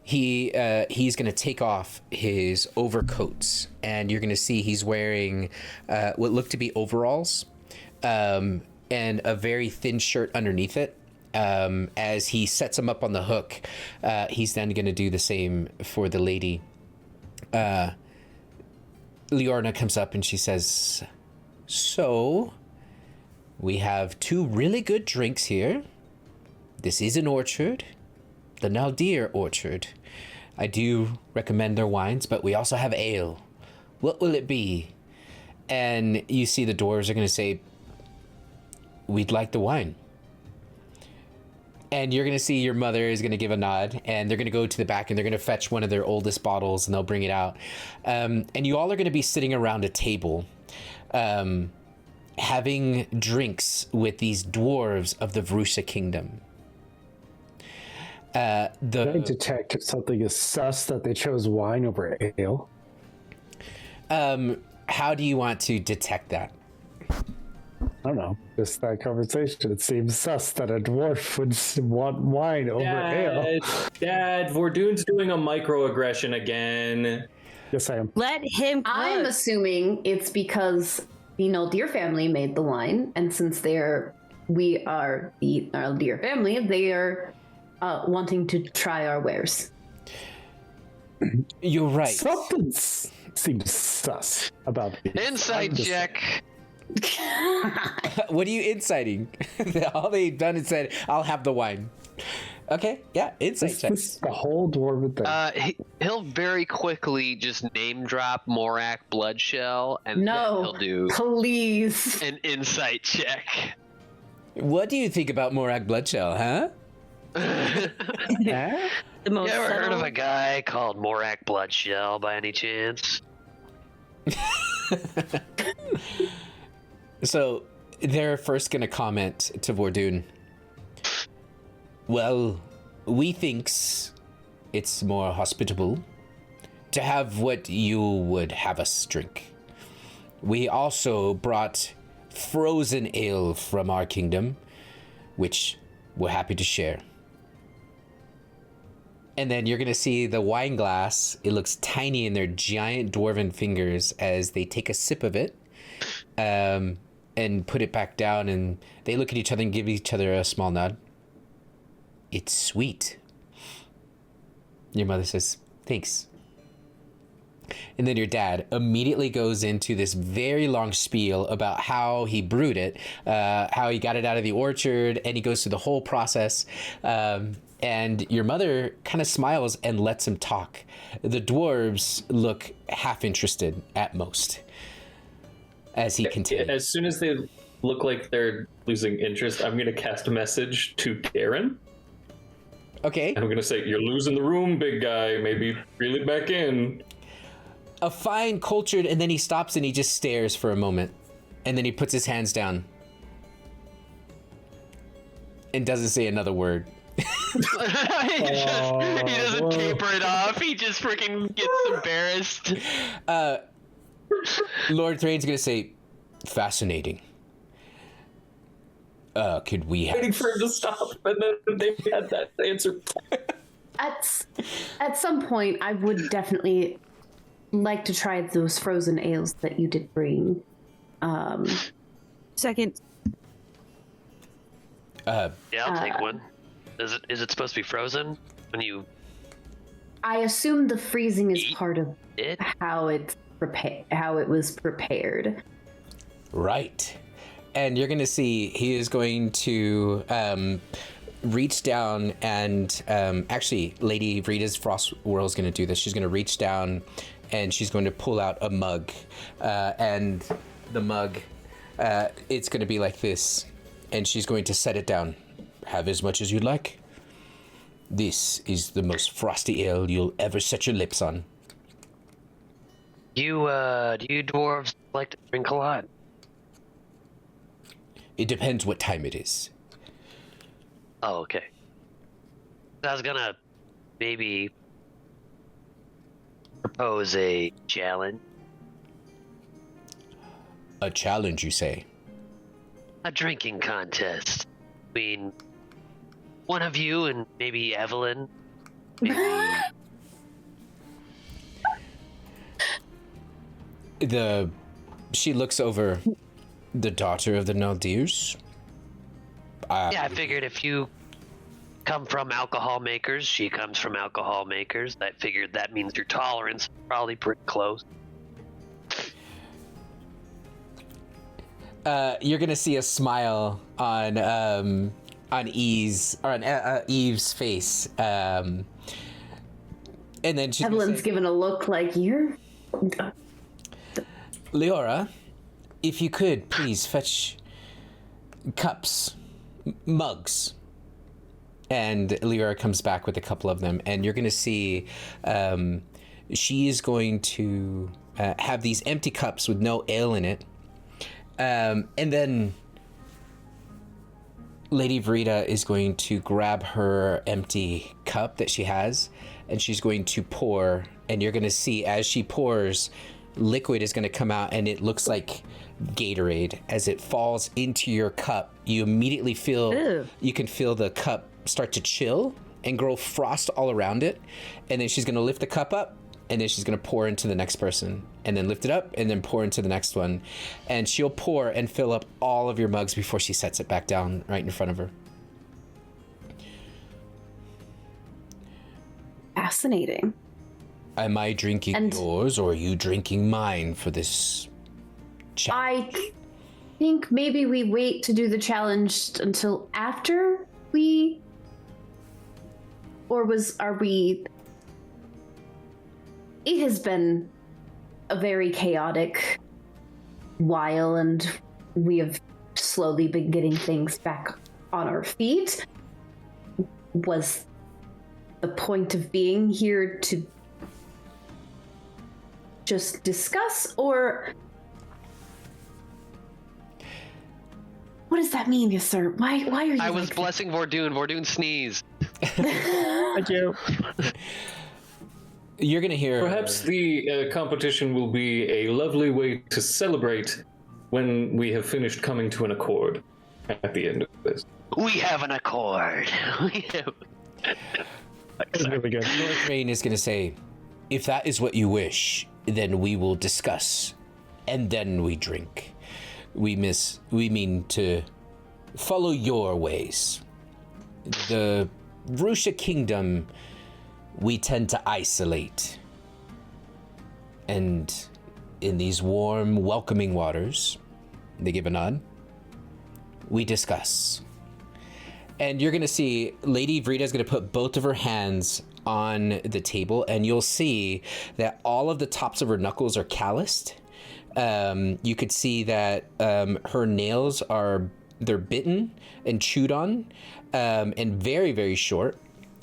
he's going to take off his overcoats, and you're going to see he's wearing what look to be overalls and a very thin shirt underneath it. As he sets them up on the hook, he's then going to do the same for the lady. Liorna comes up and she says, "So, we have 2 really good drinks here. This is an orchard, the Naldir orchard. I do recommend their wines, but we also have ale. What will it be?" And you see the dwarves are going to say, "We'd like the wine." And you're going to see your mother is going to give a nod, and they're going to go to the back and they're going to fetch one of their oldest bottles, and they'll bring it out. And you all are going to be sitting around a table, having drinks with these dwarves of the Vrusha kingdom. I detect something is sus that they chose wine over ale. How do you want to detect that? I don't know. Just that conversation. It seems sus that a dwarf would want wine over ale. Dad, Vordoon's doing a microaggression again. Yes, I am. Let him cook. I'm assuming it's because the Naldir family made the wine, and since we are the Naldir family, they are wanting to try our wares. You're right. Something seems sus about these. Insight check. What are you inciting? All they've done is said, "I'll have the wine." Okay, yeah, insight check. This is the whole dwarven thing. He'll very quickly just name drop Morak Bloodshell, and then he'll do please an insight check. What do you think about Morak Bloodshell, huh? The most You ever heard subtle- of a guy called Morak Bloodshell by any chance? So they're first going to comment to Vordoon. "Well, we thinks it's more hospitable to have what you would have us drink. We also brought frozen ale from our kingdom, which we're happy to share." And then you're going to see the wine glass. It looks tiny in their giant dwarven fingers as they take a sip of it. And put it back down, and they look at each other and give each other a small nod. "It's sweet." Your mother says, "Thanks." And then your dad immediately goes into this very long spiel about how he brewed it, how he got it out of the orchard, and he goes through the whole process. And your mother kind of smiles and lets him talk. The dwarves look half interested at most as he continues. As soon as they look like they're losing interest, I'm going to cast a message to Karen. Okay. I'm going to say, "You're losing the room, big guy. Maybe reel it back in." A fine, cultured, and then he stops and he just stares for a moment. And then he puts his hands down. And doesn't say another word. he doesn't caper it off. He just freaking gets embarrassed. Lord Thrain's gonna say, "Fascinating. Could we have..." Waiting for him to stop, and then they had that answer. At some point, I would definitely like to try those frozen ales that you did bring. Second. Yeah, I'll take one. Is it supposed to be frozen when you? I assume the freezing is Eat part of it? how it was prepared. Right. And you're gonna see he is going to reach down and actually Lady Rita's Frost Whirl is gonna do this. She's gonna reach down and she's going to pull out a mug. And the mug, it's gonna be like this. And she's going to set it down. "Have as much as you'd like. This is the most frosty ale you'll ever set your lips on." Do you dwarves like to drink a lot? It depends what time it is. Oh, okay. I was gonna maybe propose a challenge. A challenge, you say? A drinking contest between one of you and maybe Evelyn. Maybe She looks over the daughter of the Naldirs. yeah, I figured if you come from alcohol makers, she comes from alcohol makers. I figured that means your tolerance is probably pretty close. You're gonna see a smile on Eve's face, and then she's Evelyn's given a look like you're. Leora, if you could please fetch cups, mugs. And Leora comes back with a couple of them, and you're gonna see she is going to have these empty cups with no ale in it. And then Lady Verita is going to grab her empty cup that she has, and she's going to pour, and you're going to see as she pours, liquid is going to come out, and it looks like Gatorade. As it falls into your cup, you immediately feel, you can feel the cup start to chill and grow frost all around it. And then she's going to lift the cup up, and then she's going to pour into the next person, and then lift it up, and then pour into the next one. And she'll pour and fill up all of your mugs before she sets it back down right in front of her. Fascinating. Am I drinking yours, or are you drinking mine for this challenge? I think maybe we wait to do the challenge until after we... Are we... It has been a very chaotic while, and we have slowly been getting things back on our feet. Was the point of being here to just discuss, or what does that mean, yes, sir? Why are you? I was blessing Vordoon. Vordoon sneezed. Thank you. You're gonna hear. Perhaps the competition will be a lovely way to celebrate when we have finished coming to an accord at the end of this. We have an accord. That's really good. Lord Rain is gonna say, if that is what you wish, then we will discuss, and then we drink. We mean to follow your ways. The Vrusha Kingdom, we tend to isolate. And in these warm, welcoming waters, they give a nod, we discuss. And you're gonna see Lady Vrita's gonna put both of her hands on the table, and you'll see that all of the tops of her knuckles are calloused. You could see that her nails they're bitten and chewed on, and very, very short.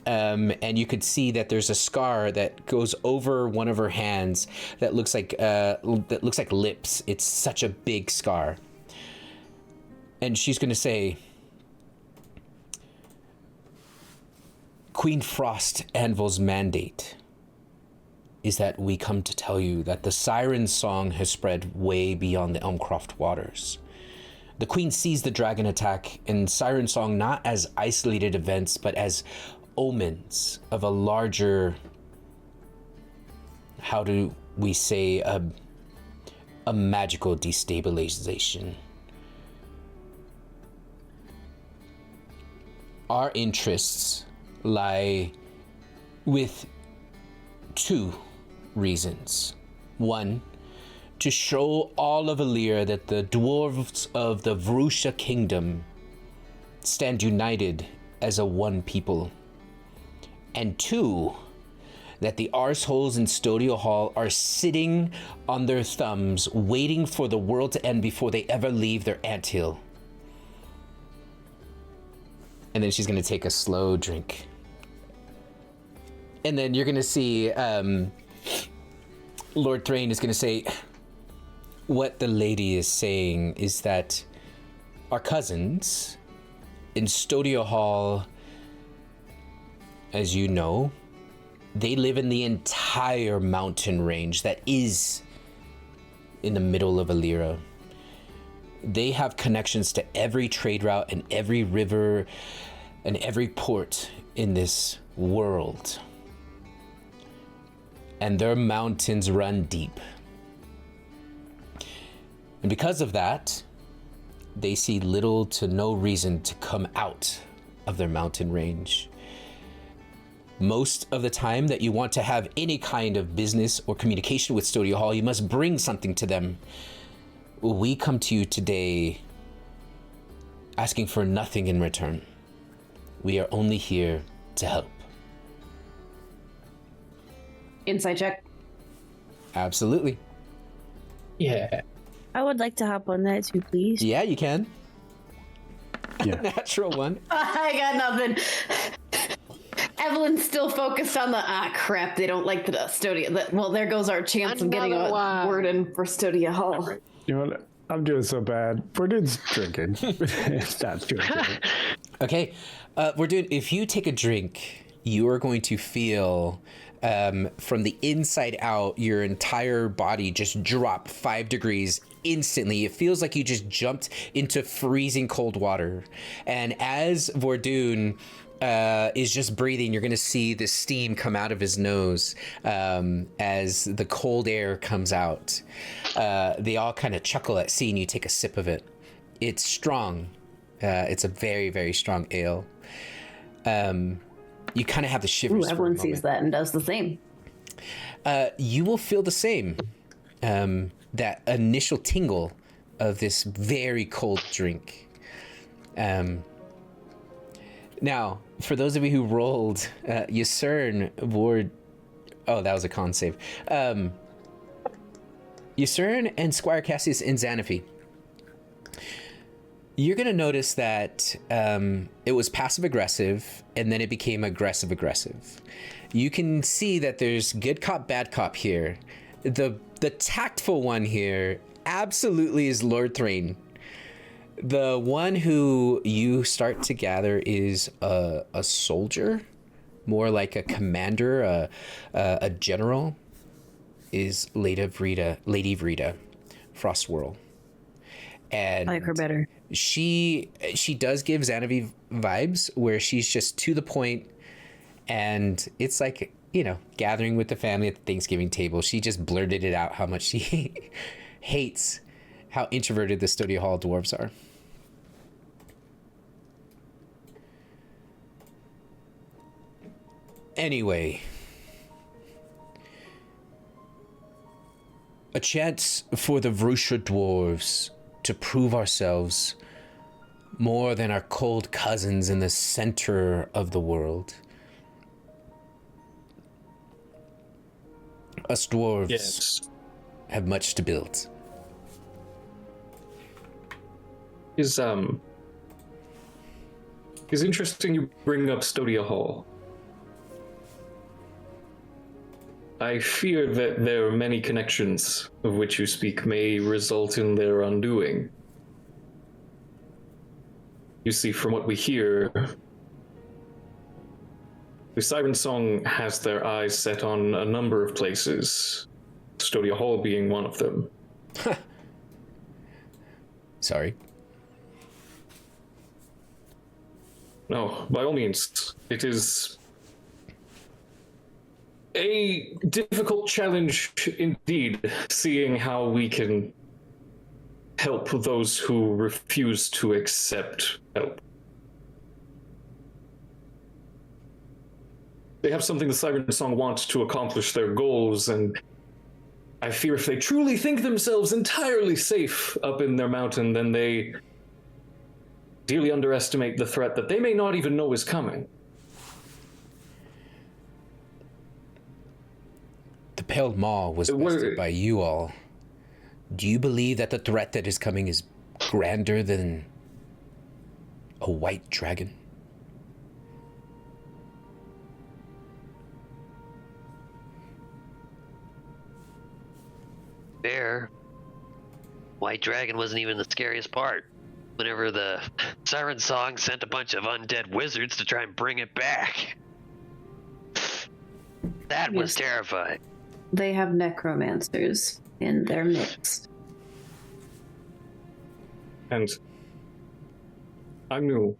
And you could see that there's a scar that goes over one of her hands that looks like lips. It's such a big scar. And she's gonna say, Queen Frost Anvil's mandate is that we come to tell you that the siren song has spread way beyond the Elmcroft waters. The Queen sees the dragon attack and siren song not as isolated events, but as omens of a larger, how do we say, a magical destabilization. Our interests lie with two reasons. One, to show all of Alir that the dwarves of the Vrusha Kingdom stand united as a one people. And two, that the arseholes in Stodio Hall are sitting on their thumbs, waiting for the world to end before they ever leave their anthill. And then she's gonna take a slow drink. And then you're gonna see Lord Thrain is gonna say, what the lady is saying is that our cousins in Stodio Hall as you know, they live in the entire mountain range that is in the middle of Alira. They have connections to every trade route and every river and every port in this world. And their mountains run deep. And because of that, they see little to no reason to come out of their mountain range. Most of the time that you want to have any kind of business or communication with Stodio Hall, you must bring something to them. We come to you today asking for nothing in return. We are only here to help. Insight check. Absolutely. Yeah. I would like to hop on that too, please. Yeah, you can. Yeah. Natural one. I got nothing. Evelyn's still focused on the crap. They don't like the Stodia. Well, there goes our chance of getting a word in for Stodia Hall. You know what? I'm doing so bad. Verdun's drinking. That's doing good. Okay, Verdun, if you take a drink, you are going to feel from the inside out your entire body just drop 5 degrees instantly. It feels like you just jumped into freezing cold water. And as Verdun is just breathing, you're going to see the steam come out of his nose as the cold air comes out. They all kind of chuckle at seeing you take a sip of it. It's strong. It's a very, very strong ale. You kind of have the shivers. Ooh, everyone sees that and does the same. You will feel the same. That initial tingle of this very cold drink. Now, for those of you who rolled, Yusern Ward... Oh, that was a con save. Yusern and Squire Cassius and Xanaphi. You're going to notice that it was passive-aggressive, and then it became aggressive-aggressive. You can see that there's good cop, bad cop here. The tactful one here absolutely is Lord Thrain. The one who you start to gather is a soldier, more like a commander, a general, is Lady Vrita Frostwhirl. And I like her better. She does give Xanavi vibes where she's just to the point, and it's like, you know, gathering with the family at the Thanksgiving table. She just blurted it out how much she hates how introverted the Stodio Hall dwarves are. Anyway, a chance for the Vrusha dwarves to prove ourselves more than our cold cousins in the center of the world. Us dwarves have much to build. It's interesting you bring up Stodia Hall. I fear that there are many connections of which you speak may result in their undoing. You see, from what we hear, the Siren Song has their eyes set on a number of places, Stodia Hall being one of them. Sorry. No, by all means, it is a difficult challenge indeed, seeing how we can help those who refuse to accept help. They have something the Siren Song wants to accomplish their goals, and I fear if they truly think themselves entirely safe up in their mountain, then they dearly underestimate the threat that they may not even know is coming. The Pale Maw was bested by you all. Do you believe that the threat that is coming is grander than a white dragon? Fair. White Dragon wasn't even the scariest part. Whenever the Siren Song sent a bunch of undead wizards to try and bring it back. That was terrifying. They have necromancers in their midst. And I'm new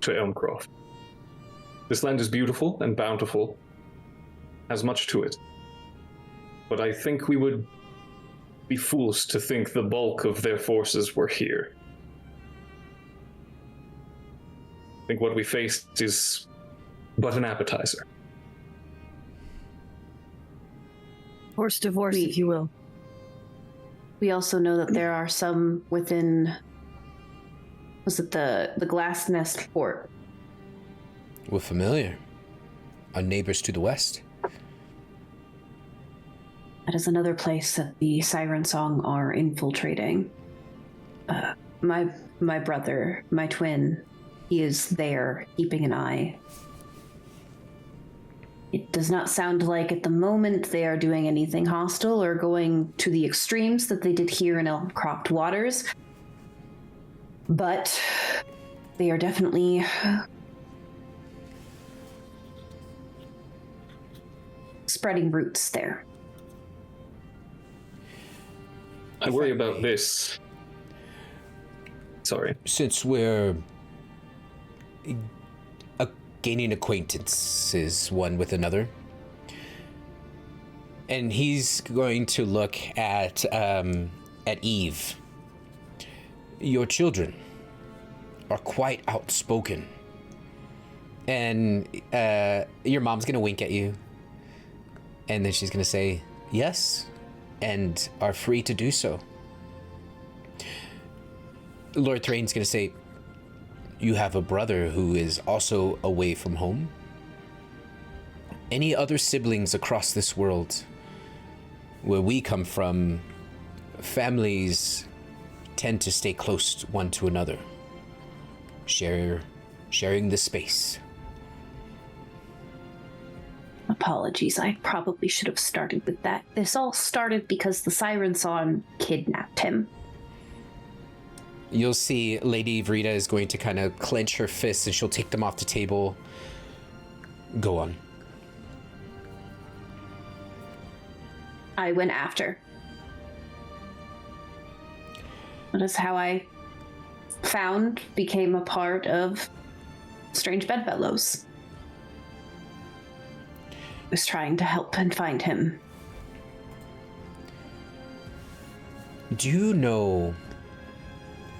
to Elmcroft. This land is beautiful and bountiful, has much to it. But I think we would be fools to think the bulk of their forces were here. I think what we faced is but an appetizer. Horse divorce, if you will. We also know that there are some within, was it the Glass Nest Fort? We're familiar. Our neighbors to the west. That is another place that the Siren Song are infiltrating. My brother, my twin, he is there, keeping an eye. It does not sound like at the moment they are doing anything hostile or going to the extremes that they did here in Elmcroft waters. But they are definitely spreading roots there. I worry about this. Sorry. Since we're gaining acquaintances one with another, and he's going to look at Eve. Your children are quite outspoken, and your mom's gonna wink at you, and then she's gonna say yes, and are free to do so. Lord Thrain's gonna say, you have a brother who is also away from home. Any other siblings across this world, where we come from, families tend to stay close one to another, sharing the space. Apologies, I probably should have started with that. This all started because the Siren Song kidnapped him. You'll see Lady Vrita is going to kind of clench her fists and she'll take them off the table. Go on. I went after. That is how I became a part of Strange Bedfellows. I was trying to help and find him. Do you know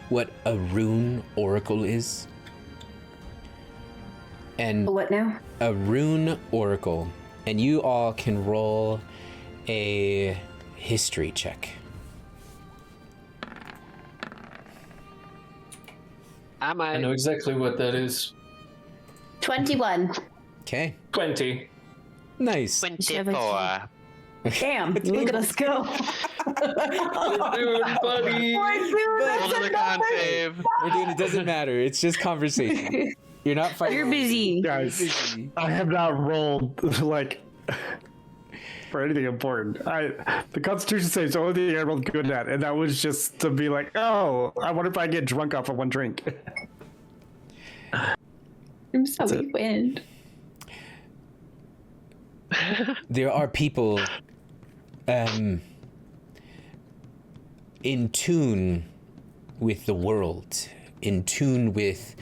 what a rune oracle is? And What now? a rune oracle, and you all can roll a history check. I know exactly what that is. 21. Okay. 20. Nice. 24. Damn, look at us go. Dude, buddy. Roll to the concave. We're doing it doesn't matter. It's just conversation. You're not fighting. You're busy. Guys, I have not rolled like for anything important. The Constitution saves the only thing I rolled good at, and that was just to be like, oh, I wonder if I get drunk off of one drink. I'm so we win. There are people in tune with the world, in tune with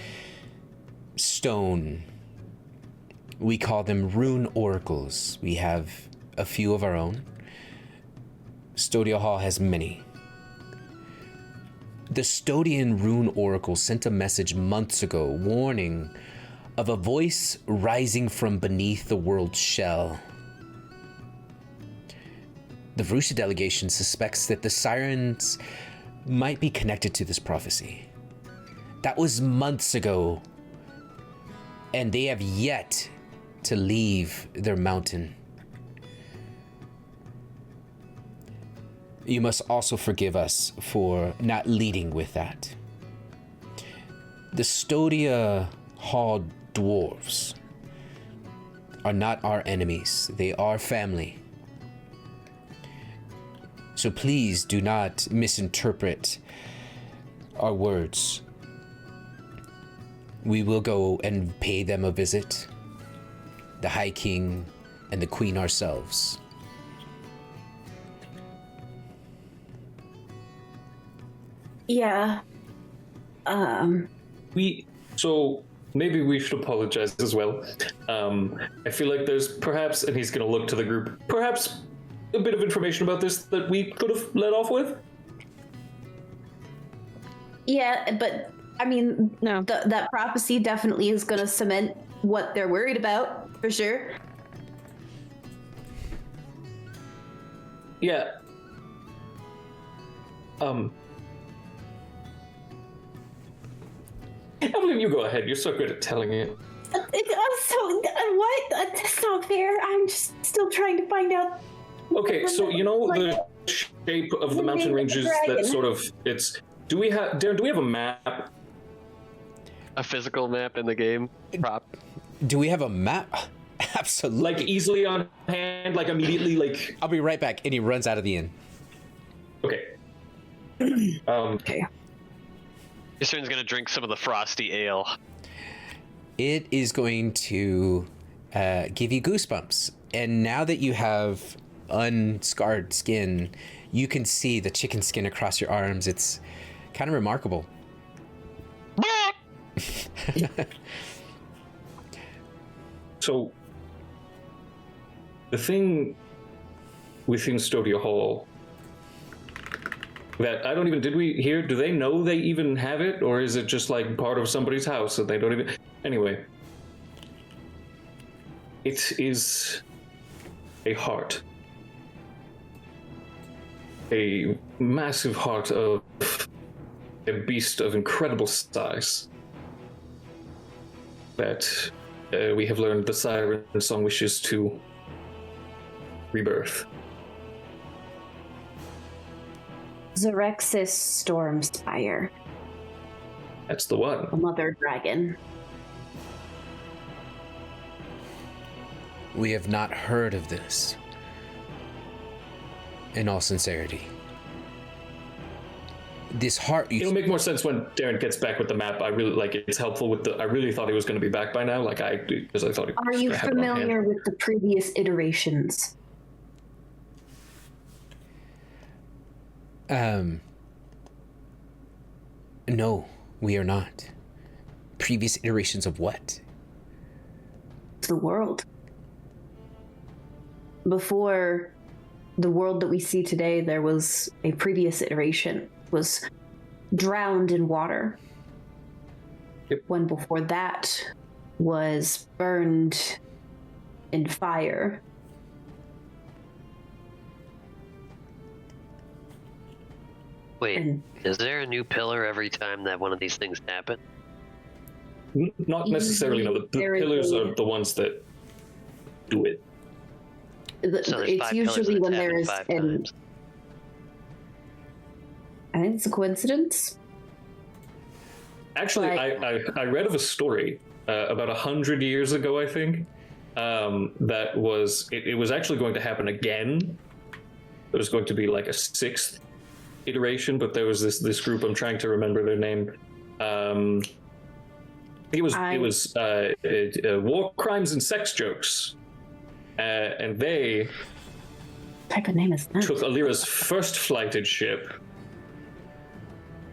stone. We call them rune oracles. We have a few of our own. Stodia Hall has many. The Stodian rune oracle sent a message months ago warning of a voice rising from beneath the world's shell. The Vrusha delegation suspects that the sirens might be connected to this prophecy. That was months ago, and they have yet to leave their mountain. You must also forgive us for not leading with that. The Stodia Hall dwarves are not our enemies. They are family. So please do not misinterpret our words. We will go and pay them a visit. The High King and the queen ourselves. Yeah. So maybe we should apologize as well. I feel like there's perhaps, and he's going to look to the group, perhaps a bit of information about this that we could have let off with. Yeah, but I mean, no, that prophecy definitely is going to cement what they're worried about, for sure. Yeah. Evelyn, you go ahead. You're so good at telling it. What? That's not fair. I'm just still trying to find out. Okay, so you know the shape of the mountain ranges that sort of it's. Do we have Darren? Do we have a map? A physical map in the game. Prop. Do we have a map? Absolutely. Like easily on hand, like immediately, like. I'll be right back, and he runs out of the inn. Okay. Okay. Yusrin's gonna drink some of the frosty ale. It is going to give you goosebumps. And now that you have unscarred skin, you can see the chicken skin across your arms. It's kind of remarkable. So, the thing within Stodia Hall that I don't even, did we hear, do they know they even have it? Or is it just like part of somebody's house that they don't even, anyway. It is a heart. A massive heart of a beast of incredible size that we have learned the siren song wishes to rebirth. Xerexis Stormspire, That's the one. a mother dragon. We have not heard of this. In all sincerity. This heart... It'll make more sense when Darren gets back with the map. I really like it's helpful with the. I really thought he was going to be back by now. Because I thought. Are you familiar with the previous iterations? No, we are not. Previous iterations of what? The world. Before the world that we see today, there was a previous iteration. It was drowned in water. Yep. One before that was burned in fire. Wait, And- is there a new pillar every time that one of these things happen? Not necessarily. No, the There is pillars a- are the ones that do it. So there's It's 5 usually pillars when that there happen is 5 an. times. I think it's a coincidence. Actually, Like- I read of a story about 100 years ago, I think, that was it was actually going to happen again. It was going to be like a 6th iteration, but there was this group. I'm trying to remember their name. It was War Crimes and Sex Jokes, and they What type of name is that? took Alira's first flighted ship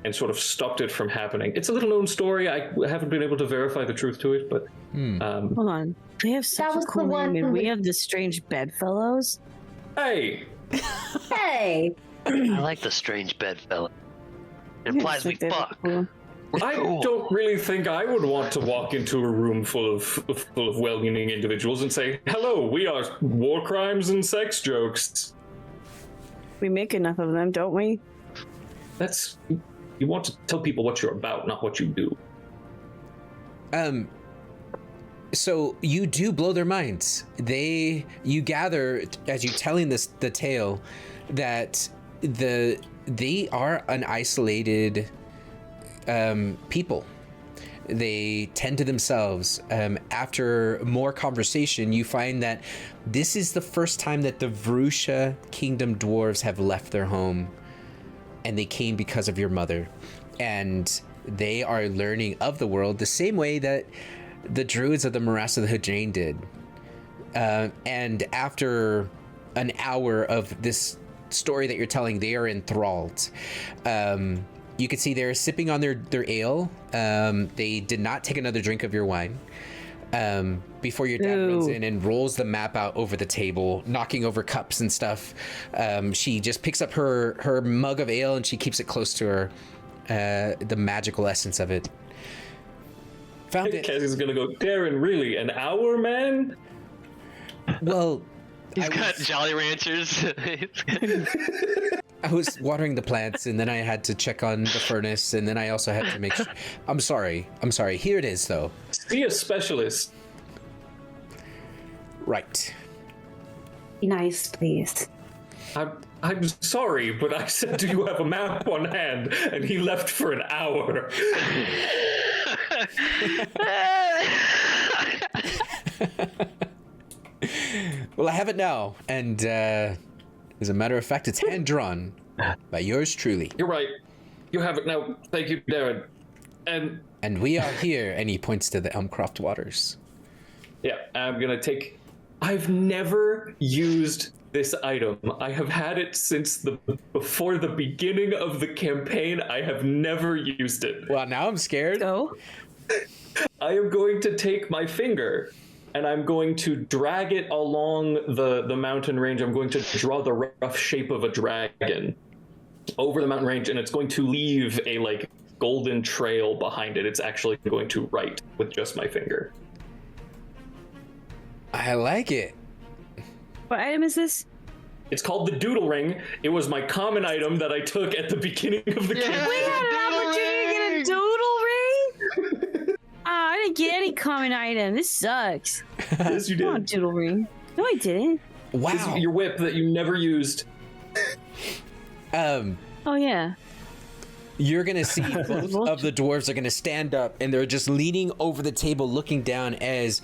and sort of stopped it from happening. It's a little known story. I haven't been able to verify the truth to it, but Hold on. We have such a was cool the one name, and we with- have the strange Bedfellows. hey, Hey! I like the strange bedfellow. It implies we fuck. We're I cool. don't really think I would want to walk into a room full of well-meaning individuals and say, "Hello, we are War Crimes and Sex Jokes." We make enough of them, don't we? That's you want to tell people what you're about, not what you do. So you do blow their minds. You gather as you telling the tale that they are an isolated people. They tend to themselves. After more conversation, you find that this is the first time that the Vrusha Kingdom dwarves have left their home, and they came because of your mother, and they are learning of the world the same way that the druids of the Morass of the Hadrain did. And after an hour of this story that you're telling, they are enthralled. You can see they're sipping on their ale. They did not take another drink of your wine. Before your dad runs in and rolls the map out over the table, knocking over cups and stuff. She just picks up her mug of ale and she keeps it close to her. The magical essence of it. Found it. Cassie's gonna go, Darren, really? An hour, man? Well, He's got Jolly Ranchers. I was watering the plants, and then I had to check on the furnace, and then I also had to make sure. I'm sorry. Here it is, though. See a specialist. Right. Be nice, please. I'm sorry, but I said, do you have a map on hand? And he left for an hour. Well, I have it now, and as a matter of fact, it's hand-drawn by yours truly. You're right. You have it now. Thank you, Darren. And we are here, and he points to the Elmcroft waters. Yeah, I'm gonna take... I've never used this item. I have had it since before the beginning of the campaign. I have never used it. Well, now I'm scared. Oh. I am going to take my finger and I'm going to drag it along the mountain range. I'm going to draw the rough shape of a dragon over the mountain range, and it's going to leave a like golden trail behind it. It's actually going to write with just my finger. I like it. What item is this? It's called the Doodle Ring. It was my common item that I took at the beginning of the campaign. We had an opportunity to get a doodle ring? I didn't get any common item. This sucks. Yes, you did. Come on, doodle ring. No, I didn't. Wow. Your whip that you never used. Oh, yeah. You're gonna see both of the dwarves are gonna stand up, and they're just leaning over the table looking down as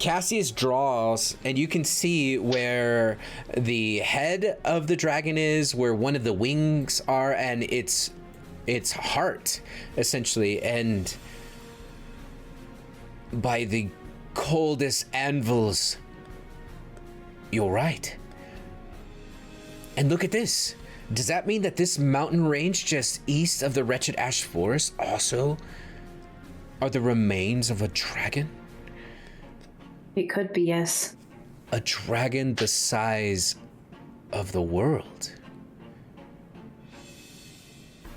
Cassius draws, and you can see where the head of the dragon is, where one of the wings are, and its heart, essentially. And by the coldest anvils, you're right. And look at this. Does that mean that this mountain range just east of the wretched ash forest also are the remains of a dragon? It could be, yes. A dragon the size of the world.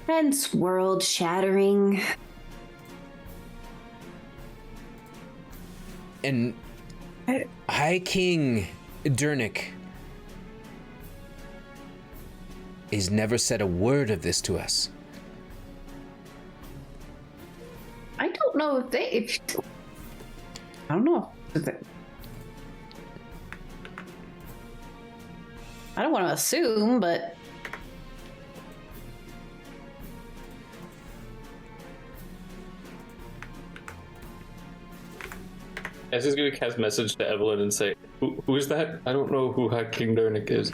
Hence world shattering. And High King Dernick has never said a word of this to us. I don't know if I don't know. I don't want to assume, but I was just going to cast message to Evelyn and say, who is that? I don't know who High King Dernick is.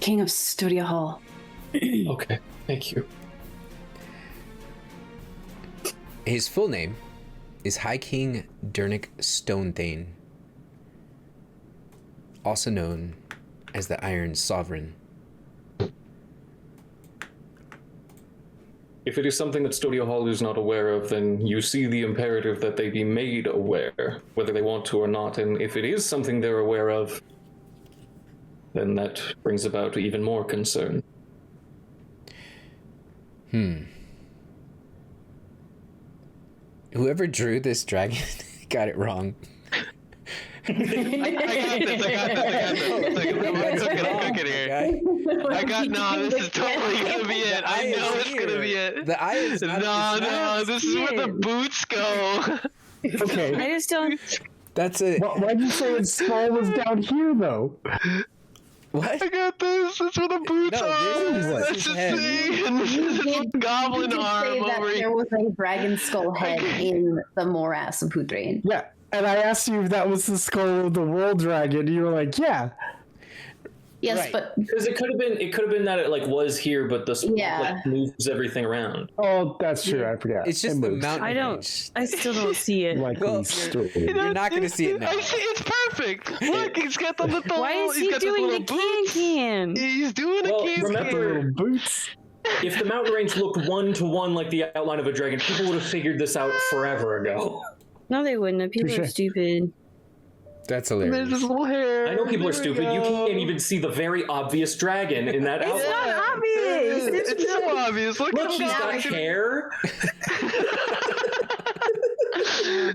King of Studio Hall. Okay, thank you. His full name is High King Dernick Stonethane, also known as the Iron Sovereign. If it is something that Studio Hall is not aware of, then you see the imperative that they be made aware, whether they want to or not. And if it is something they're aware of, then that brings about even more concern. Whoever drew this dragon got it wrong. I got this is totally gonna be it. I know it's gonna be it. The eye is No, this is where the boots go. Okay. I just don't. That's it. Why'd you say its skull was down here, though? What? I got this. That's where the boots No, are. this is That's his the head. thing. And this is his goblin arm say that over there here. was a dragon skull head in the morass of Houdrain. Yeah. And I asked you if that was the skull of the world dragon. You were like, yeah. Yes, Right. but Because it could have been that it like was here, but the swamp Yeah. like moves everything around. Oh, that's true. I forgot. It's just It the moves. mountain range. I still don't see it. Like Well, we stood. You're not going to see it now. I see, it's perfect. Look, he's got the little. Why is he's he got doing the the can? He's doing Well, a can. remember- Little boots. If the mountain range looked 1-to-1 like the outline of a dragon, people would have figured this out forever ago. No, they wouldn't. People are Touche. stupid. That's There's hilarious. his little hair. I know people are stupid. You can't even see the very obvious dragon in that It's outline. not obvious. It's so obvious. Look, Look, at she's got him. hair.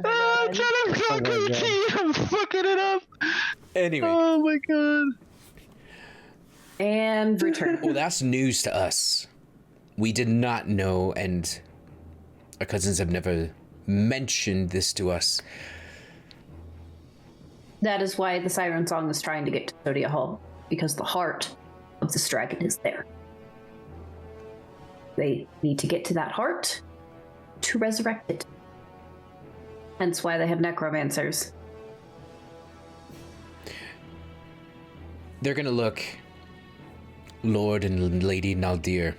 I'm trying to talk Oh my to the God. tea. I'm fucking it up. Anyway, Oh my god. and return. well, that's news to us. We did not know, and our cousins have never mentioned this to us. That is why the siren song is trying to get to Sodia Hall, because the heart of this dragon is there. They need to get to that heart to resurrect it. Hence why they have necromancers. They're gonna look, Lord and Lady Naldir.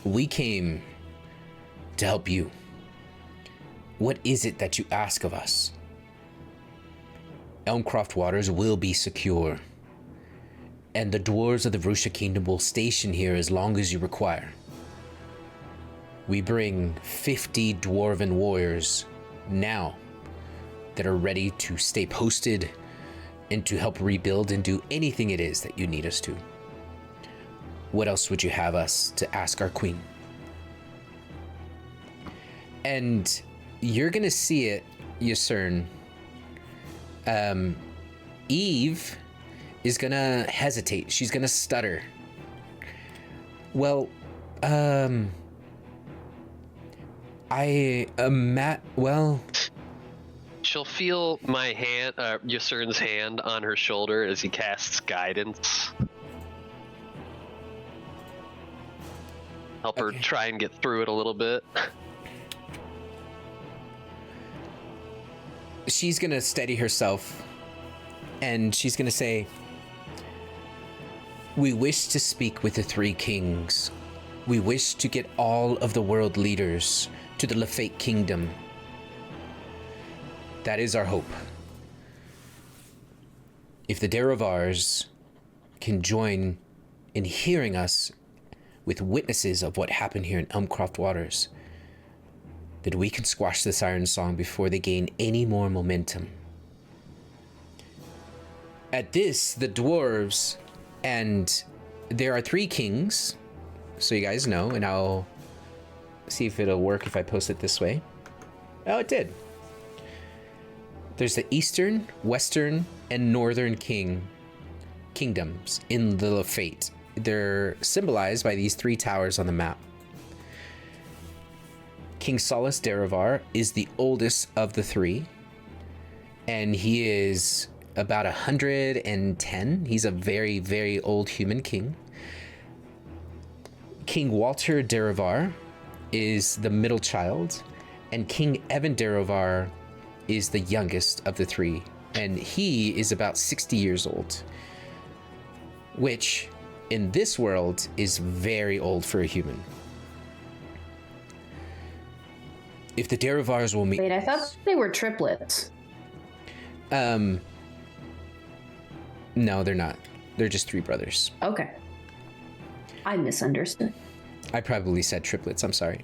We came to help you. What is it that you ask of us? Elmcroft waters will be secure, and the dwarves of the Vrusha Kingdom will station here as long as you require. We bring 50 dwarven warriors now that are ready to stay posted and to help rebuild and do anything it is that you need us to. What else would you have us to ask our queen? And you're gonna see it, Ysern. Eve is gonna hesitate. She's gonna stutter. Well, well, She'll feel my hand, Ysern's hand on her shoulder as he casts guidance. Help her Okay. try and get through it a little bit. she's gonna steady herself and she's gonna say, we wish to speak with the three kings. We wish to get all of the world leaders to the Lefate Kingdom. That is our hope. If the Deravars can join in hearing us with witnesses of what happened here in Elmcroft waters, that we can squash the siren song before they gain any more momentum. At this, the dwarves, and there are three kings, so you guys know, and I'll see if it'll work if I post it this way. Oh, it did. There's the Eastern, Western, and Northern kingdoms in the Lefate. They're symbolized by these three towers on the map. King Solus Derevar is the oldest of the three, and he is about 110. He's a very, very old human king. King Walter Derevar is the middle child, and King Evan Derevar is the youngest of the three, and he is about 60 years old, which in this world is very old for a human. If the Derevars will meet... Wait, I thought they were triplets. No, they're not. They're just three brothers. Okay. I misunderstood. I probably said triplets, I'm sorry.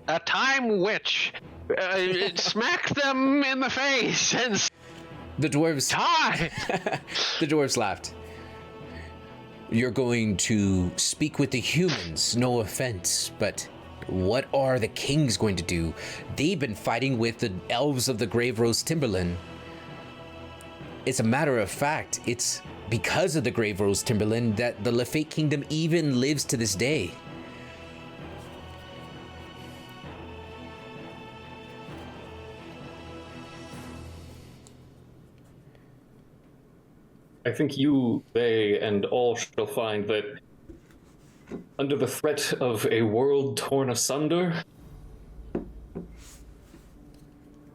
A time witch smacks them in the face and The dwarves... die. The dwarves laughed. You're going to speak with the humans, no offense, but what are the kings going to do? They've been fighting with the elves of the Grave Rose Timberland. It's a matter of fact, it's because of the Grave Rose Timberland that the Lefate Kingdom even lives to this day. I think you, they, and all shall find that under the threat of a world torn asunder,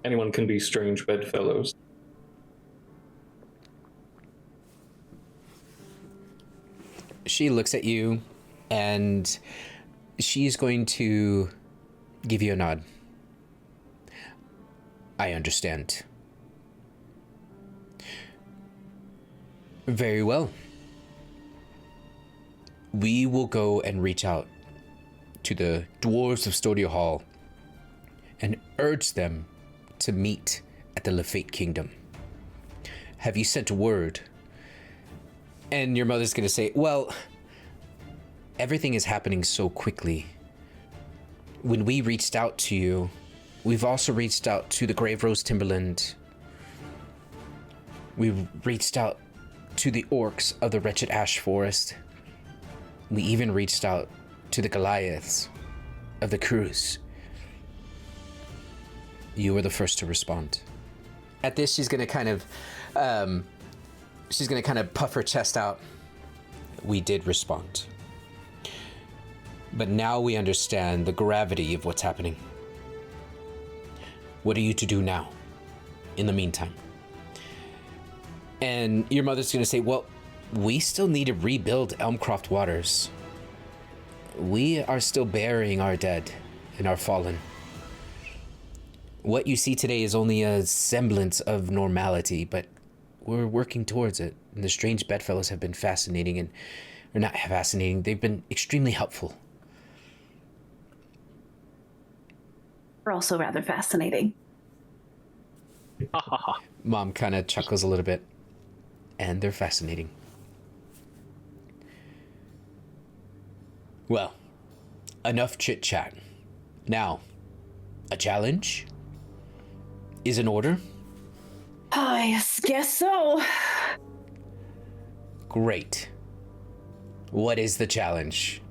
anyone can be strange bedfellows. she looks at you, and she's going to give you a nod. I understand. Very well. We will go and reach out to the dwarves of Stodio Hall and urge them to meet at the Lafate Kingdom. Have you sent a word? And your mother's going to say, well, everything is happening so quickly. When we reached out to you, we've also reached out to the Grave Rose Timberland. We've reached out to the orcs of the Wretched Ash Forest. We even reached out to the Goliaths of the Cruise. You were the first to respond. At this, she's gonna kind of puff her chest out. We did respond. But now we understand the gravity of what's happening. What are you to do now, in the meantime? And your mother's gonna say, well, we still need to rebuild Elmcroft Waters. We are still burying our dead and our fallen. What you see today is only a semblance of normality, but we're working towards it. And the strange Bedfellows have been fascinating, or not fascinating, they've been extremely helpful. We're also rather fascinating. Mom kind of chuckles a little bit, and they're fascinating. Well, enough chit-chat. Now, a challenge is in order? I guess so. Great. What is the challenge?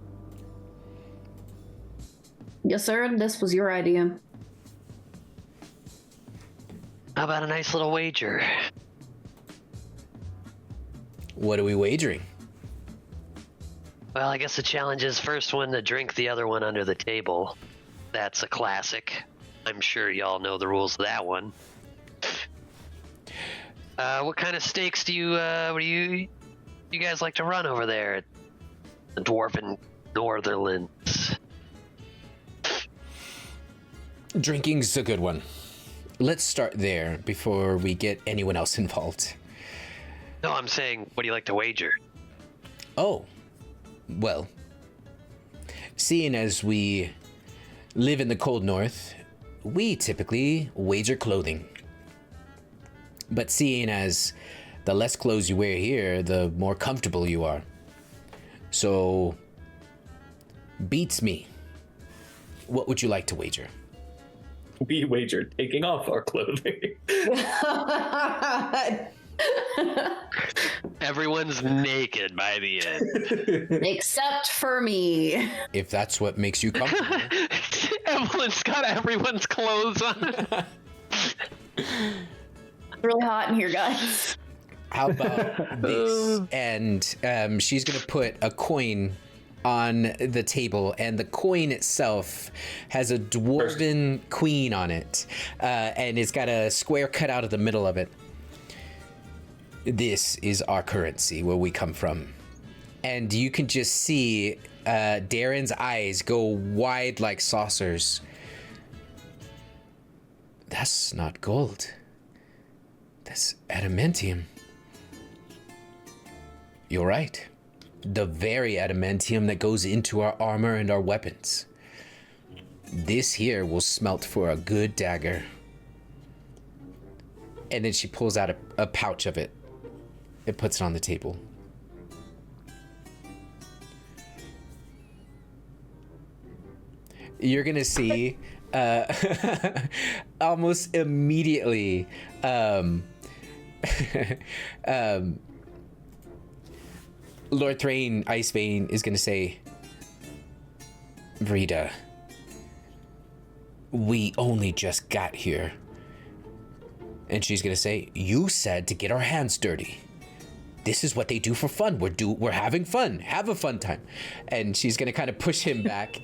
Yes, sir. This was your idea. How about a nice little wager? What are we wagering? Well, I guess the challenge is first one to drink the other one under the table. That's a classic. I'm sure y'all know the rules of that one. What kind of stakes do you guys like to run over there at the Dwarven Northernlands? Drinking's a good one. Let's start there before we get anyone else involved. No, I'm saying, what do you like to wager? Oh, well, seeing as we live in the cold north, we typically wager clothing. But seeing as the less clothes you wear here, the more comfortable you are. So, beats me. What would you like to wager? We wagered taking off our clothing. Everyone's naked by the end. Except for me. If that's what makes you comfortable. Evelyn's got everyone's clothes on. It's really hot in here, guys. How about this? And she's going to put a coin on the table, and the coin itself has a dwarven queen on it, and it's got a square cut out of the middle of it. This is our currency, where we come from. And you can just see Darren's eyes go wide like saucers. That's not gold. That's adamantium. You're right. The very adamantium that goes into our armor and our weapons. This here will smelt for a good dagger. And then she pulls out a pouch of it. It puts it on the table. You're gonna see almost immediately Lord Thrain Icebane is gonna say, Vrida, we only just got here. And she's gonna say, you said to get our hands dirty. This is what they do for fun. We're having fun. Have a fun time. And she's gonna kind of push him back.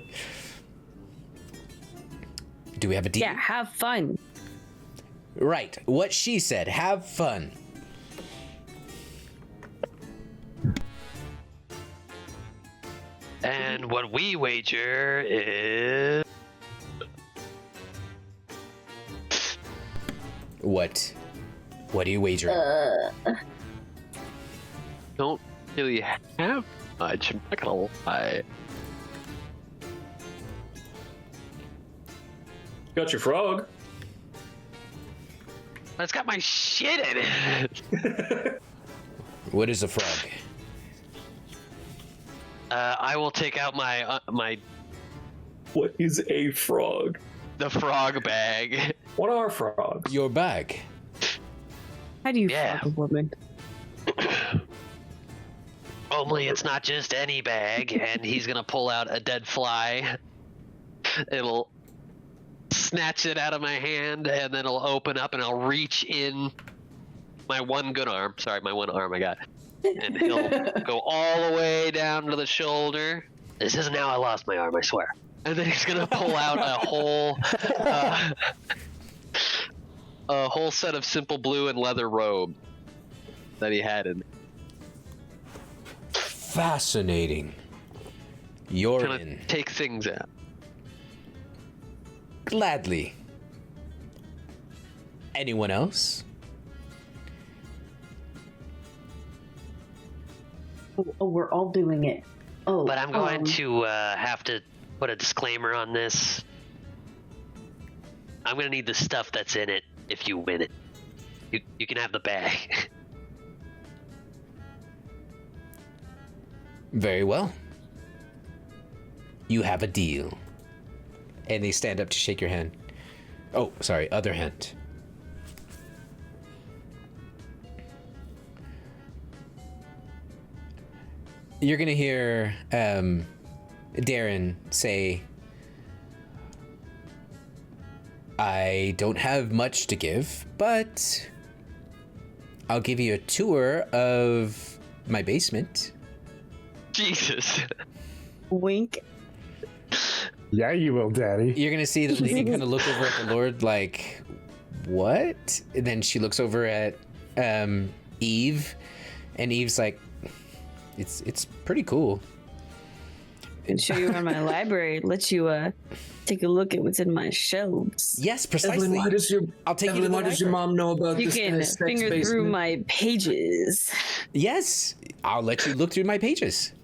Do we have a deal? Yeah, have fun. Right. What she said. Have fun. And what we wager is What do you wager? don't really have much. I'm not gonna lie. Got your frog. It's got my shit in it. What is a frog? I will take out my my What is a frog? the frog bag. What are frogs? Your bag. How do you Yeah. fuck a woman? Only it's not just any bag, and he's gonna pull out a dead fly. It'll snatch it out of my hand, and then it'll open up, and I'll reach in my one good arm. Sorry, my one arm I got. And he'll go all the way down to the shoulder. This isn't how I lost my arm, I swear. And then he's gonna pull out a whole set of simple blue and leather robe that he had in. Fascinating. You're Gonna in. take things out. Gladly. Anyone else? Oh, we're all doing it. Oh, But I'm going to have to put a disclaimer on this. I'm going to need the stuff that's in it if you win it. You can have the bag. Very well. You have a deal. And they stand up to shake your hand. Oh, sorry, other hand. You're gonna hear Darren say, I don't have much to give, but I'll give you a tour of my basement. Jesus. Wink. Yeah, you will, Daddy. You're gonna see the lady kind of look over at the Lord like, what? And then she looks over at Eve, and Eve's like, it's pretty cool. And show you around my library. Let you take a look at what's in my shelves. Yes, precisely. Evelyn, why does your I'll take you to the why does your library. mom know about You this can guy's sex finger basement? through my pages. Yes, I'll let you look through my pages.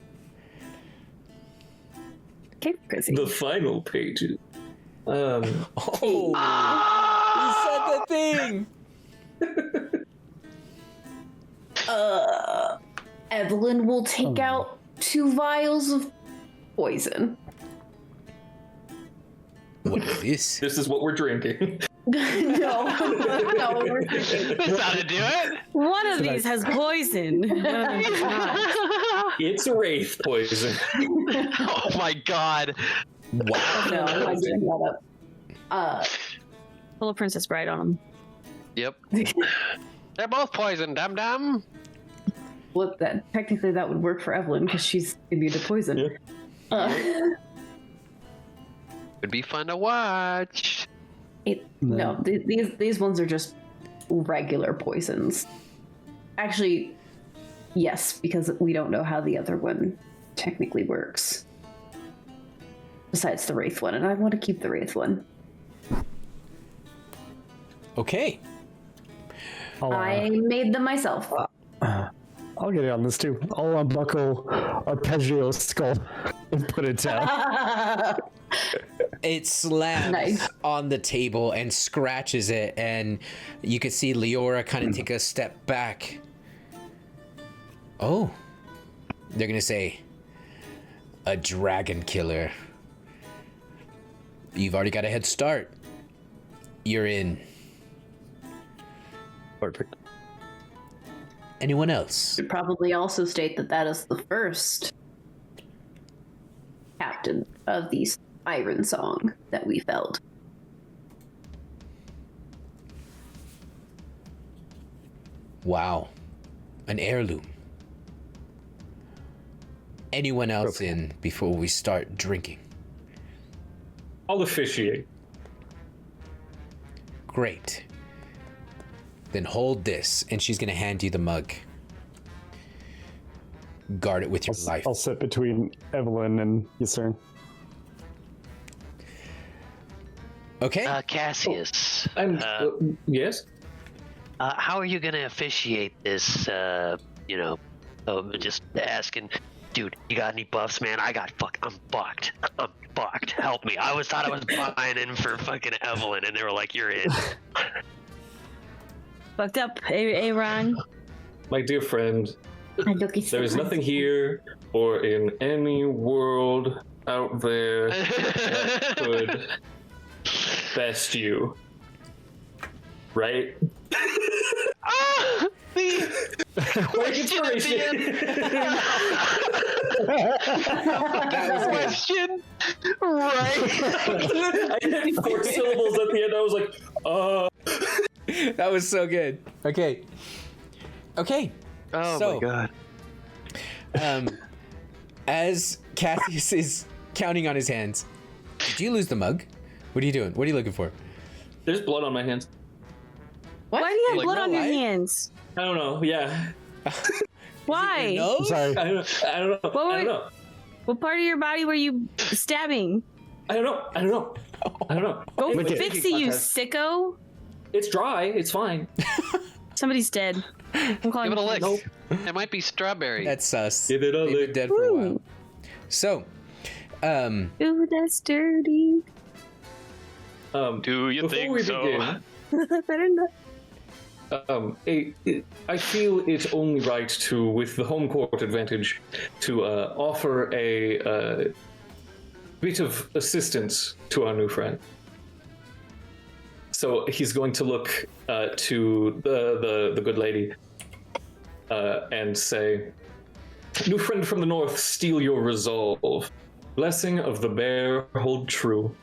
Okay, crazy. The final pages. Oh, you said the thing. Evelyn will take out 2 vials of poison. What is this? This is what we're drinking. No, we're thinking. That's how to do it. One of these has poison. One of them does not. It's wraith poison. Oh my god. Wow. No, I'm not doing that up. Pull a Princess Bride on them. Yep. They're both poison, dum dum. Look, that technically that would work for Evelyn because she's immune to poison. Would be fun to watch. No, these ones are just regular poisons. Actually, yes, because we don't know how the other one technically works. Besides the Wraith one, and I want to keep the Wraith one. Okay. I made them myself. I'll get in on this too. I'll unbuckle Arpeggio's skull and put it down. It slams Nice. on the table and scratches it, and you can see Leora kind of take a step back. Oh, they're gonna say, a dragon killer. You've already got a head start. You're in. Perfect. Anyone else? Should probably also state that that is the first captain of the Iron Song that we felled. Wow. An heirloom. Anyone else in before we start drinking? I'll officiate. Great. Then hold this, and she's gonna hand you the mug. guard it with your life. I'll sit between Evelyn and Ysern. Okay. Cassius. Yes? How are you gonna officiate this? Just asking, dude. You got any buffs, man? I'm fucked. Help me. I always thought I was buying in for fucking Evelyn, and they were like, "You're in." Fucked up, Aaron. My dear friend, there is nothing here or in any world out there that could best you. Right? Inspiration. That was good. Question. Right. I had 4 syllables at the end. I was like, That was so good. Okay. Oh my god. As Cassius is counting on his hands, did you lose the mug? What are you doing? What are you looking for? There's blood on my hands. Why do you have Like, blood no on your lie? hands? I don't know. Yeah. Why? No. Sorry. I don't know. What part of your body were you stabbing? I don't know. Go Anyway, fix it, you sicko. It's dry. It's fine. Somebody's dead. I'm calling Give it a lick. Nope. It might be strawberry. That's sus. Give it a They've been lick. dead for a while. Ooh. So, Ooh, that's dirty. Do you Before think we so? begin, Better not. I feel it's only right to, with the home court advantage, to offer a bit of assistance to our new friend. So he's going to look to the good lady and say, "New friend from the north, steel your resolve. Blessing of the bear, hold true.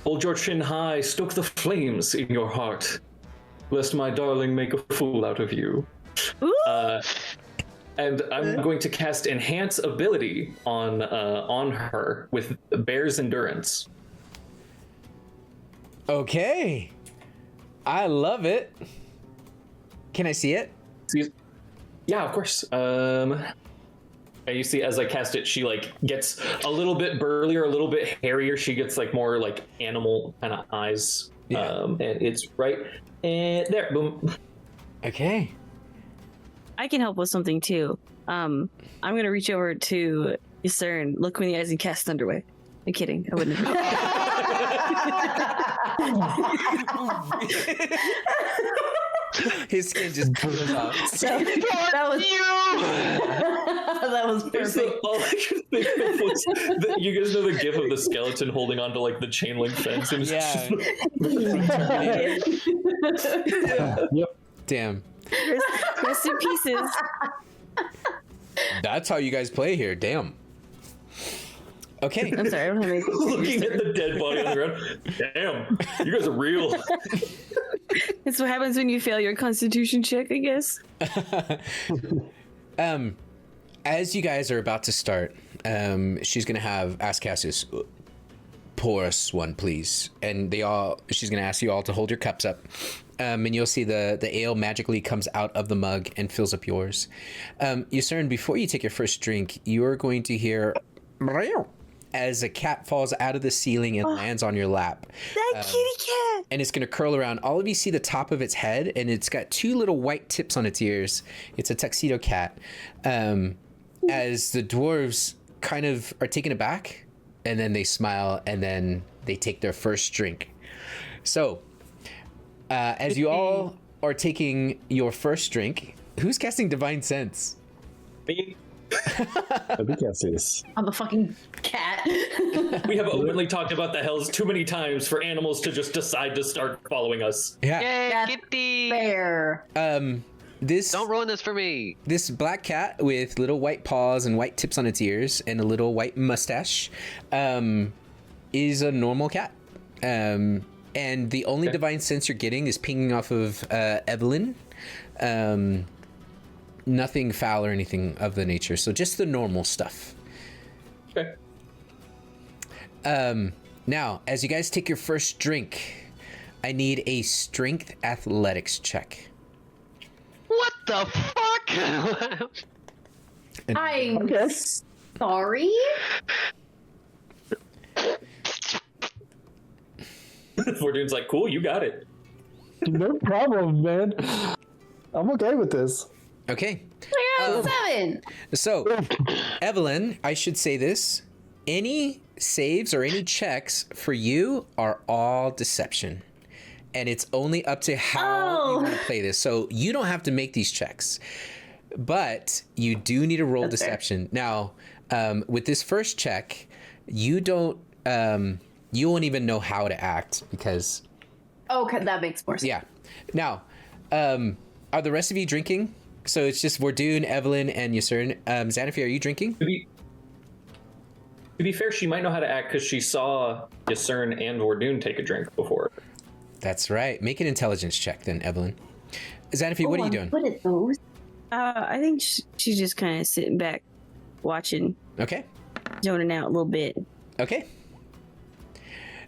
Hold your chin high, stoke the flames in your heart. Lest my darling make a fool out of you." And I'm going to cast Enhance Ability on her with Bear's Endurance. okay. I love it. Can I see it? Yeah, of course. And you see, as I cast it, she like gets a little bit burlier, a little bit hairier. She gets like more like animal kind of eyes. Yeah. And it's right there. Boom. Okay. I can help with something too. I'm gonna reach over to Ysern, look me in the eyes, and cast Thunderwave. I'm kidding. I wouldn't have. His skin just peels off. That was that was There's perfect. all I can think of was you guys know the gif of the skeleton holding onto like the chain link fence and it's Yeah. just Yep. Damn. Rest in pieces. That's how you guys play here. Damn. Okay. I'm sorry. I don't have anything. looking at the dead body on the ground. Damn, you guys are real. It's what happens when you fail your Constitution check, I guess. As you guys are about to start, she's gonna ask Cassius, pour us one, please. And she's gonna ask you all to hold your cups up. And you'll see the ale magically comes out of the mug and fills up yours. Ysern, before you take your first drink, you're going to hear as a cat falls out of the ceiling and lands on your lap. That kitty cat! And it's going to curl around. All of you see the top of its head, and it's got 2 little white tips on its ears. It's a tuxedo cat. As the dwarves kind of are taken aback, and then they smile, and then they take their first drink. So, as you all are taking your first drink, who's casting Divine Sense? Me. I think Cassius. I'm a fucking cat. We have openly talked about the hells too many times for animals to just decide to start following us. Yeah. Yay, That's kitty! Fair. Don't ruin this for me. This black cat with little white paws and white tips on its ears and a little white mustache is a normal cat. And the only divine sense you're getting is pinging off of Evelyn. Nothing foul or anything of the nature. So just the normal stuff. Okay. Now, as you guys take your first drink, I need a strength athletics check. What the fuck? I'm sorry. Fortune's like, cool, you got it. No problem, man. I'm okay with this. Okay. I got 7. So, Evelyn, I should say this. Any saves or any checks for you are all deception. And it's only up to how you want to play this. So you don't have to make these checks. But you do need to roll deception. Now, with this first check, you don't... you won't even know how to act because... Okay, that makes more sense. Yeah. Now, are the rest of you drinking? So it's just Vordoon, Evelyn, and Yusern. Xanafi, are you drinking? To be fair, she might know how to act because she saw Yusern and Vordoon take a drink before. That's right. Make an intelligence check then, Evelyn. Xanafi, what are you doing? What are those? I think she's just kind of sitting back, watching, Okay. zoning out a little bit. Okay.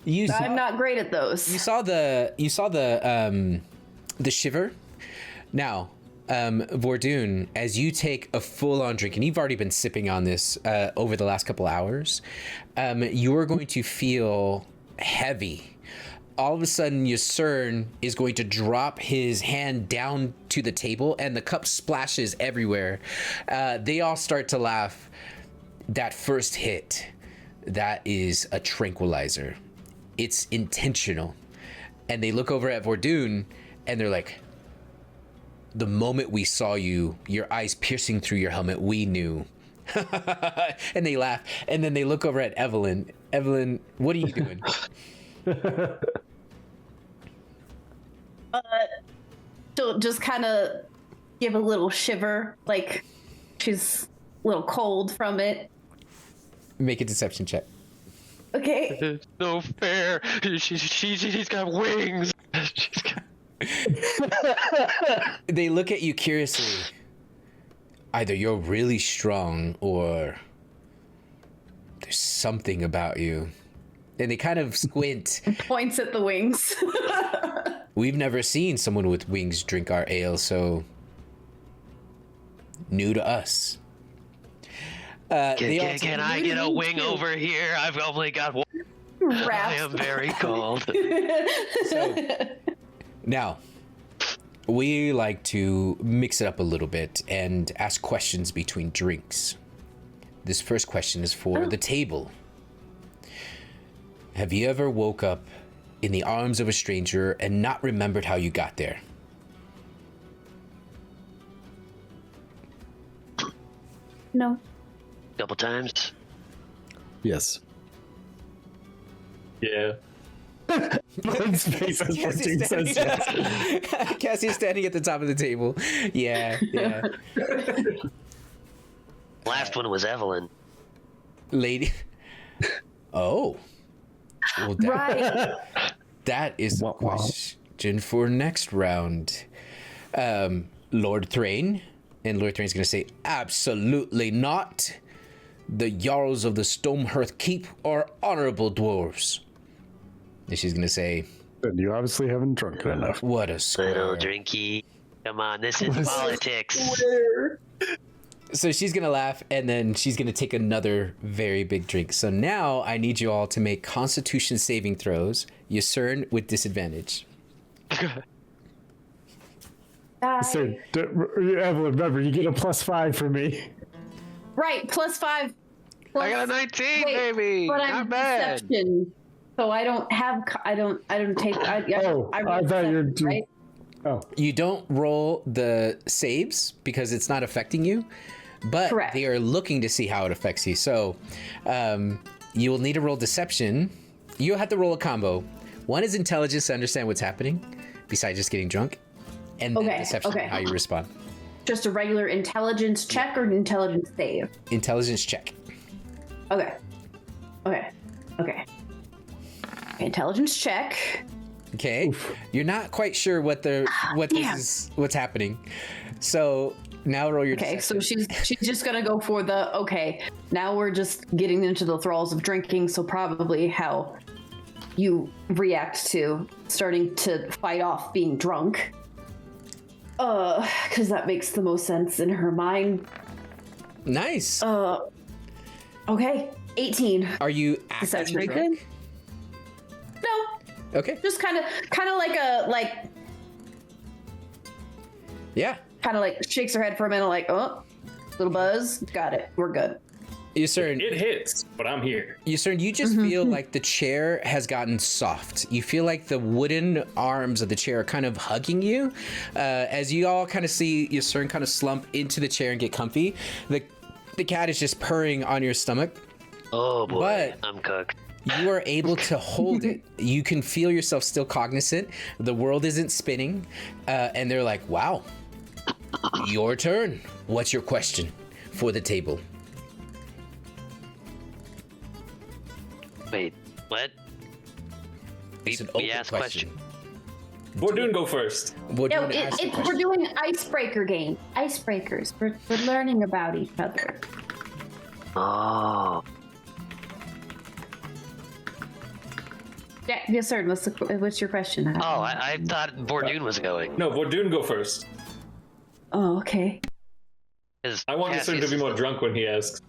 I'm not great at those. You saw the shiver. Now, Vordoon, as you take a full-on drink, and you've already been sipping on this over the last couple hours, you are going to feel heavy. All of a sudden, Yusern is going to drop his hand down to the table, and the cup splashes everywhere. They all start to laugh. That first hit, that is a tranquilizer. It's intentional. And they look over at Vordoon, and they're like, the moment we saw you, your eyes piercing through your helmet, we knew. And they laugh. And then they look over at Evelyn. Evelyn, what are you doing? She'll just kind of give a little shiver, like she's a little cold from it. Make a deception check. Okay. It's no fair. She's got wings. They look at you curiously. Either you're really strong or there's something about you. And they kind of squint. Points at the wings. We've never seen someone with wings drink our ale, so new to us. Can I get a wing over here? I've only got one. I am very cold. Now, we like to mix it up a little bit and ask questions between drinks. This first question is for the table. Have you ever woke up in the arms of a stranger and not remembered how you got there? No. Couple times. Yes. Yeah. Cassie's standing at the top of the table. Yeah. Last one was Evelyn. Lady. Oh. Well, that is a question for next round. Lord Thrain. And Lord Thrain's going to say, absolutely not. The Jarls of the Stonehearth Keep are honorable dwarves. And she's going to say, then you obviously haven't drunk enough. What a score. Little drinky. Come on, this is politics. So she's going to laugh, and then she's going to take another very big drink. So now I need you all to make Constitution saving throws. Yusern with disadvantage. So, Evelyn, remember, you get a +5 for me. Right, +5. I got a 19, baby. But Not I'm bad. deception, so I don't have. I don't take. I thought you were. Right? Oh, You don't roll the saves because it's not affecting you, but Correct. they are looking to see how it affects you. So you will need to roll deception. You'll have to roll a combo. One is intelligence to understand what's happening, besides just getting drunk, and then deception, how you respond. Just a regular intelligence check or intelligence save? Intelligence check. Okay. Intelligence check. Okay. You're not quite sure what's happening. So now roll your Okay, deception. so she's just gonna go for the now we're just getting into the thralls of drinking, so probably how you react to starting to fight off being drunk. Because that makes the most sense in her mind. Nice. Okay. 18. Are you Is that acting pretty drunk? good? No, Okay. just kind of Yeah. shakes her head for a minute, like, oh, little buzz. Got it. We're good. Yusern, It hits, but I'm here. you just feel like the chair has gotten soft. You feel like the wooden arms of the chair are kind of hugging you. As you all kind of see Yusern kind of slump into the chair and get comfy, the cat is just purring on your stomach. Oh boy, But- I'm cooked. You are able to hold it. You can feel yourself still cognizant. The world isn't spinning. And they're like, wow, your turn. What's your question for the table? Wait, what? It's an We open asked question. Bordoon, go first. We're No, doing ask the we're question. doing icebreaker game. Icebreakers. We're learning about each other. Oh, Yeah, yes, sir. What's your question? I thought Bordoon was going. No, Bordoon, go first. Oh, okay. 'Cause I want Yusern to Cassius be is more the- drunk when he asks.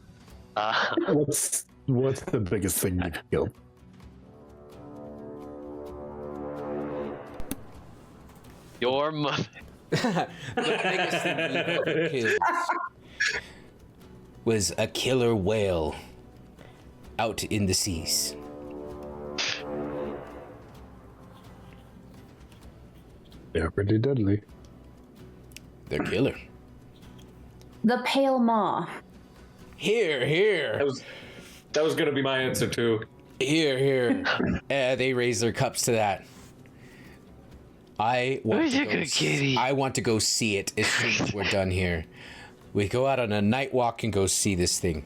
What's the biggest thing you've killed? Your mother. The biggest thing we ever killed was a killer whale out in the seas. They're pretty deadly. They're killer. The pale maw. Here. That was gonna be my answer too. Here. They raise their cups to that. I want to go see it as soon as we're done here. We go out on a night walk and go see this thing.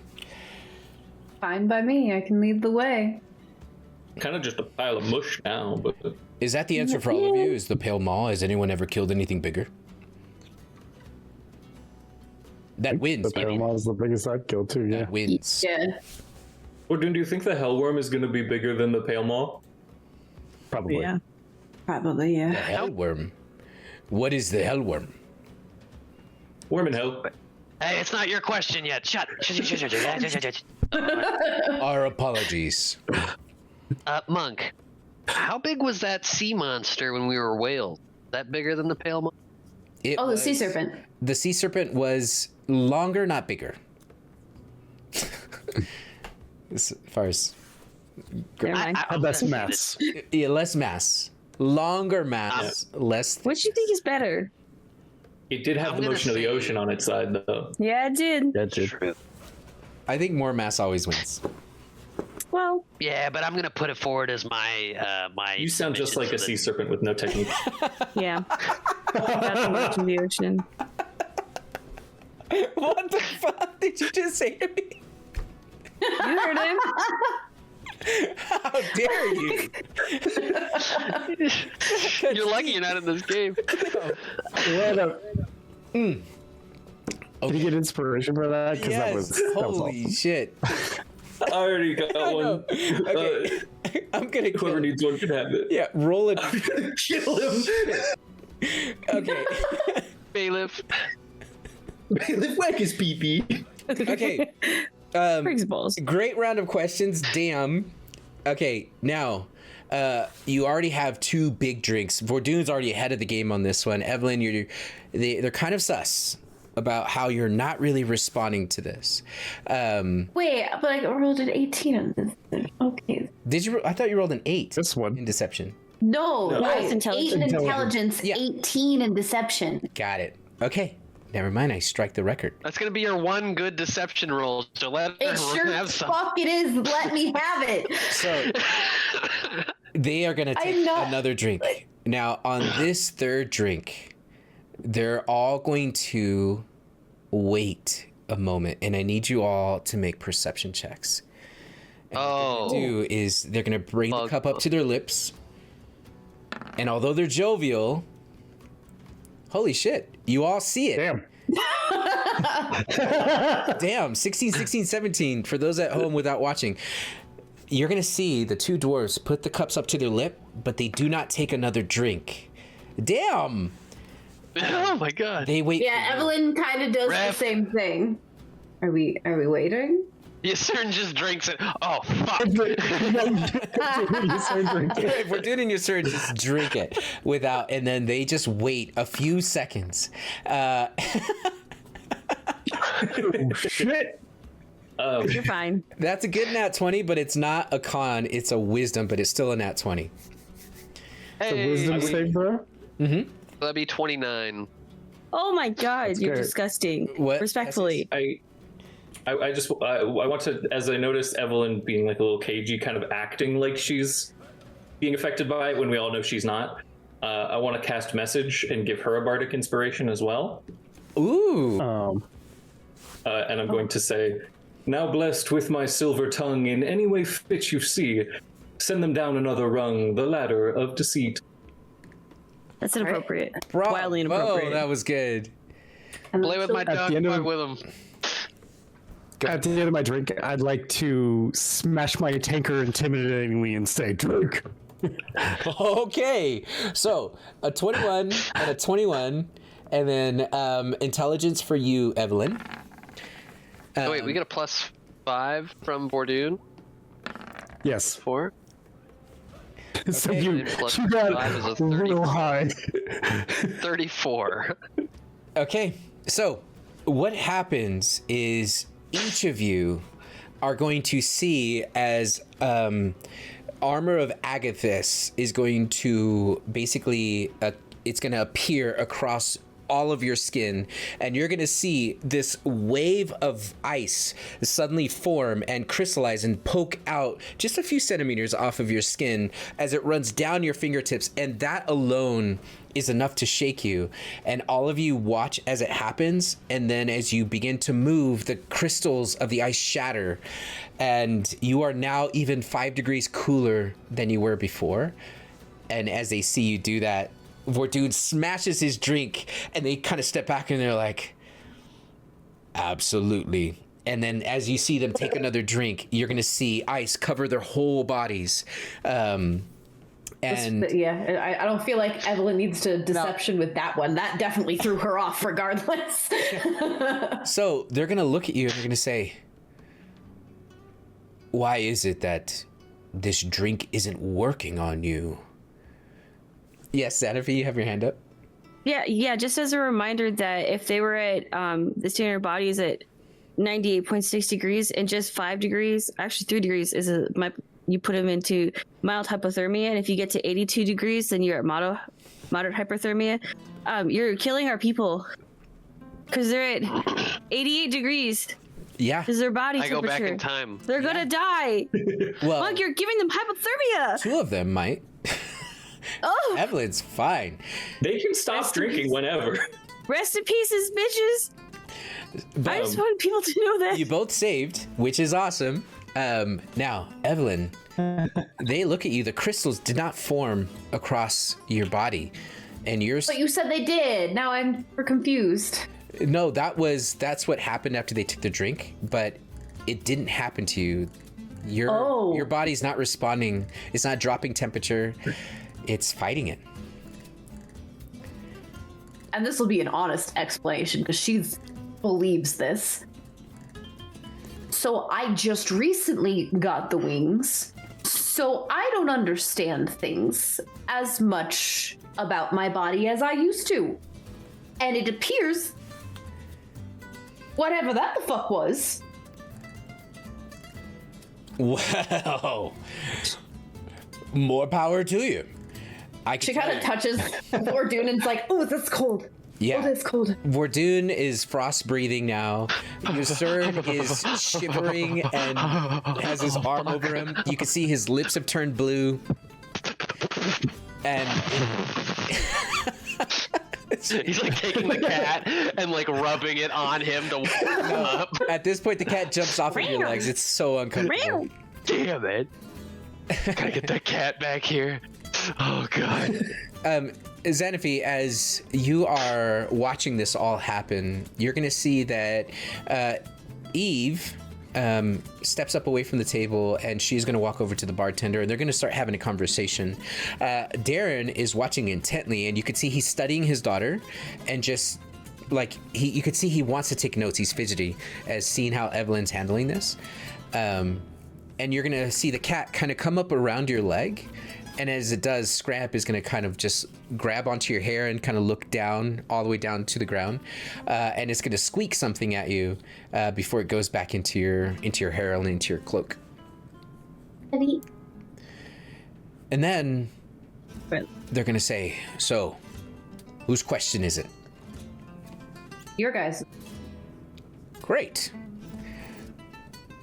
Fine by me. I can lead the way. Kind of just a pile of mush now, but Is that the answer for all of you? Is the pale maw? Has anyone ever killed anything bigger? That wins. The Paramount is the biggest I've killed too. Yeah. That wins. Yeah. Bordoon, do you think the Hellworm is gonna be bigger than the Pale Maw? Probably. Yeah. Probably, The yeah. hellworm. What is the hellworm? Worm in hell. Hey, it's not your question yet. Shut. Our apologies. Monk, how big was that sea monster when we were whales? That bigger than the pale monster? The sea serpent. The sea serpent was longer, not bigger. As far as Never mind. That's mass. yeah, less mass, longer mass, less. What do you think is better? It did have I'm the gonna motion of the say- ocean on its side, though. Yeah, it did. That's it. True. I think more mass always wins. Well, Yeah, but I'm gonna put it forward as my my. You sound just like a dimensions sea of serpent with no technique. yeah. That's the much in the ocean. What the fuck did you just say to me? You heard him. How dare you? the- You're lucky you're not in this game. Did you get inspiration for that? Because Yes. that was Holy awesome. shit. I already got one. Okay. I'm gonna kill Whoever him. needs one can have it. Yeah, roll it. Kill him. Okay. Bailiff. Bailiff, whack his pee-pee. Okay. Brings balls. Great round of questions. Damn. Okay, now you already have 2 big drinks. Vordoon's already ahead of the game on this one. Evelyn, they're kind of sus about how you're not really responding to this. Wait, but I rolled an 18 on this. Okay. Did you? I thought you rolled an 8 This one. in deception. No, it's it's 8 in intelligence, Yeah. 18 in deception. Got it. Okay. Never mind. I strike the record. That's gonna be your one good deception roll. So let It her sure have some. fuck it is. Let me have it. So they are gonna take another drink. Now on this 3rd drink, they're all going to wait a moment, and I need you all to make perception checks. And what Oh. they're gonna do is they're gonna bring the Bug cup up to their lips, and although they're jovial, holy shit, you all see it. Damn. Damn, 16, 16, 17, for those at home without watching. You're going to see the 2 dwarves put the cups up to their lip, but they do not take another drink. Damn! Oh my god. They wait. Yeah, for you. Evelyn kind of does Ref. the same thing. Are we waiting? Yasern just drinks it. Oh, fuck. If we're doing your surge, just drink it without, and then they just wait a few seconds. Oh, shit. You're fine. That's a good nat 20, but it's not a con. It's a wisdom, but it's still a nat 20. Hey, Wisdom save, bro? that'd be 29. Oh my god, you're good. disgusting. What? Respectfully. I want to, as I noticed Evelyn being like a little cagey, kind of acting like she's being affected by it when we all know she's not. I want to cast message and give her a bardic inspiration as well. Ooh. And I'm going to say, now blessed with my silver tongue in any way fit you see, send them down another rung, the ladder of deceit. That's inappropriate. Bravo. Wildly inappropriate. Oh, that was good. Play with my At dog, the end of- fuck with him. At the end of my drink, I'd like to smash my tanker intimidatingly and say, drink. Okay. So, a 21 and a 21, and then intelligence for you, Evelyn. Oh, wait, we get a +5 from Bordoon? Yes. 4? So Okay. you Plus got 5 is a real 34. high. 34. Okay, so what happens is each of you are going to see as armor of Agathis is going to basically, it's going to appear across all of your skin, and you're going to see this wave of ice suddenly form and crystallize and poke out just a few centimeters off of your skin as it runs down your fingertips, and that alone is enough to shake you. And all of you watch as it happens, and then as you begin to move, the crystals of the ice shatter, and you are now even 5 degrees cooler than you were before. And as they see you do that, Vordude smashes his drink, and they kind of step back and they're like, absolutely. And then as you see them take another drink, you're going to see ice cover their whole bodies. And Yeah, I don't feel like Evelyn needs to deception with that one. That definitely threw her off regardless. so they're going to look at you and they're going to say, why is it that this drink isn't working on you? Yes, Xanafi, you have your hand up. Yeah, just as a reminder that if they were at the standard body is at 98.6 degrees, and just 5 degrees, actually 3 degrees you put them into mild hypothermia, and if you get to 82 degrees, then you're at moderate hypothermia. You're killing our people because they're at 88 degrees. Yeah. Because their body temperature. I go back in time. They're gonna die. Well, Monk, you're giving them hypothermia. 2 of them might. Oh, Evelyn's fine. They can stop drinking whenever. rest in pieces, bitches. I just want people to know that. You both saved, which is awesome. Now, Evelyn, they look at you. The crystals did not form across your body, and yours. But you said they did. Now I'm confused. No, that's what happened after they took the drink, but it didn't happen to you. Your body's not responding. It's not dropping temperature. It's fighting it. And this will be an honest explanation because she believes this. So I just recently got the wings, so I don't understand things as much about my body as I used to. And it appears, whatever that the fuck was. Well, more power to you. She kind of touches Vordoon and it's like, oh, that's cold. Yeah. Oh, that's cold. Vordoon is frost breathing now. Yusern is shivering and has his arm over him. You can see his lips have turned blue. And He's like taking the cat and like rubbing it on him to warm him up. at this point, the cat jumps off of your legs. It's so uncomfortable. Damn it. Gotta get that cat back here. Oh, God. Xanafi, as you are watching this all happen, you're going to see that Eve steps up away from the table, and she's going to walk over to the bartender, and they're going to start having a conversation. Darren is watching intently, and you can see he's studying his daughter and just like you could see he wants to take notes. He's fidgety as seeing how Evelyn's handling this. And you're going to see the cat kind of come up around your leg. And as it does, Scrap is going to kind of just grab onto your hair and kind of look down, all the way down to the ground. And it's going to squeak something at you before it goes back into your hair and into your cloak. And then they're going to say, so, whose question is it? Your guys. Great.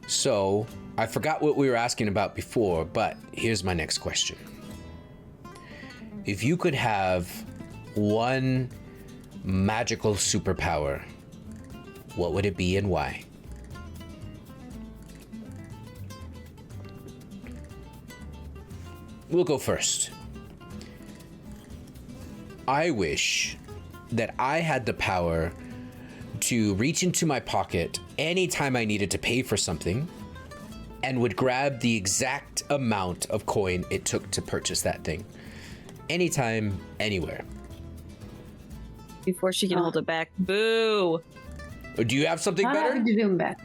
So, I forgot what we were asking about before, but here's my next question. If you could have one magical superpower, what would it be and why? We'll go first. I wish that I had the power to reach into my pocket anytime I needed to pay for something and would grab the exact amount of coin it took to purchase that thing. Anytime, anywhere. Before she can hold it back. Boo! Or do you have something better? Having to do them back.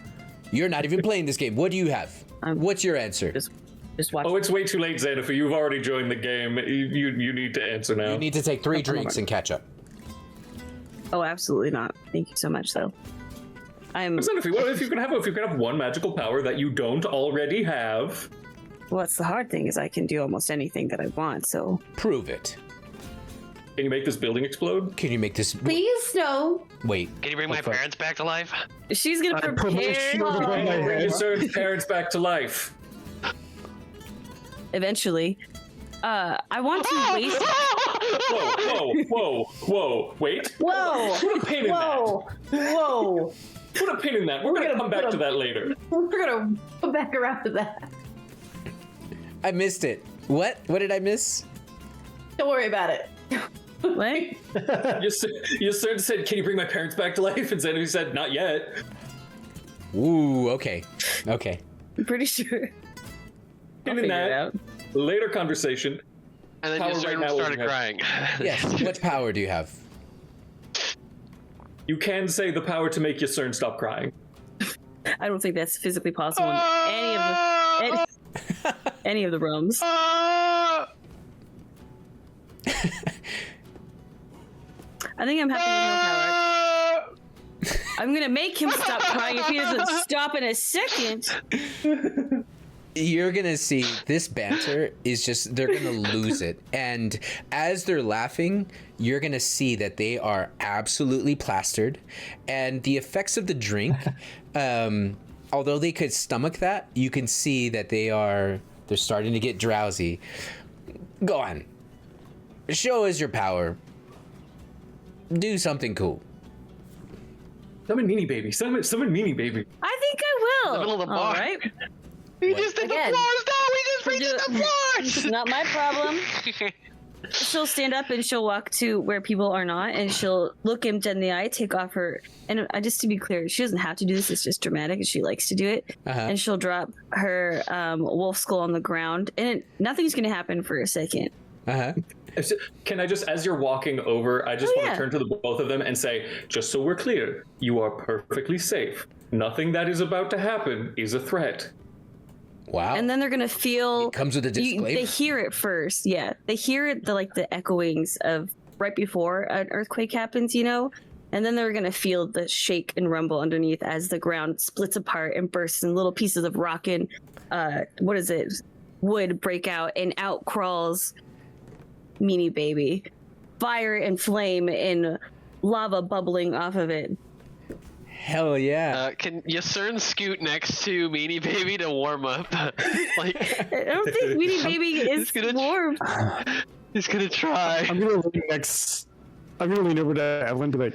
You're not even playing this game. What do you have? What's your answer? Just watch. Oh, it's way too late, Xanafer. You've already joined the game. You need to answer now. You need to take 3 drinks and catch up. Oh, absolutely not. Thank you so much, though. Xanafer, what if you could have one magical power that you don't already have? What's the hard thing is I can do almost anything that I want, so... Prove it. Can you make this building explode? Can you make this... Please, no. Wait. Can you bring my parents back to life? She's gonna prepare... Bring your son's parents back to life. Eventually. I want to waste... Whoa, wait. Whoa. Put a pin in that. Whoa. Put a pin in that. We're gonna come back to that later. We're gonna go back around to that. I missed it. What? What did I miss? Don't worry about it. What? Your son said, "Can you bring my parents back to life?" And Xanafer said, "Not yet." Ooh, okay. Okay. I'm pretty sure. Pin in that. Later conversation. And then Power your son right now started we have- crying. Yes. What power do you have? You can say the power to make your son stop crying. I don't think that's physically possible in any of the realms. I think I'm happy with no power. I'm gonna make him stop crying if he doesn't stop in a second. You're gonna see this banter is just, they're gonna lose it. And as they're laughing, you're gonna see that they are absolutely plastered. And the effects of the drink, although they could stomach that, you can see that they're starting to get drowsy. Go on. Show us your power. Do something cool. Summon Meanie Baby. Summon Meanie Baby. I think I will. In the middle of the bar. All right. We just did Again. the floors. No, we just redid the floors. Not my problem. She'll stand up and she'll walk to where people are not, and she'll look him dead in the eye, take off her. And just to be clear, she doesn't have to do this. It's just dramatic, and she likes to do it. And she'll drop her wolf skull on the ground, and nothing's going to happen for a second. Can I just, as you're walking over, I just want to turn to the both of them and say, just so we're clear, you are perfectly safe. Nothing that is about to happen is a threat. Wow. And then they're gonna feel. It comes with a disclaimer. They hear it first, yeah. They hear it, the echoings of right before an earthquake happens, you know. And then they're gonna feel the shake and rumble underneath as the ground splits apart and bursts, and little pieces of rock and wood break out, and out crawls Meanie Baby, fire and flame and lava bubbling off of it. Hell yeah. Can Yasern scoot next to Meanie Baby to warm up? I don't think Meanie Baby is warm. He's gonna try. I'm gonna lean over to Evelyn and be like,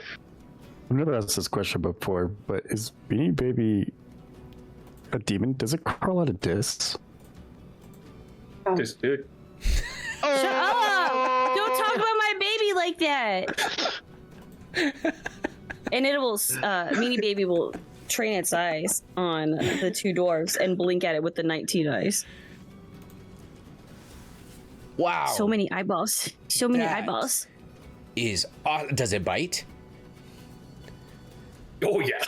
I've never asked this question before, but is Meanie Baby a demon? Does it crawl out of discs? Just do it. Shut up! Don't talk about my baby like that. And it will, Meanie Baby will train its eyes on the two dwarves and blink at it with the 19 eyes. Wow. So many eyeballs. So many eyeballs. Does it bite? Oh yeah.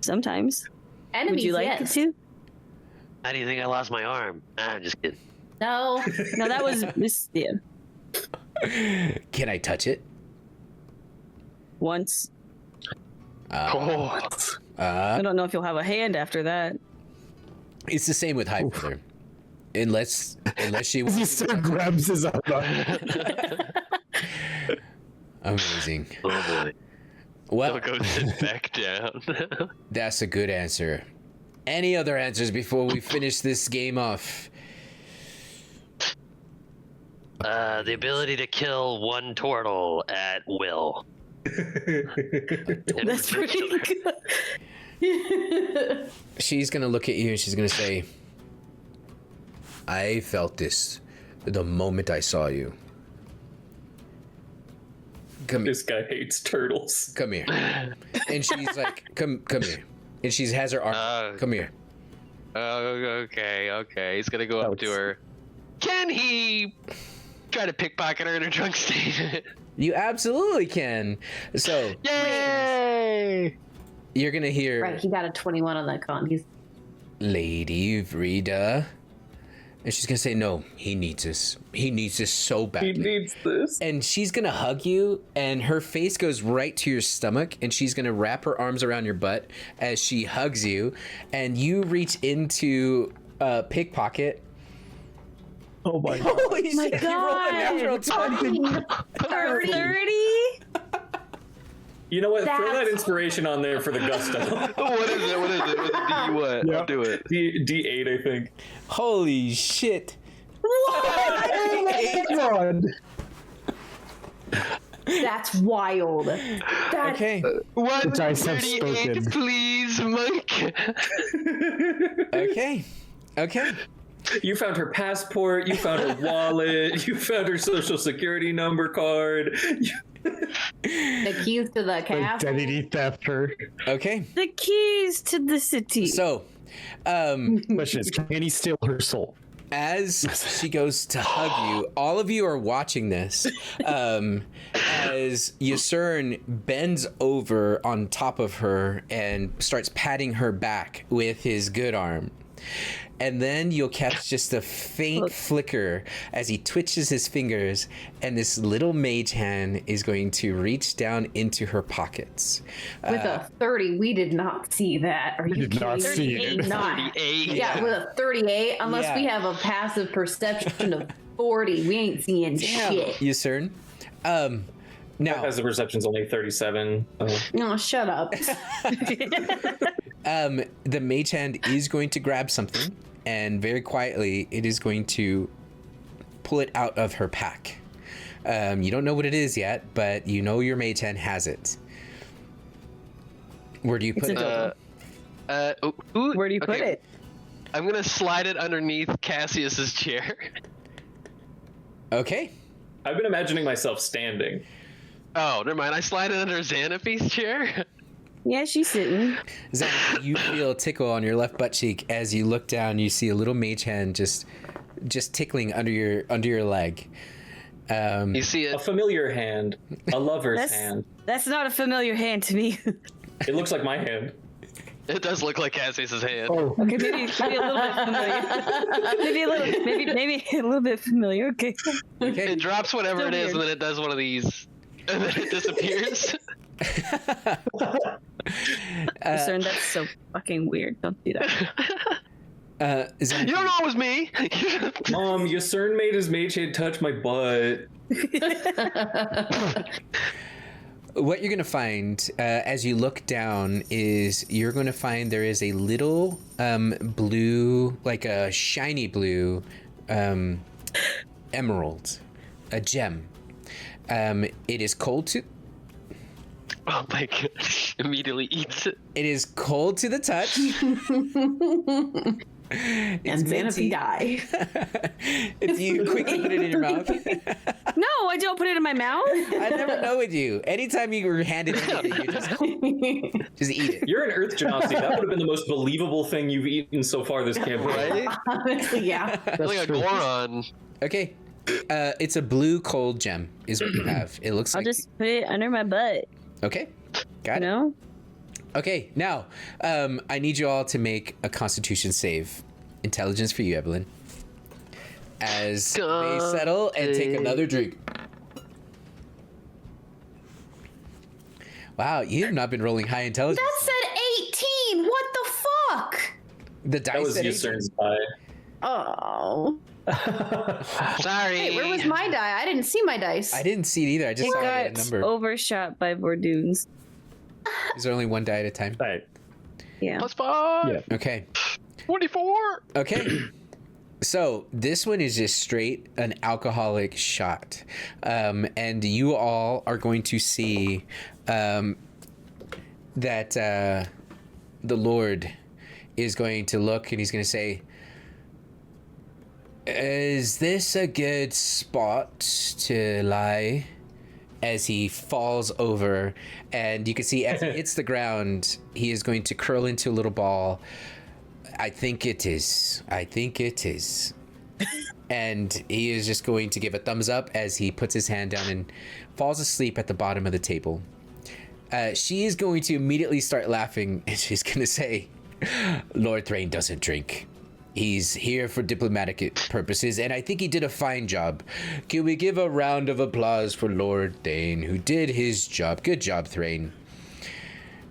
Sometimes. Enemies, Would you like yes. it to? How do you think I lost my arm? I'm just kidding. No. No, that was yeah. Can I touch it? Once. Oh. I don't know if you'll have a hand after that. It's the same with Highfeather. Unless she He wants still grabs his arm. Amazing. Oh boy. Well, I'll go sit back down. that's a good answer. Any other answers before we finish this game off? The ability to kill one turtle at will. That's pretty good. She's gonna look at you and she's gonna say, I felt this the moment I saw you. Come This guy hates turtles. Come here. And she's like, come here. And she has her arm. Come here. Oh, okay. He's gonna go up to her. Can he try to pickpocket her in her drunk state? You absolutely can. So Yay! you're gonna hear Right, he got a 21 on that con. He's Lady Vrida. And she's gonna say, no, he needs this. He needs this so badly. He needs this. And she's gonna hug you, and her face goes right to your stomach, and she's gonna wrap her arms around your butt as she hugs you, and you reach into pickpocket. Oh my god. Holy shit! You rolled a natural 20. 30? You know what? Throw that That's- inspiration on there for the gusto. What is it? D what? Yep. I'll do it. D8, I think. Holy shit! God. that's wild. That's Okay. One dice have 38, spoken. please, Mike. Okay. You found her passport. You found her wallet. You found her social security number card. the keys to the castle. Identity theft her. Okay. The keys to the city. So, Question is, can he steal her soul? as she goes to hug you, all of you are watching this as Yusern bends over on top of her and starts patting her back with his good arm. And then you'll catch just a faint flicker as he twitches his fingers, and this little mage hand is going to reach down into her pockets. With a 30, we did not see that. Are you did not kidding see me? it. Not. 38. Yeah, with a 38, unless we Yeah. have a passive perception of 40, we ain't seeing shit. Yusern. Now, As the perception's only 37. No, shut up. the mage hand is going to grab something, and very quietly, it is going to pull it out of her pack. You don't know what it is yet, but you know your mage hand has it. Where do you put it? Where do you put it? I'm gonna slide it underneath Cassius's chair. Okay. I've been imagining myself standing. Oh, never mind. I slide it under Xanaphi's chair. Yeah, she's sitting. Zan, you feel a tickle on your left butt cheek as you look down. You see a little mage hand just tickling under your leg. You see A it. familiar hand. A lover's hand. That's not a familiar hand to me. It looks like my hand. It does look like Cassius's hand. Oh, Okay, maybe a little bit familiar. maybe a little bit familiar. Okay. Okay. It drops whatever Still it is, weird. and then it does one of these, and then it disappears. Concerned, that's so fucking weird. Don't do that. Zan, You don't know it was me. Mom, Yusern made his mage hand touch my butt. what you're going to find as you look down is you're going to find there is a little blue, like a shiny blue emerald, a gem. It is cold to... Oh my gosh! Immediately eats it. It is cold to the touch. And Xanaphy die. If you quickly put it in your mouth. No, I don't put it in my mouth. I never know with you. Anytime you were handed anything, you just eat it. You're an Earth Genasi. That would have been the most believable thing you've eaten so far this campaign. Right? Honestly, yeah. Like a Goron. Okay. It's a blue cold gem is what you have. It looks I'll like... just put it under my butt. Okay. Got You it. know? Okay, now I need you all to make a Constitution save. Intelligence for you, Evelyn. As they settle and take another drink. Wow, you have not been rolling high intelligence. That said 18. What the fuck? The dice That was said 18. Yusern's die. Oh. Sorry. Hey, where was my die? I didn't see my dice. I didn't see it either. I just It saw got a number. overshot by Bordoons. Is there only one die at a time? Right. Yeah. +5. Yeah. Okay. 24. Okay. So this one is just straight an alcoholic shot. And you all are going to see that the Lord is going to look and he's going to say, "Is this a good spot to lie?" As he falls over, and you can see as he hits the ground, he is going to curl into a little ball. I think it is. And he is just going to give a thumbs up as he puts his hand down and falls asleep at the bottom of the table. She is going to immediately start laughing, and she's going to say, "Lord Thrain doesn't drink. He's here for diplomatic purposes, and I think he did a fine job. Can we give a round of applause for Lord Thane, who did his job? Good job, Thrain."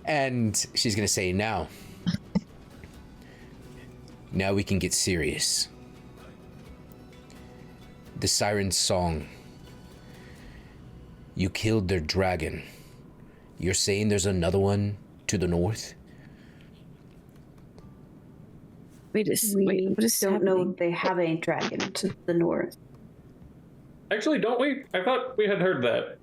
And she's going to say, now we can get serious. The Siren's Song. You killed their dragon. You're saying there's another one to the north? Wait, what is don't happening? know they have a dragon to the north. Actually, don't we? I thought we had heard that.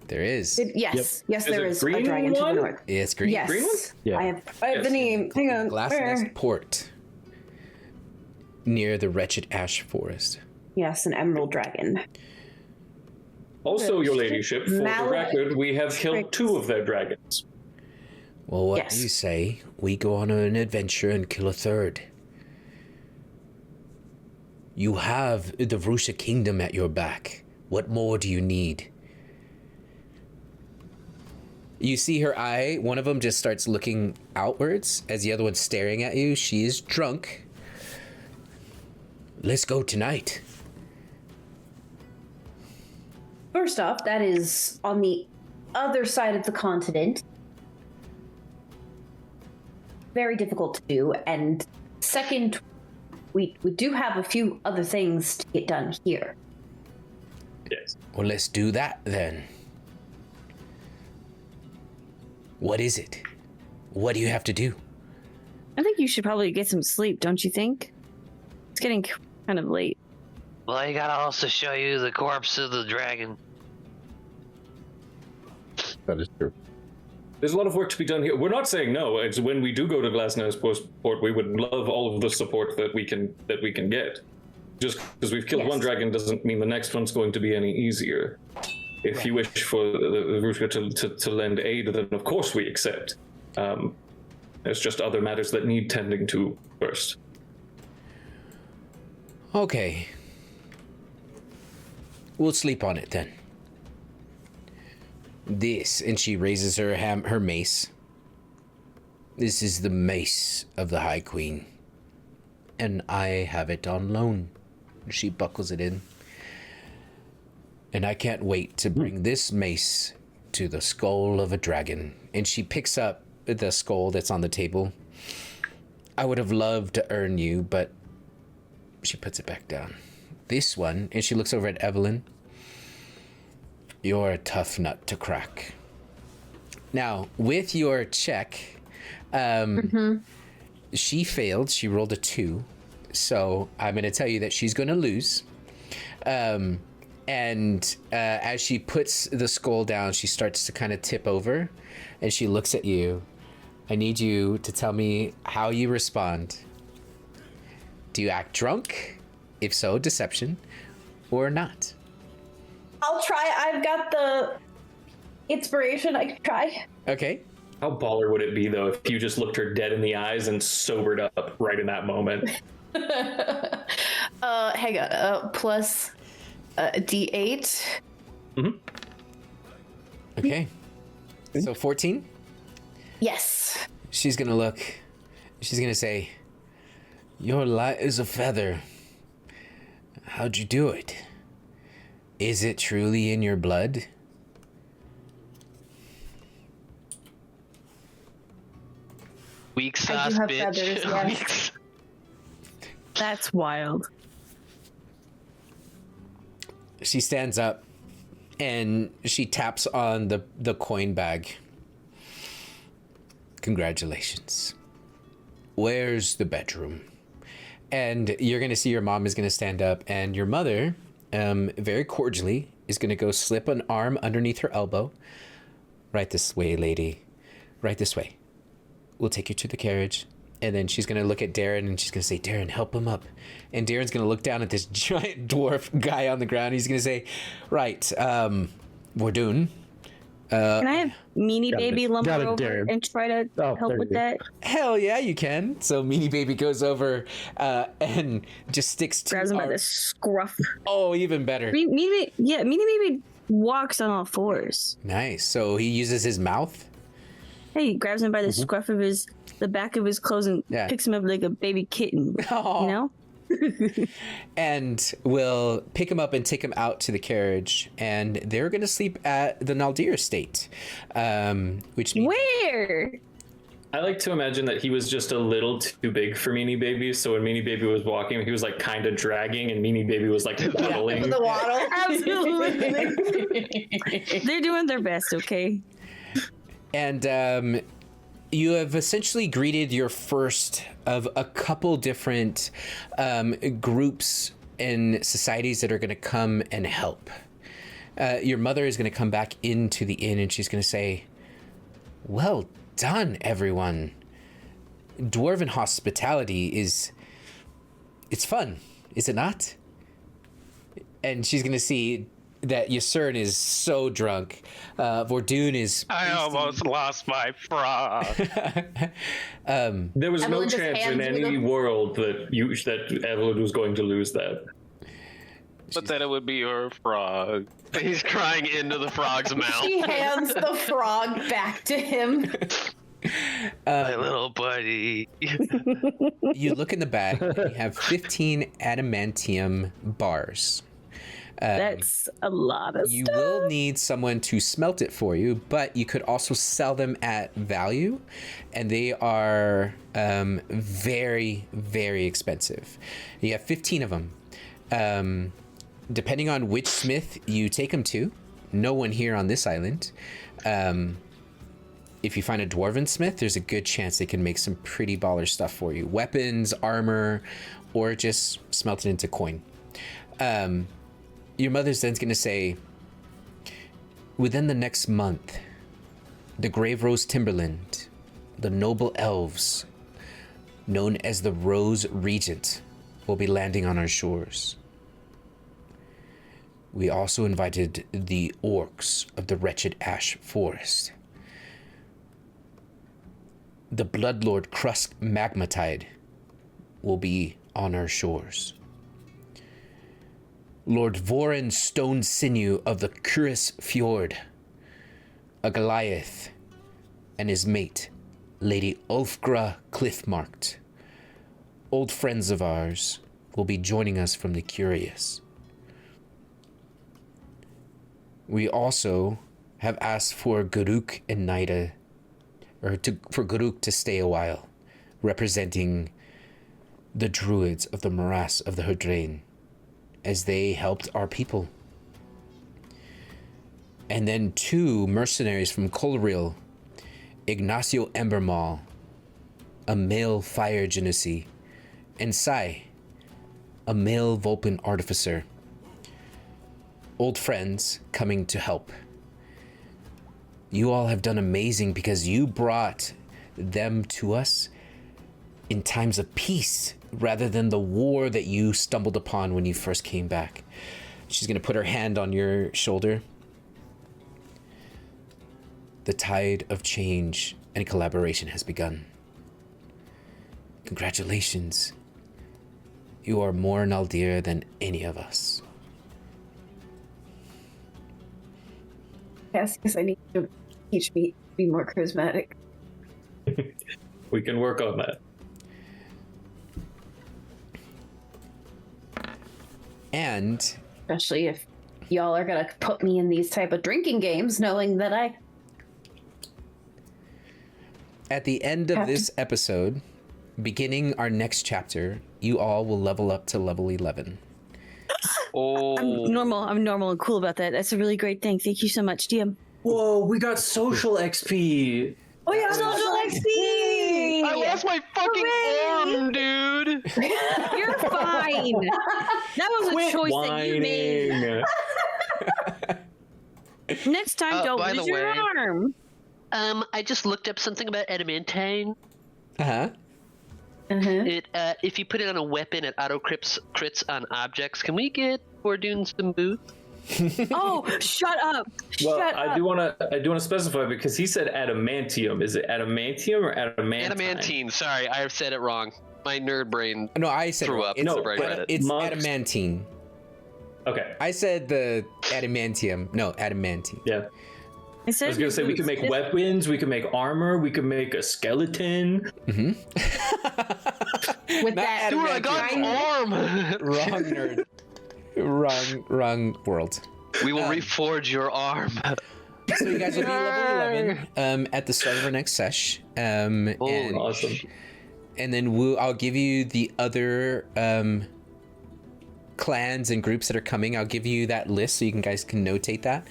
There is. Yes, Is there it is a green dragon to one? the north. It's green. Yes, Green one? Yeah. I have the name. Hang on. Glass where? Nest Port. Near the wretched ash forest. Yes, an emerald dragon. Also, your ladyship, for the Mallet record, we have killed tricks. 2 of their dragons. Well, what Yes. do you say? We go on an adventure and kill a third. You have the Vrusha Kingdom at your back. What more do you need? You see her eye, one of them just starts looking outwards as the other one's staring at you. She is drunk. Let's go tonight. First off, that is on the other side of the continent. Very difficult to do. And second, we do have a few other things to get done here. Yes. Well, let's do that then. What is it? What do you have to do? I think you should probably get some sleep, don't you think? It's getting kind of late. Well, you gotta also show you the corpse of the dragon. That is true. There's a lot of work to be done here. We're not saying no. It's when we do go to Glasnow's port, we would love all of the support that we can get. Just because we've killed Yes. one dragon doesn't mean the next one's going to be any easier. If you wish for the Ruska to lend aid, then of course we accept. There's just other matters that need tending to first. Okay. We'll sleep on it then. This, and she raises her mace. This is the mace of the High Queen. And I have it on loan. She buckles it in. And I can't wait to bring this mace to the skull of a dragon. And she picks up the skull that's on the table. I would have loved to earn you, but she puts it back down. This one, and she looks over at Evelyn. You're a tough nut to crack. Now, with your check, she failed. She rolled a 2. So I'm going to tell you that she's going to lose. And as she puts the skull down, she starts to kind of tip over. And she looks at you. I need you to tell me how you respond. Do you act drunk? If so, deception. Or not? I'll try. I've got the inspiration. I can try. Okay. How baller would it be, though, if you just looked her dead in the eyes and sobered up right in that moment? Hang on. Plus D8. Okay. So 14? Yes. She's gonna look. She's gonna say, "You're light as a feather. How'd you do it? Is it truly in your blood?" Weak I sauce, do have bitch. feathers, yes. Weak s- That's wild. She stands up and she taps on the coin bag. "Congratulations. Where's the bedroom?" And you're going to see your mom is going to stand up, and your mother, very cordially, is going to go slip an arm underneath her elbow. "Right this way, lady. Right this way. We'll take you to the carriage." And then she's going to look at Darren and she's going to say, "Darren, help him up." And Darren's going to look down at this giant dwarf guy on the ground. He's going to say, "Right, Vordoon, Can I have Meanie Got it. Baby lumber Got it, over Darren. and try to Oh, help there with you go. that? hell yeah, you can." So Meanie Baby goes over and just sticks to Grabs him by our- the scruff. Oh, even better. Meanie Baby walks on all fours. Nice. So he uses his mouth. Hey, he grabs him by the scruff of the back of his clothes and Yeah. picks him up like a baby kitten. Oh. You know? And will pick him up and take him out to the carriage, and they're going to sleep at the Naldir estate, which means Where? I like to imagine that he was just a little too big for Meanie Baby, so when Meanie Baby was walking, he was like kind of dragging, and Meanie Baby was like waddling. The waddle. Absolutely. They're doing their best, okay? And you have essentially greeted your first of a couple different groups and societies that are going to come and help. Your mother is going to come back into the inn and she's going to say, "Well done, everyone. Dwarven hospitality it's fun, is it not?" And she's going to see that Ysern is so drunk. Vordoon is... I almost lost my frog. There was no Evelyn just chance in hands you any the- world that Evelyn was going to lose that. But then it would be your frog. He's crying into the frog's mouth. She hands the frog back to him. My little buddy. You look in the bag, and you have 15 adamantium bars. That's a lot of You stuff. will need someone to smelt it for you, but you could also sell them at value, and they are very, very expensive. You have 15 of them. Depending on which smith you take them to, no one here on this island. If you find a dwarven smith, there's a good chance they can make some pretty baller stuff for you. Weapons, armor, or just smelt it into coin. Your mother's then's going to say, "Within the next month, the Grave Rose Timberland, the noble elves, known as the Rose Regent, will be landing on our shores. We also invited the orcs of the Wretched Ash Forest. The Bloodlord Krusk Magmatide will be on our shores. Lord Voran Stone Sinew of the Curis Fjord, a Goliath, and his mate, Lady Ulfgra Cliffmarked, old friends of ours, will be joining us from the Curious. We also have asked for Garuk and Naida, for Garuk to stay a while, representing the druids of the morass of the Hudrain, as they helped our people. And then 2 mercenaries from Colril, Ignacio Embermall, a male fire genasi, and Sai, a male Vulpin artificer. Old friends coming to help. You all have done amazing because you brought them to us in times of peace rather than the war that you stumbled upon when you first came back." She's going to put her hand on your shoulder. "The tide of change and collaboration has begun. Congratulations. You are more Naldir than any of us." Yes, I need to teach me to be more charismatic. We can work on that. And Especially if y'all are gonna put me in these type of drinking games, knowing that I at the end of this episode, beginning our next chapter, you all will level up to level 11. Oh, I'm normal and cool about that. That's a really great thing. Thank you so much, DM. Whoa, we got social XP. Oh yeah, social XP! I lost my fucking arm, dude. You're fine. That was a choice that you made. Next time, don't by lose the your way- arm. I just looked up something about adamantine. Uh-huh. It if you put it on a weapon, it auto crits on objects. Can we get Bordoon some boots? Oh, shut up! Well, Shut I up! do want to specify because he said adamantium. Is it adamantium or adamantine? Adamantine. Sorry, I said it wrong. My nerd brain. No, I said Threw wrong. up. It's, No, but but it's monks- adamantine. Okay. I said the adamantium. No, adamantine. Yeah. I I was gonna say we could make weapons, we could make armor, we could make a skeleton. with Not that. Dude, I got an arm. Wrong nerd. Wrong world. We will reforge your arm. So you guys will be level 11 at the start of our next sesh. And, Awesome. and then I'll give you the other clans and groups that are coming. I'll give you that list so you guys can notate that.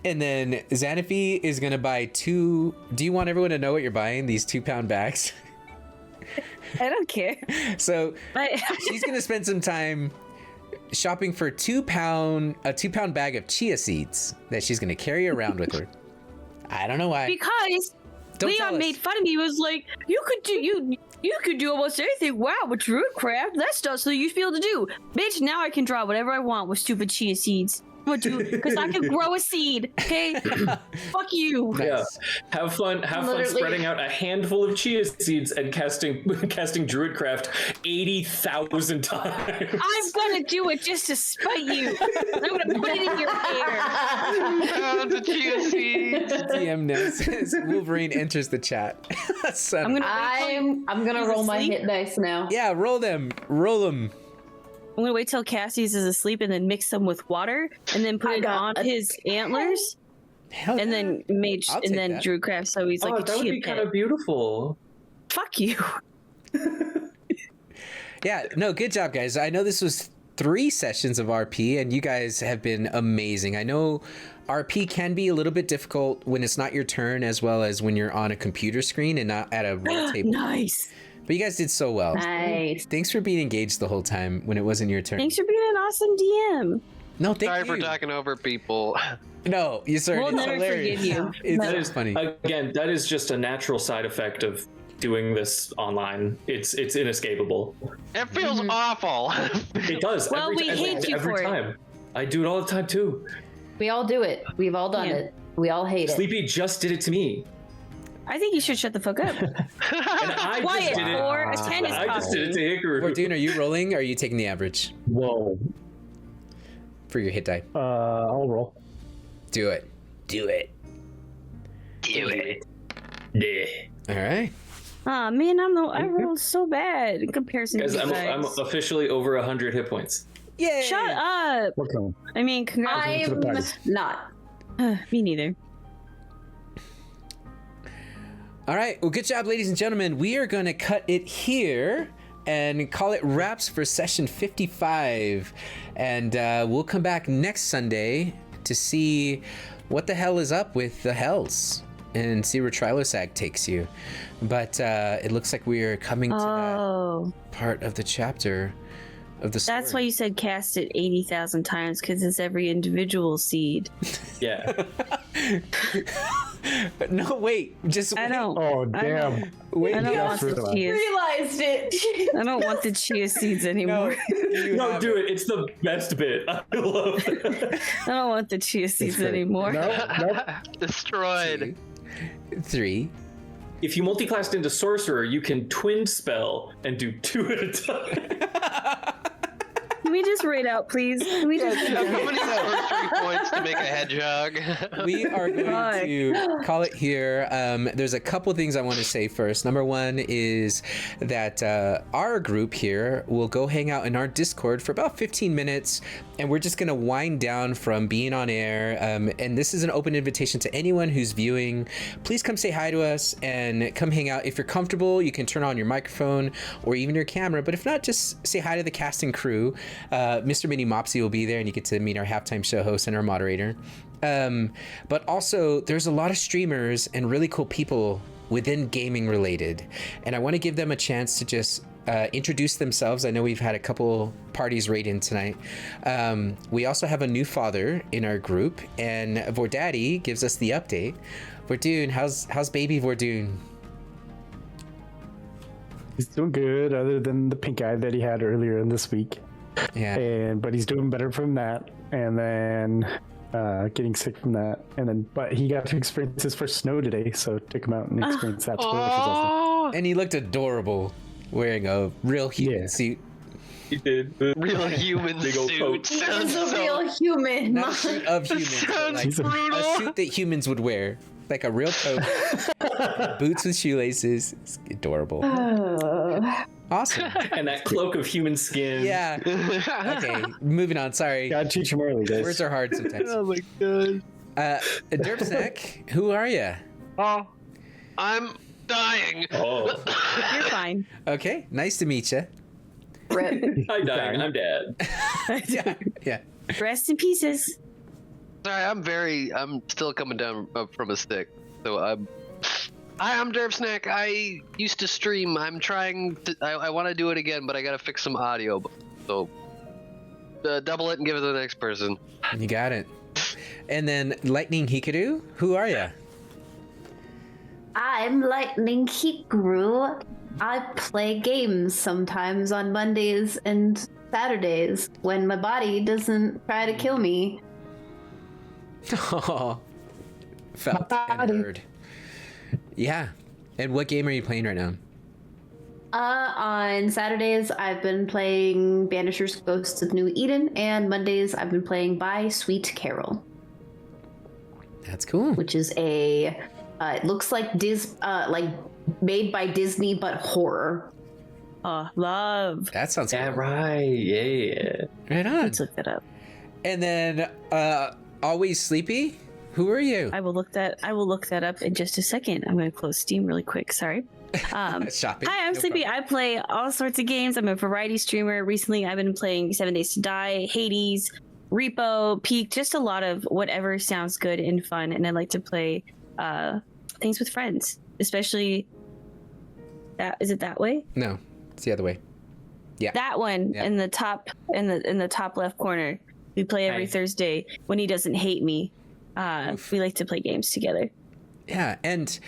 And then Xanaphi is going to buy 2... Do you want everyone to know what you're buying? These 2-pound bags? I don't care. So But she's going to spend some time shopping for a 2-pound bag of chia seeds that she's going to carry around with her. I don't know why. because Don't tell Leon us. made fun of me, he was like, you could do almost anything. Wow, with Druidcraft, that's not something you used to be able to do. Bitch, now I can draw whatever I want with stupid chia seeds. Because I can grow a seed, okay? Fuck you. Yeah. Have fun Literally. spreading out a handful of chia seeds and casting Druidcraft 80,000 times. I'm gonna do it just to spite you. I'm gonna put it in your hair. The chia seeds. DM now says Wolverine enters the chat. Son. I'm gonna roll my asleep. hit dice now. Yeah, roll them. I'm gonna wait till Cassie's is asleep and then mix them with water and then put it on his antlers Hell and then mage I'll and take then that. Druidcraft so he's like a that would chia be kind pet. of beautiful. Fuck you. Yeah, no, good job, guys. I know this was 3 sessions of RP, and you guys have been amazing. I know RP can be a little bit difficult when it's not your turn, as well as when you're on a computer screen and not at a roll table. Nice. But you guys did so well. Nice. Thanks for being engaged the whole time when it wasn't your turn. Thanks for being an awesome DM. No, thank Sorry you. for talking over people. No, you sir. We'll It's never hilarious. forgive you. It's That so is funny. Again, that is just a natural side effect of doing this online. It's inescapable. It feels awful. It does. Well, we every hate you every for it. time. I do it all the time too. We all do it. We've all done Yeah. it. We all hate it. Sleepy just did it to me. I think you should shut the fuck up. And I Quiet just did it. for a tennis I just did it to Hikaru. Fortune, are you rolling or are you taking the average Whoa. for your hit die? I'll roll. Do it. Do it. Do it. Yeah. All right. Aw, man, I rolled so bad in comparison Guys, to you I'm guys. officially over 100 hit points. Yay! Shut up. Welcome. I mean, congrats. to the I'm party. not. Me neither. All right. Well, good job, ladies and gentlemen. We are going to cut it here and call it wraps for session 55. And we'll come back next Sunday to see what the hell is up with the Hells and see where Trilosag takes you. But it looks like we are coming to Oh, that part of the chapter of the story. that's why you said cast it 80,000 times, because it's every individual seed. Yeah. No, wait. Just I wait. don't. Oh, damn. Wait. I don't Yeah, want fruit the left. chia. Realized it. I don't want the chia seeds anymore. You No, have do it. It's the best bit. I love it. I don't want the chia seeds great. anymore. Nope. Destroyed. 3. If you multiclassed into sorcerer, you can twin spell and do 2 at a time. Can we just just raid out, please? Can we just How many sorcery points to make a hedgehog? We are going to call it here. There's a couple things I want to say first. Number one is that our group here will go hang out in our Discord for about 15 minutes, and we're just going to wind down from being on air. And this is an open invitation to anyone who's viewing. Please come say hi to us and come hang out. If you're comfortable, you can turn on your microphone or even your camera, but if not, just say hi to the cast and crew. Mr. Mini Mopsy will be there, and you get to meet our halftime show host and our moderator. But also, there's a lot of streamers and really cool people within gaming related, and I want to give them a chance to just introduce themselves. I know we've had a couple parties raid in tonight. We also have a new father in our group, and Vordaddy gives us the update. Vordoon, how's baby Vordoon? He's doing good, other than the pink eye that he had earlier in this week. Yeah. But he's doing better from that, and then getting sick from that, but he got to experience his first snow today, so took him out and experienced that. Which was awesome. And he looked adorable wearing a real human suit. He did. Real human Big old suit. coat. He is a real human. Not a suit of humans, but like a suit that humans would wear. Like a real coat. Boots with shoelaces. It's adorable. Awesome. And that cloak of human skin. Yeah. Okay, moving on. Sorry. Gotta teach him early, guys. Words are hard sometimes. Oh my god. Derpsnack, who are you? Oh, I'm dying. Oh. You're fine. Okay, nice to meet you. Rip. I'm dying. I'm dead. Yeah. Rest in pieces. Sorry, I'm still coming down from a stick. So Hi, I'm Derpsnack. I used to stream. I'm trying to. I want to do it again, but I gotta fix some audio. So double it and give it to the next person. You got it. And then Lightning Hikaru, who are you? I'm Lightning Hikaru. I play games sometimes on Mondays and Saturdays when my body doesn't try to kill me. Oh, felt and heard. Yeah. And what game are you playing right now? On Saturdays, I've been playing Banisher's Ghosts of New Eden, and Mondays, I've been playing By Sweet Carol. That's cool. Which is it looks like like made by Disney, but horror. Oh, love. That sounds Yeah, cool. right. Yeah. Right on. Let's look that up. And then Always Sleepy, who are you? I will look that up in just a second. I'm going to close Steam really quick. Sorry. Shopping. Hi, I'm No Sleepy. problem. I play all sorts of games. I'm a variety streamer. Recently, I've been playing 7 Days to Die, Hades, Repo, Peak, just a lot of whatever sounds good and fun. And I like to play things with friends, especially that. Is it that way? No, it's the other way. Yeah. That one Yeah. in the top in the top left corner. We play every Thursday when he doesn't hate me. We like to play games together. Yeah, and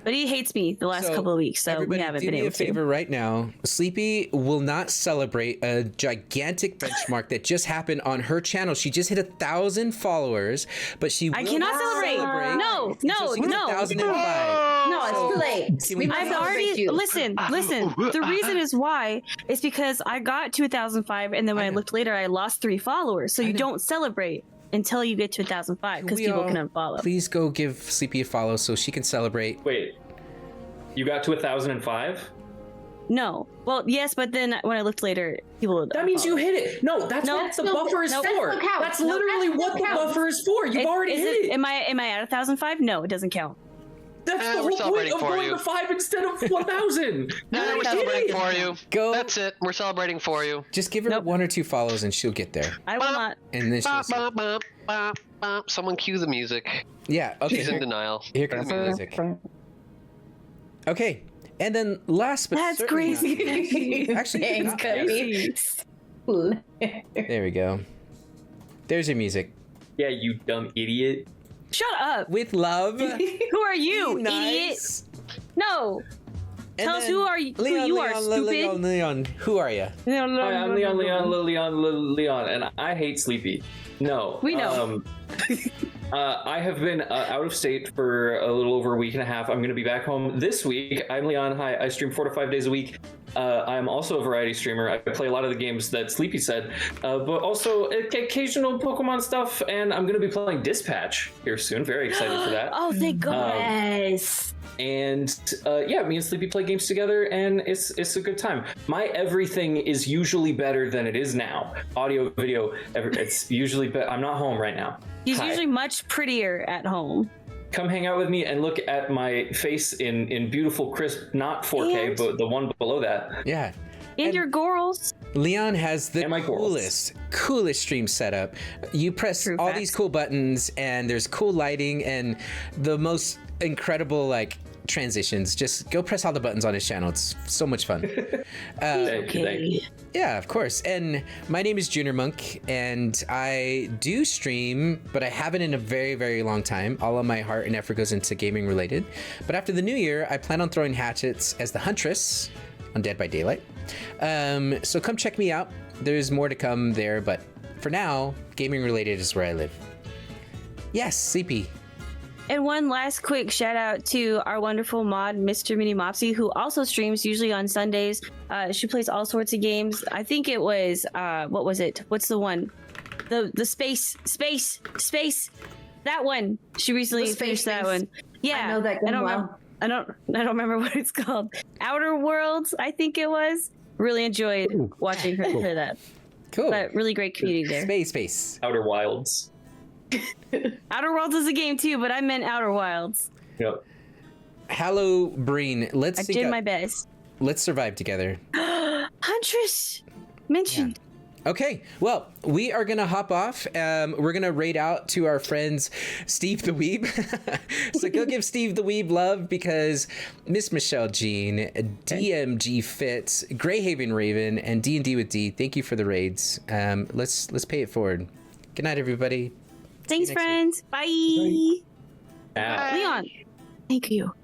But he hates me the last couple of weeks, so we everybody haven't do been me able a favor right now. Sleepy will not celebrate a gigantic benchmark that just happened on her channel. She just hit 1,000 followers, but she will I cannot not celebrate. No, until she gets 1,005. No, it's too late. Can we- I've already listen. The reason is why is because I got to 1,005, and then when I looked later, I lost 3 followers. So you don't celebrate until you get to 1,005 because We people all can unfollow. Please go give Sleepy a follow so she can celebrate. Wait. You got to 1,005? No, well, yes, but then when I looked later, people would That means you unfollow. hit it. No, that's Nope. what the Nope. buffer is Nope. for. That doesn't count. That's No, literally that what doesn't the count. buffer is for. You've already Is hit it. Am I at 1,005? No, it doesn't count. That's the we're whole point celebrating of for going you. to 5 instead of 1,000. No, You we're already celebrating did it. for you. Go. That's it. We're celebrating for you. Just give her Nope. 1 or 2 follows and she'll get there. I will not. And then she'll Bop, see. bop, bop, bop, bop. Someone cue the music. Yeah, okay. She's in denial. Here comes the music. Okay. And then last but That's certainly not crazy. least- Actually, not last. There we go. There's your music. Yeah, you dumb idiot. Shut up. With love. Who are you, idiot? Nice. No. And Tell us then who are you? Leon, who you Leon, are, Leon, stupid. Leon, who are you? Hi, I'm Leon, and I hate Sleepy. No. We know. I have been out of state for a little over a week and a half. I'm going to be back home this week. I'm Leon. Hi, I stream 4 to 5 days a week. I am also a variety streamer. I play a lot of the games that Sleepy said, but also occasional Pokemon stuff, and I'm going to be playing Dispatch here soon. Very excited for that. Oh, thank God. Yes. And yeah, me and Sleepy play games together, and it's a good time. My everything is usually better than it is now. Audio, video, it's usually better. I'm not home right now. He's Hi. usually much prettier at home. Come hang out with me and look at my face in beautiful, crisp, not 4K, And- but the one below that. Yeah. And your Gorals. Leon has the And my coolest stream setup. You press True all facts. these cool buttons, and there's cool lighting and the most incredible like transitions. Just go press all the buttons on his channel. It's so much fun. Thank you. Yeah, of course. And my name is Junior Monk, and I do stream, but I haven't in a very, very long time. All of my heart and effort goes into gaming related. But after the new year, I plan on throwing hatchets as the Huntress on Dead by Daylight. So come check me out. There's more to come there, but for now, gaming related is where I live. Yes, Sleepy. And one last quick shout out to our wonderful mod, Mr. Mini Mopsy, who also streams usually on Sundays. She plays all sorts of games. I think it was what was it? What's the one? The space. That one. She recently finished that one. Yeah, I know that game well. I don't remember what it's called. Outer Worlds, I think it was. Really enjoyed watching her play that. Cool. But really great community there. Space. Outer Wilds. Outer Worlds is a game too, but I meant Outer Wilds. Yep. Hallow Breen. Let's I sync did up. my best. Let's survive together. Huntress mentioned. Okay, well, we are gonna hop off. We're gonna raid out to our friends Steve the Weeb. So go give Steve the Weeb love, because Miss Michelle Jean, DMG Fitz, Greyhaven Raven, and D&D with D, thank you for the raids. Let's pay it forward. Good night, everybody. Thanks, next week. friends. Bye. Ow. Leon. Thank you.